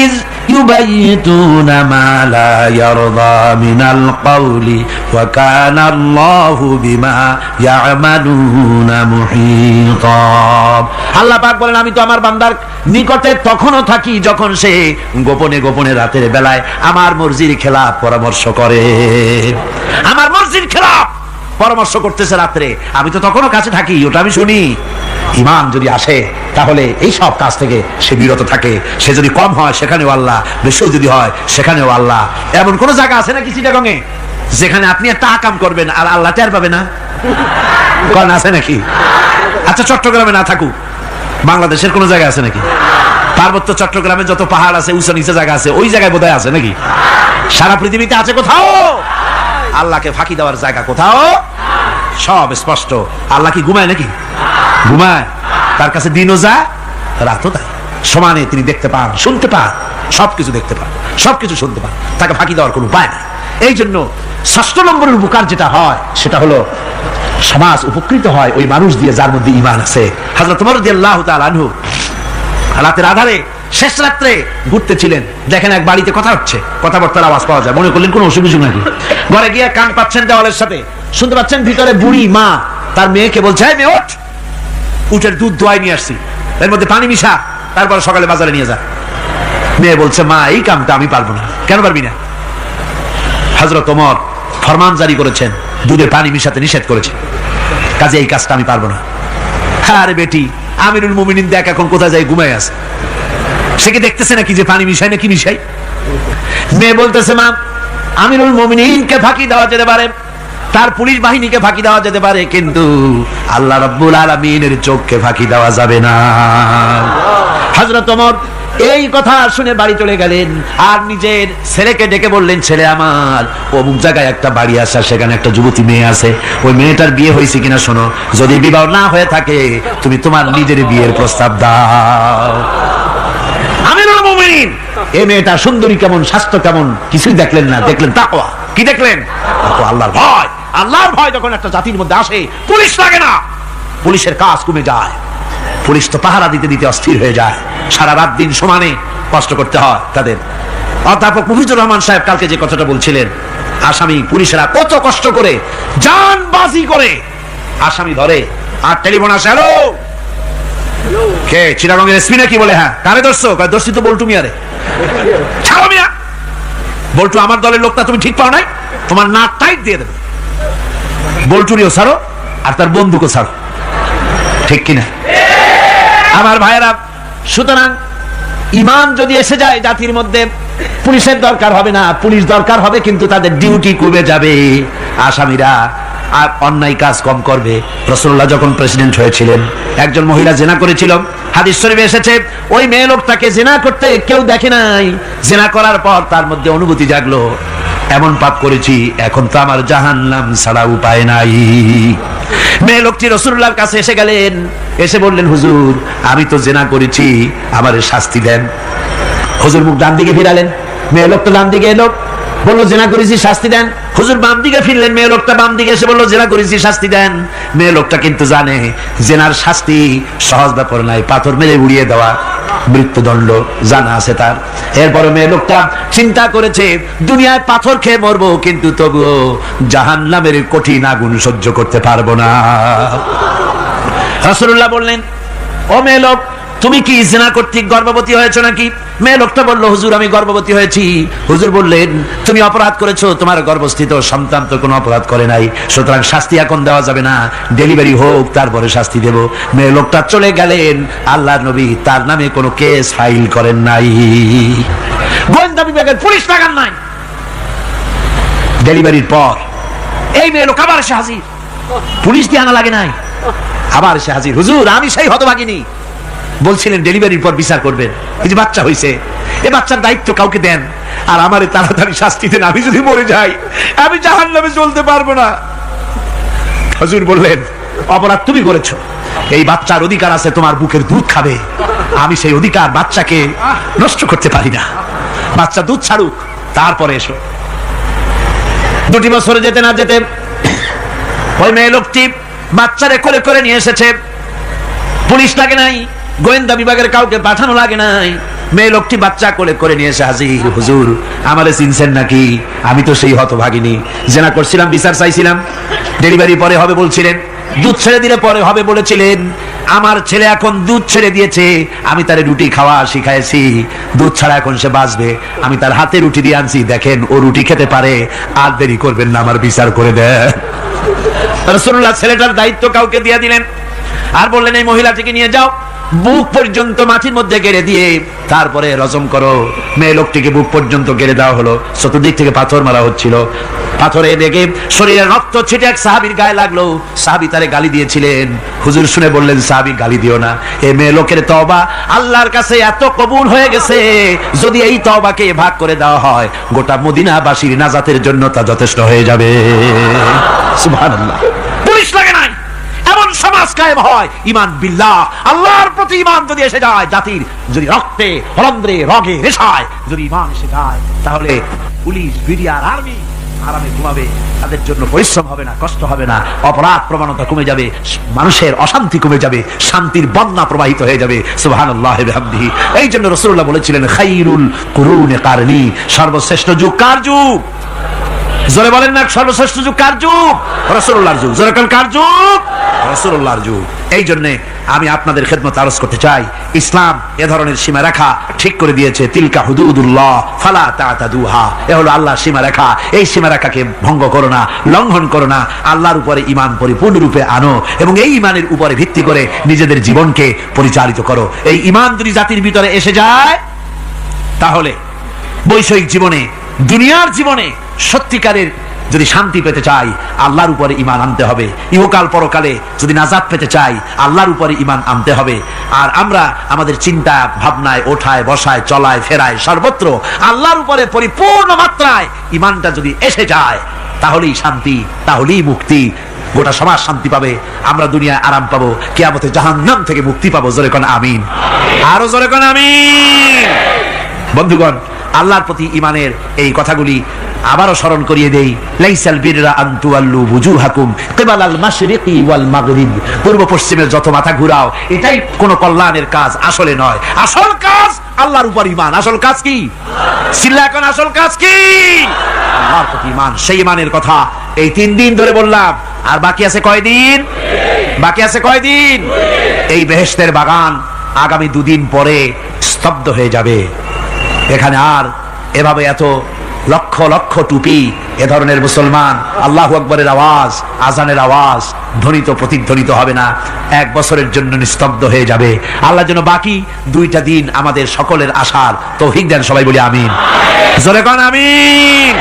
ইয ইউবাইতুনা মা লা ইয়ারদা মিনাল কওলি ওয়া কানা আল্লাহু বিমা ইয়ামালুনা মুহীতা। আল্লাহ পাক বলেন, আমি তো আমার বান্দার নিকটে তখনও থাকি যখন সে গোপনে গোপনে রাতের বেলায় আমার মর্জির খেলাফ পরামর্শ করে। আমার মর্জির খেলাফ পরামর্শ করতেছে রাত্রে, আমি তো তখনও কাছে থাকি, ওটা আমি শুনি। ঈমান যদি আসে তাহলে এই সব কাজ থেকে সে বিরত থাকে। সে যদি কম হয় সেখানেও আল্লাহ, বেশি যদি হয় সেখানেও আল্লাহ। এমন কোন জায়গা আছে নাকি চিটাগংয়ে যেখানে আপনি একটা আকাম করবেন আর আল্লাহ টের পাবে না? কোন আছে নাকি? আচ্ছা, চট্টগ্রামে না থাকুক, বাংলাদেশের কোন জায়গা আছে নাকি? পার্বত্য চট্টগ্রামে যত পাহাড় আছে, উঁচু নিচে জায়গা আছে, ওই জায়গায় বোধহয় আছে নাকি? সারা পৃথিবীতে আছে কোথাও? আল্লাহকে ফাঁকি দেওয়ার জায়গা কোথাও? সব স্পষ্ট। আল্লাহ কি ঘুমায় নাকি? ঘুমায়? তার কাছে দিনও যায় রাতও তাই, সমানে তিনি দেখতে পান, শুনতে পান, সবকিছু দেখতে পান, সবকিছু শুনতে পান। তাকে ফাঁকি দেওয়ার কোনো উপায় নাই। এই জন্য ৬ষ্ঠ নম্বরের উপকার যেটা হয় সেটা হলো সমাজ উপকৃত হয় ওই মানুষ দিয়ে যার মধ্যে ঈমান আছে। হযরত ওমর রাদিয়াল্লাহু তাআলা আনহু রাতের আধারে শেষ রাত্রে ঘুরতেছিলেন, দেখেন এক বাড়িতে কথা হচ্ছে, কথাবার্তার আওয়াজ পাওয়া যায়। মনে করলেন কোন অসুখ নাই, ঘরে গিয়ে কান পাচ্ছেন দেওয়ালের সাথে, শুনতে পাচ্ছেন ভিতরে বুড়ি মা তার মেয়েকে বলছে, এই মেয়ে ওঠ, উটের দুধ দোয়াই নিয়ে আসছি, এর মধ্যে পানি মিশা, তারপর সকালে বাজারে নিয়ে যা। মেয়ে বলছে, মা এই কামটা আমি পারবো না। কেন পারবি না? হযরত ওমর ফরমান জারি করেছেন, দুধে পানি মিশাতে নিষেধ করেছেন, কাজে এই কাজটা আমি পারবো না। আরে বেটি, আমিরুল মুমিনিন দেখ এখন কোথায় যায়, ঘুমায় আছে, সে কি দেখতেছে নাকি যে পানি মিশাই না কি মিশাই? মেয়ে বলতেছে, মা আমিরুল মুমিনিনকে ফাঁকি দেওয়া যেতে পারে, তার পুলিশ বাহিনীকে ফাঁকি দেওয়া যেতে পারে, কিন্তু আল্লাহ রাব্বুল আলামিনের চোখকে ফাঁকি দেওয়া যাবে না। হযরত ওমর এই কথা শুনে বাড়ি চলে গেলেন আর নিজের ছেলেকে ডেকে বললেন, ছেলে আমার, অমুক জায়গায় একটা বাড়ি আছে, সেখানে একটা যুবতী মেয়ে আছে, ওই মেয়েটার বিয়ে হয়েছে কিনা শোনো, যদি বিবাহ না হয়ে থাকে তুমি তোমার নিজের বিয়ের প্রস্তাব দাও। আমিরুল মুমিনিন এই মেয়েটা সুন্দরী কেমন, স্বাস্থ্য কেমন কিছুই দেখলেন না, দেখলেন তাকওয়া। কি দেখলেন? আল্লাহর ভয়। আল্লাহর ভয় যখন একটা জাতির মধ্যে আসে, পুলিশ লাগে না, পুলিশের কাজ কমে যায়। পুলিশ তো পাহারা দিতে দিতে অস্থির হয়ে যায়, সারা রাত দিন সমানে কষ্ট করতে হয় তাদের। অধ্যাপক মুফিজুর রহমান সাহেব কালকে যে কথাটা বলছিলেন, আসামি পুলিশেরা কত কষ্ট করে জানবাজি করে আসামি ধরে, আর টেলিফোন আসে, হ্যালো কে, চিটাগংয়ের এসপি নাকি? বলে হ্যাঁ। কারে ধরছো? দোষী তো বল্টু মিয়ারে। ছাড়ো মিয়া, বল্টু আমার দলের লোকটা, তুমি ঠিক পাও নাই, তোমার নাক টাইট দিয়ে দেবে। বল্টুরিও ছাড়ো আর তার বন্দুকও ছাড়ো, ঠিক কিনা আমার ভাইয়েরা? সুতরাং ঈমান যদি এসে যায় জাতির মধ্যে, পুলিশের দরকার হবে না, পুলিশ দরকার হবে কিন্তু তাদের ডিউটি কমে যাবে, আসামিরা আর অন্যায় কাজ কম করবে। রাসূলুল্লাহ যখন প্রেসিডেন্ট হয়েছিলেন, একজন মহিলা জিনা করেছিল, হাদিস শরীফে এসেছে ওই মেয়ে লোকটাকে জিনা করতে কেউ দেখে নাই, জিনা করার পর তার মধ্যে অনুভূতি জাগলো, এমন পাপ করেছি এখন তো আমার জাহান্নাম ছাড়া উপায় নাই। মেয়ে লোকটি রাসূলুল্লাহর কাছে এসে গেলেন, এসে বললেন, হুজুর আমি তো জিনা করেছি, আমারে শাস্তি দেন। হুজুর মুখ ডান দিকে ফিরালেন, মেয়ে লোকটা ডান দিকে এলো, বললো জিনা করেছি, শাস্তি দেন। হুজুর বাম দিকে ফিরলেন, মেয়ে লোকটা বাম দিকে এসে বললো জিনা করেছি, শাস্তি দেন। মেয়ে লোকটা কিন্তু জানে জিনার শাস্তি সহজ ব্যাপার নাই, পাথর মেরে উড়িয়ে দেওয়া, মৃত্যুদণ্ড জানা আছে তার। এরপরে মেয়ে লোকটা চিন্তা করেছে, দুনিয়ায় পাথর খেয়ে মরবো, কিন্তু তবুও জাহান্নামের কঠিন আগুন সহ্য করতে পারবো না। রাসূলুল্লাহ বললেন, ও মেয়ে লোক, তুমি কি জিনা কর্তৃক গর্ভবতী হয়েছো নাকি? মেয়ে লোকটা বলল, হুজুর আমি গর্ভবতী হয়েছি। হুজুর বললেন, তুমি অপরাধ করেছো, তোমার গর্ভস্থিত সন্তান তো কোনো অপরাধ করে নাই, সুতরাং শাস্তি এখন দেওয়া যাবে না, ডেলিভারি হোক তারপরে শাস্তি দেব। মেয়ে লোকটা চলে গেলেন। আল্লাহর নবী তার নামে কোনো কেস ফাইল করেন নাই, গোয়েন্দা বিভাগের পুলিশ লাগান নাই। ডেলিভারির পর এই মেয়ে লোক আবার এসে হাজির, পুলিশ দিয়ে আনা লাগে নাই, আবার এসে হাজির, হুজুর আমি সেই হতভাগিনী, বলছিলেন ডেলিভারির পর বিচার করবেন, এই যে বাচ্চা হয়েছে, এই বাচ্চার দায়িত্ব কাউকে দেন, আর আমারে তাড়াতাড়ি শাস্তি দেন, আমি যদি মরে যাই আমি জাহান্নামে চলতে পারবো না। হুজুর বললেন, অপরাধ তুমি করেছো, এই বাচ্চার অধিকার আছে তোমার বুকের দুধ খাবে, আমি সেই অধিকার বাচ্চাকে নষ্ট করতে পারি না, বাচ্চা দুধ ছাড়ুক তারপরে এসো। 2 বছরে যেতে না যেতে ওই মেয়ে লোকটি বাচ্চারে কোলে করে নিয়ে এসেছে। পুলিশ লাগে নাই, গোয়েন্দা বিভাগের কাউকে পাঠানো লাগে নাই, মেয়ে লোকটি বাচ্চা কোলে করে নিয়ে এসে হাজির। হুজুর আমারে চিনছেন নাকি? আমি তো সেই হতভাগিনী, জেনা করছিলাম, বিচার চাইছিলাম, ডেলিভারি পরে হবে বলছিলেন, দুধ ছেড়ে দিলে পরে হবে বলেছিলেন। আমার ছেলে এখন দুধ ছেড়ে দিয়েছে, আমি তারে রুটি খাওয়া শিখাইছি, দুধ ছাড়া এখন সে বাঁচবে, আমি তার হাতে রুটি দিয়ে আনছি, দেখেন ও রুটি খেতে পারে, আর দেরি করবেন না, আমার বিচার করে দেন। রাসূলুল্লাহ ছেলেটার দায়িত্ব কাউকে দিয়ে দিলেন, আর বললেন এই মহিলাটিকে নিয়ে যাও, বুক পর্যন্ত মাটির মধ্যে গেড়ে দিয়ে তারপরে রজম করো। মেয়ে লোকটিকে বুক পর্যন্ত গেড়ে দেওয়া হলো, চতুর্দিক থেকে পাথর মারা হচ্ছিল, পাথরে লেগে শরীরে রক্ত ছিটে এক সাহাবীর গায়ে লাগলো। সাহাবী তারে গালি দিয়েছিলেন, হুজুর শুনে বললেন সাহাবী গালি দিও না, এই মেয়ে লোকের তওবা আল্লাহর কাছে এত কবুল হয়ে গেছে, যদি এই তওবাকে ভাগ করে দেওয়া হয় গোটা মদিনাবাসীর নাজাতের জন্য তা যথেষ্ট হয়ে যাবে। সুবহানাল্লাহ। পুলিশ লাগে নাই, এমন সমাজ কায়েম হয় ইমান বিল্লাহ, আল্লাহর প্রতি ইমান যদি এসে যায়, জাতির যদি রক্তে হলন্দ্রে রগে রেশায় যদি ইমান এসে যায়, তাহলে পুলিশ বিডিআর আর্মি আরামে ঘুমাবে, তাদের জন্য পরিশ্রম হবে না, কষ্ট হবে না, অপরাধ প্রবণতা কমে যাবে, মানুষের অশান্তি কমে যাবে, শান্তির বন্যা প্রবাহিত হয়ে যাবে। সুবহানাল্লাহি ওয়া বিহামদিহি। এই জন্য রাসূলুল্লাহ বলেছিলেন খায়রুল কুরুনি কারনি, সর্বশ্রেষ্ঠ যুগ কার যুগ? জোরে বলেন না, সর্বশ্রেষ্ঠ যুগ কার যুগ? রাসূলুল্লাহর যুগ। জোরে বলেন কার যুগ? রাসূলুল্লাহর যুগ। এই জন্য আমি আপনাদের খেদমত আরজ করতে চাই, ইসলাম এ ধরনের সীমা রেখা ঠিক করে দিয়েছে, তিলকা হুদুদুল্লাহ ফালা তা'তাদুহা, এ হলো আল্লাহর সীমা রেখা, এই সীমা রেখাকে ভঙ্গ করো না, লঙ্ঘন করো না, আল্লাহর উপরে ঈমান পরিপূর্ণরূপে আনো এবং এই ঈমানের উপরে ভিত্তি করে নিজেদের জীবনকে পরিচালিত করো। এই ঈমান যদি জাতির ভিতরে এসে যায়, তাহলে বৈষয়িক জীবনে, দুনিয়ার জীবনে সত্যিকারের যদি শান্তি পেতে চাই আল্লাহর উপরে ঈমান আনতে হবে, ইহকাল পরকালে যদি নাজাত পেতে চাই আল্লাহর উপরে ঈমান আনতে হবে। আর আমরা আমাদের চিন্তা ভাবনায়, ওঠায় বসায়, চলায় ফেরায়, সর্বত্র আল্লাহর উপরে পরিপূর্ণ মাত্রায় ঈমানটা যদি এসে যায়, তাহলেই শান্তি, তাহলেই মুক্তি, গোটা সমাজ শান্তি পাবে, আমরা দুনিয়ায় আরাম পাবো, কিয়ামতে জাহান্নাম থেকে মুক্তি পাবো। জোরে কোন আমিন, আরো জোরে কোন আমিন। বন্ধুগণ, আল্লাহর প্রতি ঈমানের এই কথাগুলি আবারও স্মরণ করিয়ে দেই। লাইসাল বিররা আন তুওয়াল্লু বুজুহাকুম কিবালাল মাশরিকি ওয়াল মাগরিব, পূর্ব পশ্চিমের যত মাথা ঘুরাও এটাই কোন কল্যাণের কাজ আসলে নয়। আসল কাজ আল্লাহর উপর ঈমান। আসল কাজ কি? সিল্লা এখন আসল কাজ কি? আল্লাহর প্রতি ঈমান। সেই ঈমানের কথা এই 3 দিন ধরে বললাম, আর বাকি আছে কয়দিন? বাকি আছে কয়দিন? এই বেহেশতের বাগান আগামী 2 দিন পরে স্তব্ধ হয়ে যাবে। এখানে আর এভাবে এত লক্ষ লক্ষ টুপি, এ ধরনের মুসলমান আল্লাহু আকবরের আওয়াজ, আজানের আওয়াজ ধ্বনিত প্রতিধ্বনিত হবে না, 1 বছরের জন্য নিস্তব্ধ হয়ে যাবে। আল্লাহ যেন বাকি 2টা দিন আমাদের সকলের আশার তৌফিক দেন। সবাই বলি আমিন, জোরে কোন আমিন।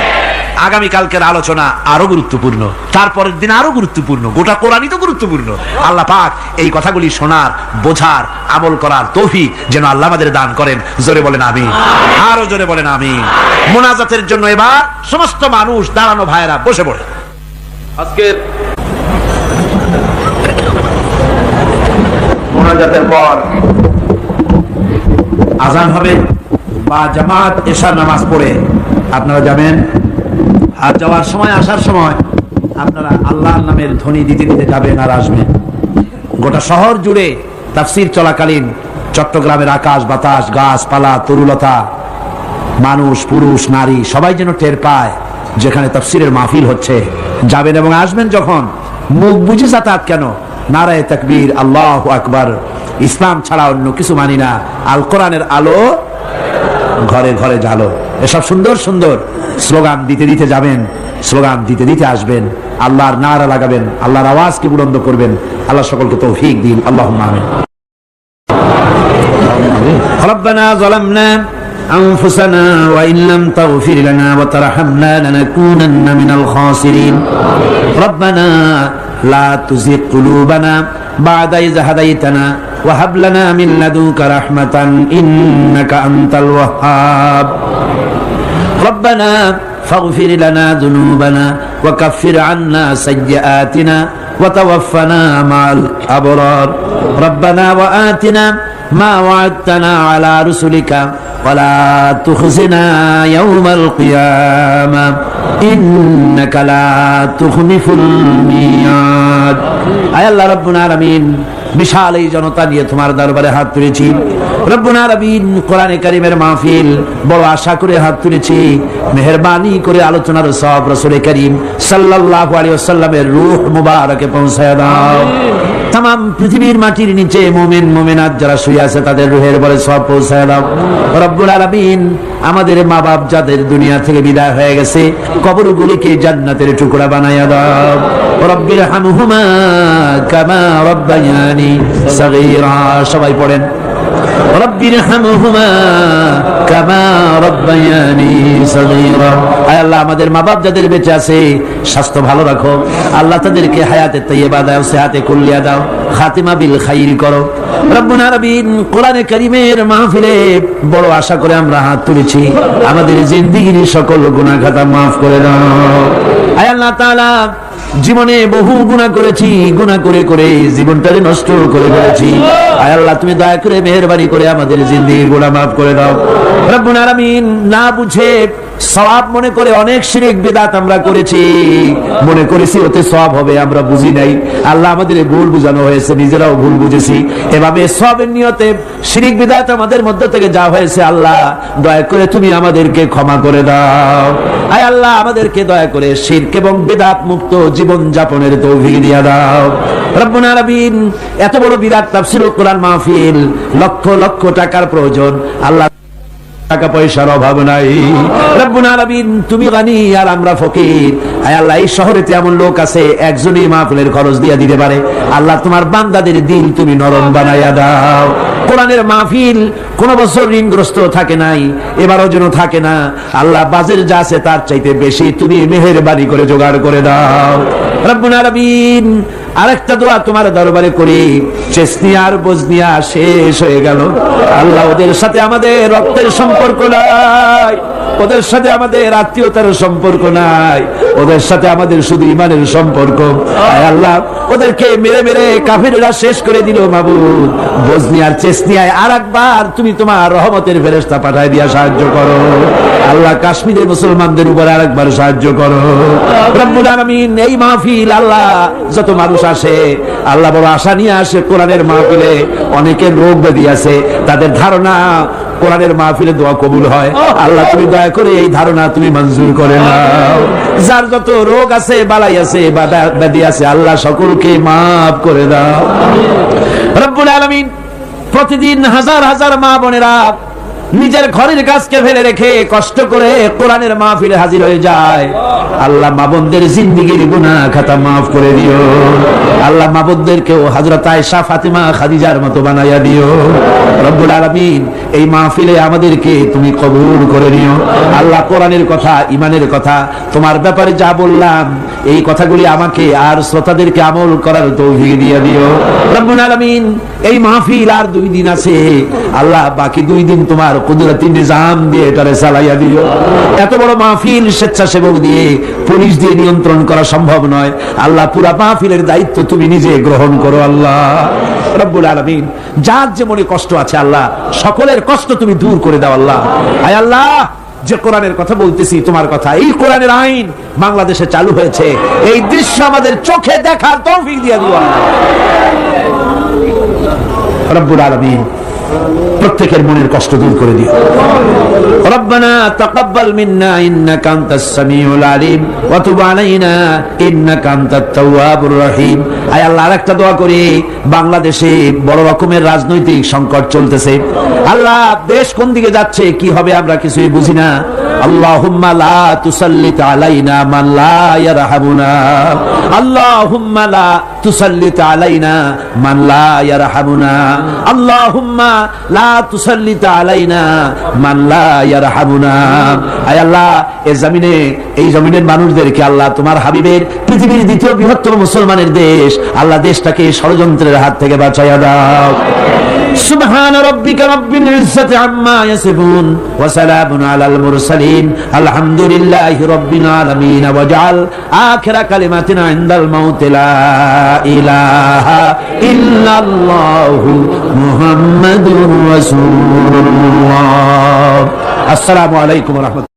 আগামী কালকের আলোচনা আরো গুরুত্বপূর্ণ, তারপরের দিন আরো গুরুত্বপূর্ণ, গোটা কোরআনই তো গুরুত্বপূর্ণ। আল্লাহ পাক এই কথাগুলি শোনার, বোঝার, আমল করার তৌফিক যেন আল্লাহ আমাদের দান করেন। জোরে বলেন আমিন, আরো জোরে বলেন আমিন। মুনাজাতের জন্য এবার সমস্ত মানুষ দাঁড়ানো, ভাইরা বসে পড়ে। আজকের মুনাজাতের পর আজান হবে বা জামাত এশার নামাজ পড়ে আপনারা যাবেন। আর যাওয়ার সময়, আসার সময় আপনারা আল্লাহর নামের ধ্বনি দিতে দিতে যাবেন আর আসবেন। গোটা শহর জুড়ে তাফসীর চলাকালীন চট্টগ্রামের আকাশ বাতাস, গাছপালা, তরুলতা, মানুষ, পুরুষ, নারী সবাই যেন টের পায় যেখানে তাফসীরের মাহফিল হচ্ছে। যাবেন এবং আসবেন যখন, মুখ বুঝে যাতায়াত কেন, নারায়ে তাকবীর, আল্লাহু আকবার, ইসলাম ছাড়া অন্য কিছু মানি না, আল কোরআনের আলো ঘরে ঘরে জ্বালো, এসব সুন্দর সুন্দর স্লোগান দিতে দিতে যাবেন, স্লোগান দিতে দিতে আসবেন, আল্লাহর নারা লাগাবেন, আল্লাহর আওয়াজকে বুলন্দ করবেন। আল্লাহ সকলকে তৌফিক দিন। আল্লাহুম্মা আমিন। রব্বানা যালামনা আনফুসানা ওয়া ইন লাম তাগফির লানা ওয়া তারহামনা লানাকুনান্না মিনাল খাসিরিন। রব্বানা লা তুযিগ কুলুবানা বা'দা ইয হাদাইতানা ওয়া হাব লানা মিন লাদুনকা রাহমাতান ইন্নাকা আনতাল ওয়াহ্হাব। রব্বানা ফাগফির লানা যুনুবানা ওয়া কাফির আন্না সাইয়্যাতিনা ওয়া তাওয়াফফানা মা'আল আবরার রব্বানা ওয়া আতিনা মা ওয়া'আদতানা আলা রুসুলিকা ওয়া লা তুখজিনা ইয়াওমাল কিয়ামাহ ইন্নাকা লা তুখলিফুল মিয়াদ। আয় আল্লাহ রাব্বুল আলামিন, বিশাল এই জনতা নিয়ে তোমার দরবারে হাত তুলেছি রব্বুল আলামিন। কোরআনে কারীমের মাহফিল বড় আশা করে হাত তুলেছি, মেহেরবানি করে আলোচনার সওয়াব রাসূল করিম সাল্লাল্লাহু আলাইহি ওয়াসাল্লামের রূহ মুবারকে পৌঁছায় দাও। तमाम পৃথিবীর মাটির নিচে মুমিন মুমিনাত যারা শুয়ে আছে তাদের রূহের বলে সওয়াব পৌঁছায় দাও রব্বুল আলামিন। আমাদের মা বাপ যাদের দুনিয়া থেকে বিদায় হয়ে গেছে কবরগুলিকে জান্নাতের টুকরা বানায়া দাও। রব্বির হামহুমা কামা রব্বায়ানি সগীরা। সবাই পড়েন রব্বির হামহুমা কামা রব্বায়ানি সগীরা। আয় আল্লাহ, আমাদের মা বাপ যাদের বেঁচে আছে স্বাস্থ্য ভালো রাখো আল্লাহ, তাদেরকে হায়াতে তাইয়্যিবা দাও, সেহাতে কুল্লিয়া দাও, খাতিমা বিল খাইর করো রব্বুল আলামিন। কোরআনে কারীমের মাহফিলে বড় আশা করে আমরা হাত তুলেছি, আমাদের জিন্দেগির সকল গুনাহ খাতা মাফ করে দাও। আয় আল্লাহ তাআলা, জীবনে বহু গুনাহ করেছি, গুনাহ করে করে জীবনটাকে নষ্ট করে ফেলেছি। আয় আল্লাহ, তুমি দয়া করে মেহেরবানি করে আমাদের জিন্দেগির গুনাহ মাফ করে দাও রব্বুল আলামিন। না বুঝে সওয়াব মনে করে অনেক শিরক বিদআত আমরা করেছি, মনে করেছি ওতে সওয়াব হবে, আমরা বুঝি নাই। আল্লাহ, আমাদের ভুল বুঝানো হয়েছে, নিজেরাও ভুল বুঝেছি। এভাবে সওয়াবের নিয়তে শিরক বিদআত আমাদের মধ্য থেকে যা হয়েছে আল্লাহ দয়া করে তুমি আমাদেরকে ক্ষমা করে দাও। আয় আল্লাহ, আমাদেরকে দয়া করে শিরক এবং বিদআত মুক্ত জীবন যাপনের তৌফিক দিয়ে দাও রব্বুল আলামিন। এত বড় বিরাট তাফসীরুল কোরআন মাহফিল, লক্ষ লক্ষ টাকার প্রয়োজন আল্লাহ, টাকা পয়সার অভাব নাই রব্বুল আলামিন। তুমি গানি আর আমরা ফকির। আয় আল্লাহ, এই শহরেতে এমন লোক আছে একজনই মাহফিলের খরচ দিয়ে দিতে পারে। আল্লাহ, তোমার বান্দাদের দিল তুমি নরম বানাইয়া দাও। কোরআনের মাহফিল কোন বছর ঋণগ্রস্ত থাকে নাই, এবারও যেন থাকে না। আল্লাহ, বাজেট যা আছে তার চাইতে বেশি তুমি মেহেরবানি করে জোগাড় করে দাও রব্বুল আলামিন। আরেকটা দোয়া তোমার দরবারে করি, চেসনিয়া আর বজনিয়া শেষ হয়ে গেল আল্লাহ, ওদের সাথে আমাদের রক্তের সম্পর্ক নাই, ওদের সাথে আমাদের আত্মীয়তার সম্পর্ক নাই, ওদের সাথে আমাদের শুধু ইমানের সম্পর্ক। আয় আল্লাহ, ওদেরকে মেরে মেরে কাফিররা শেষ করে দিল মাবুদ। বজনিয়ার চেসনিয়ায় আরেকবার তুমি তোমার রহমতের ফেরেশতা পাঠায় দিয়া সাহায্য করো আল্লাহ। কাশ্মীরের মুসলমানদের উপর আরেকবার সাহায্য করো রব্বুল আলামিন। এই মাহফিল আল্লাহ, যত মানুষ আসে আল্লাহ বড় আশা নিয়ে আসে কোরআনের মাহফিলে। অনেকের রোগ ব্যাধি আছে, তাদের ধারণা কোরআনের মাহফিলে দোয়া কবুল হয়। আল্লাহ, তুমি দয়া করে এই ধারণা তুমি মঞ্জুর করে নাও। যার যত রোগ আছে, বালাই আছে, ব্যাধি আছে আল্লাহ সকলকে মাফ করে দাও রব্বুল আলামিন। প্রতিদিন হাজার হাজার মা বোনেরা নিজের ঘরের কাজকে ফেলে রেখে কষ্ট করে কোরআনের মাহফিলে হাজির হয়ে যায়। আল্লাহ, মা বোনদের জিন্দেগির গুনাহ খাতা মাফ করে দিও আল্লাহ। মা বোনদেরকেও হযরত আয়েশা, ফাতিমা, খাদিজার মতো বানাইয়া দিও রব্বুল আলামিন। এই মাহফিলে আমাদেরকে তুমি কবুল করে নিও আল্লাহ। কোরআনের কথা, ইমানের কথা, তোমার ব্যাপারে যা বললাম এই কথাগুলি আমাকে আর শ্রোতাদেরকে আমল করার তৌফিক দিয়ে দিও রব্বুল আলামিন। এই মাহফিল আর 2 দিন আছে আল্লাহ, বাকি 2 দিন তোমার কুদরতি নিজাম দিয়ে এটারে চালাইয়া দিও। এত বড় মাহফিল স্বেচ্ছাসেবক দিয়ে, পুলিশ দিয়ে নিয়ন্ত্রণ করা সম্ভব নয় আল্লাহ। পুরা মাহফিলের দায়িত্ব তুমি নিজে গ্রহণ করো আল্লাহ রব্বুল আলামিন। যার যে মনে কষ্ট আছে আল্লাহ, সকলের কষ্ট তুমি দূর করে দাও আল্লাহ। আয় আল্লাহ, যে কোরআনের কথা বলতেছি তোমার কথা, এই কোরআনের আইন বাংলাদেশে চালু হয়েছে, এই দৃশ্য আমাদের চোখে দেখার তৌফিক দিয়ে দিও রব্বুল আলামিন। প্রত্যেকের মনের কষ্ট দূর করে দিও রব্বানা তাকাব্বাল মিন্না ইন্নাকা আনতাস সামিউল আলিম ওয়া তুব আলাইনা ইন্নাকা আনতাত তাওয়াবুর রহিম। আয় আল্লাহ, আরেকটা দোয়া করি, বাংলাদেশে বড় রকমের রাজনৈতিক সংকট চলতেছে আল্লাহ। দেশ কোন দিকে যাচ্ছে, কি হবে আমরা কিছুই বুঝি না। আল্লাহুম্মা লা তুসাল্লিত আলাইনা মান লা ইয়ারহামুনা, আল্লাহুম্মা লা তুসাল্লিত আলাইনা মান লা ইয়ারহামুনা, আল্লাহুম্মা লা তুসাল্লিত আলাইনা মান লা ইয়ারহামুনা। আয় আল্লাহ, এই জমিনের মানুষদেরকে আল্লাহ তোমার হাবিবের পৃথিবীর দ্বিতীয় বৃহত্তম মুসলমানের দেশ আল্লাহ, দেশটাকে ষড়যন্ত্রের হাত থেকে বাঁচাইয়া দাও। سبحان ربك رب العزة عما يصفون وسلام على المرسلين الحمد لله رب العالمين واجعل آخر كلمتنا عند الموت لا إله إلا الله محمد رسول الله. السلام عليكم ورحمة الله.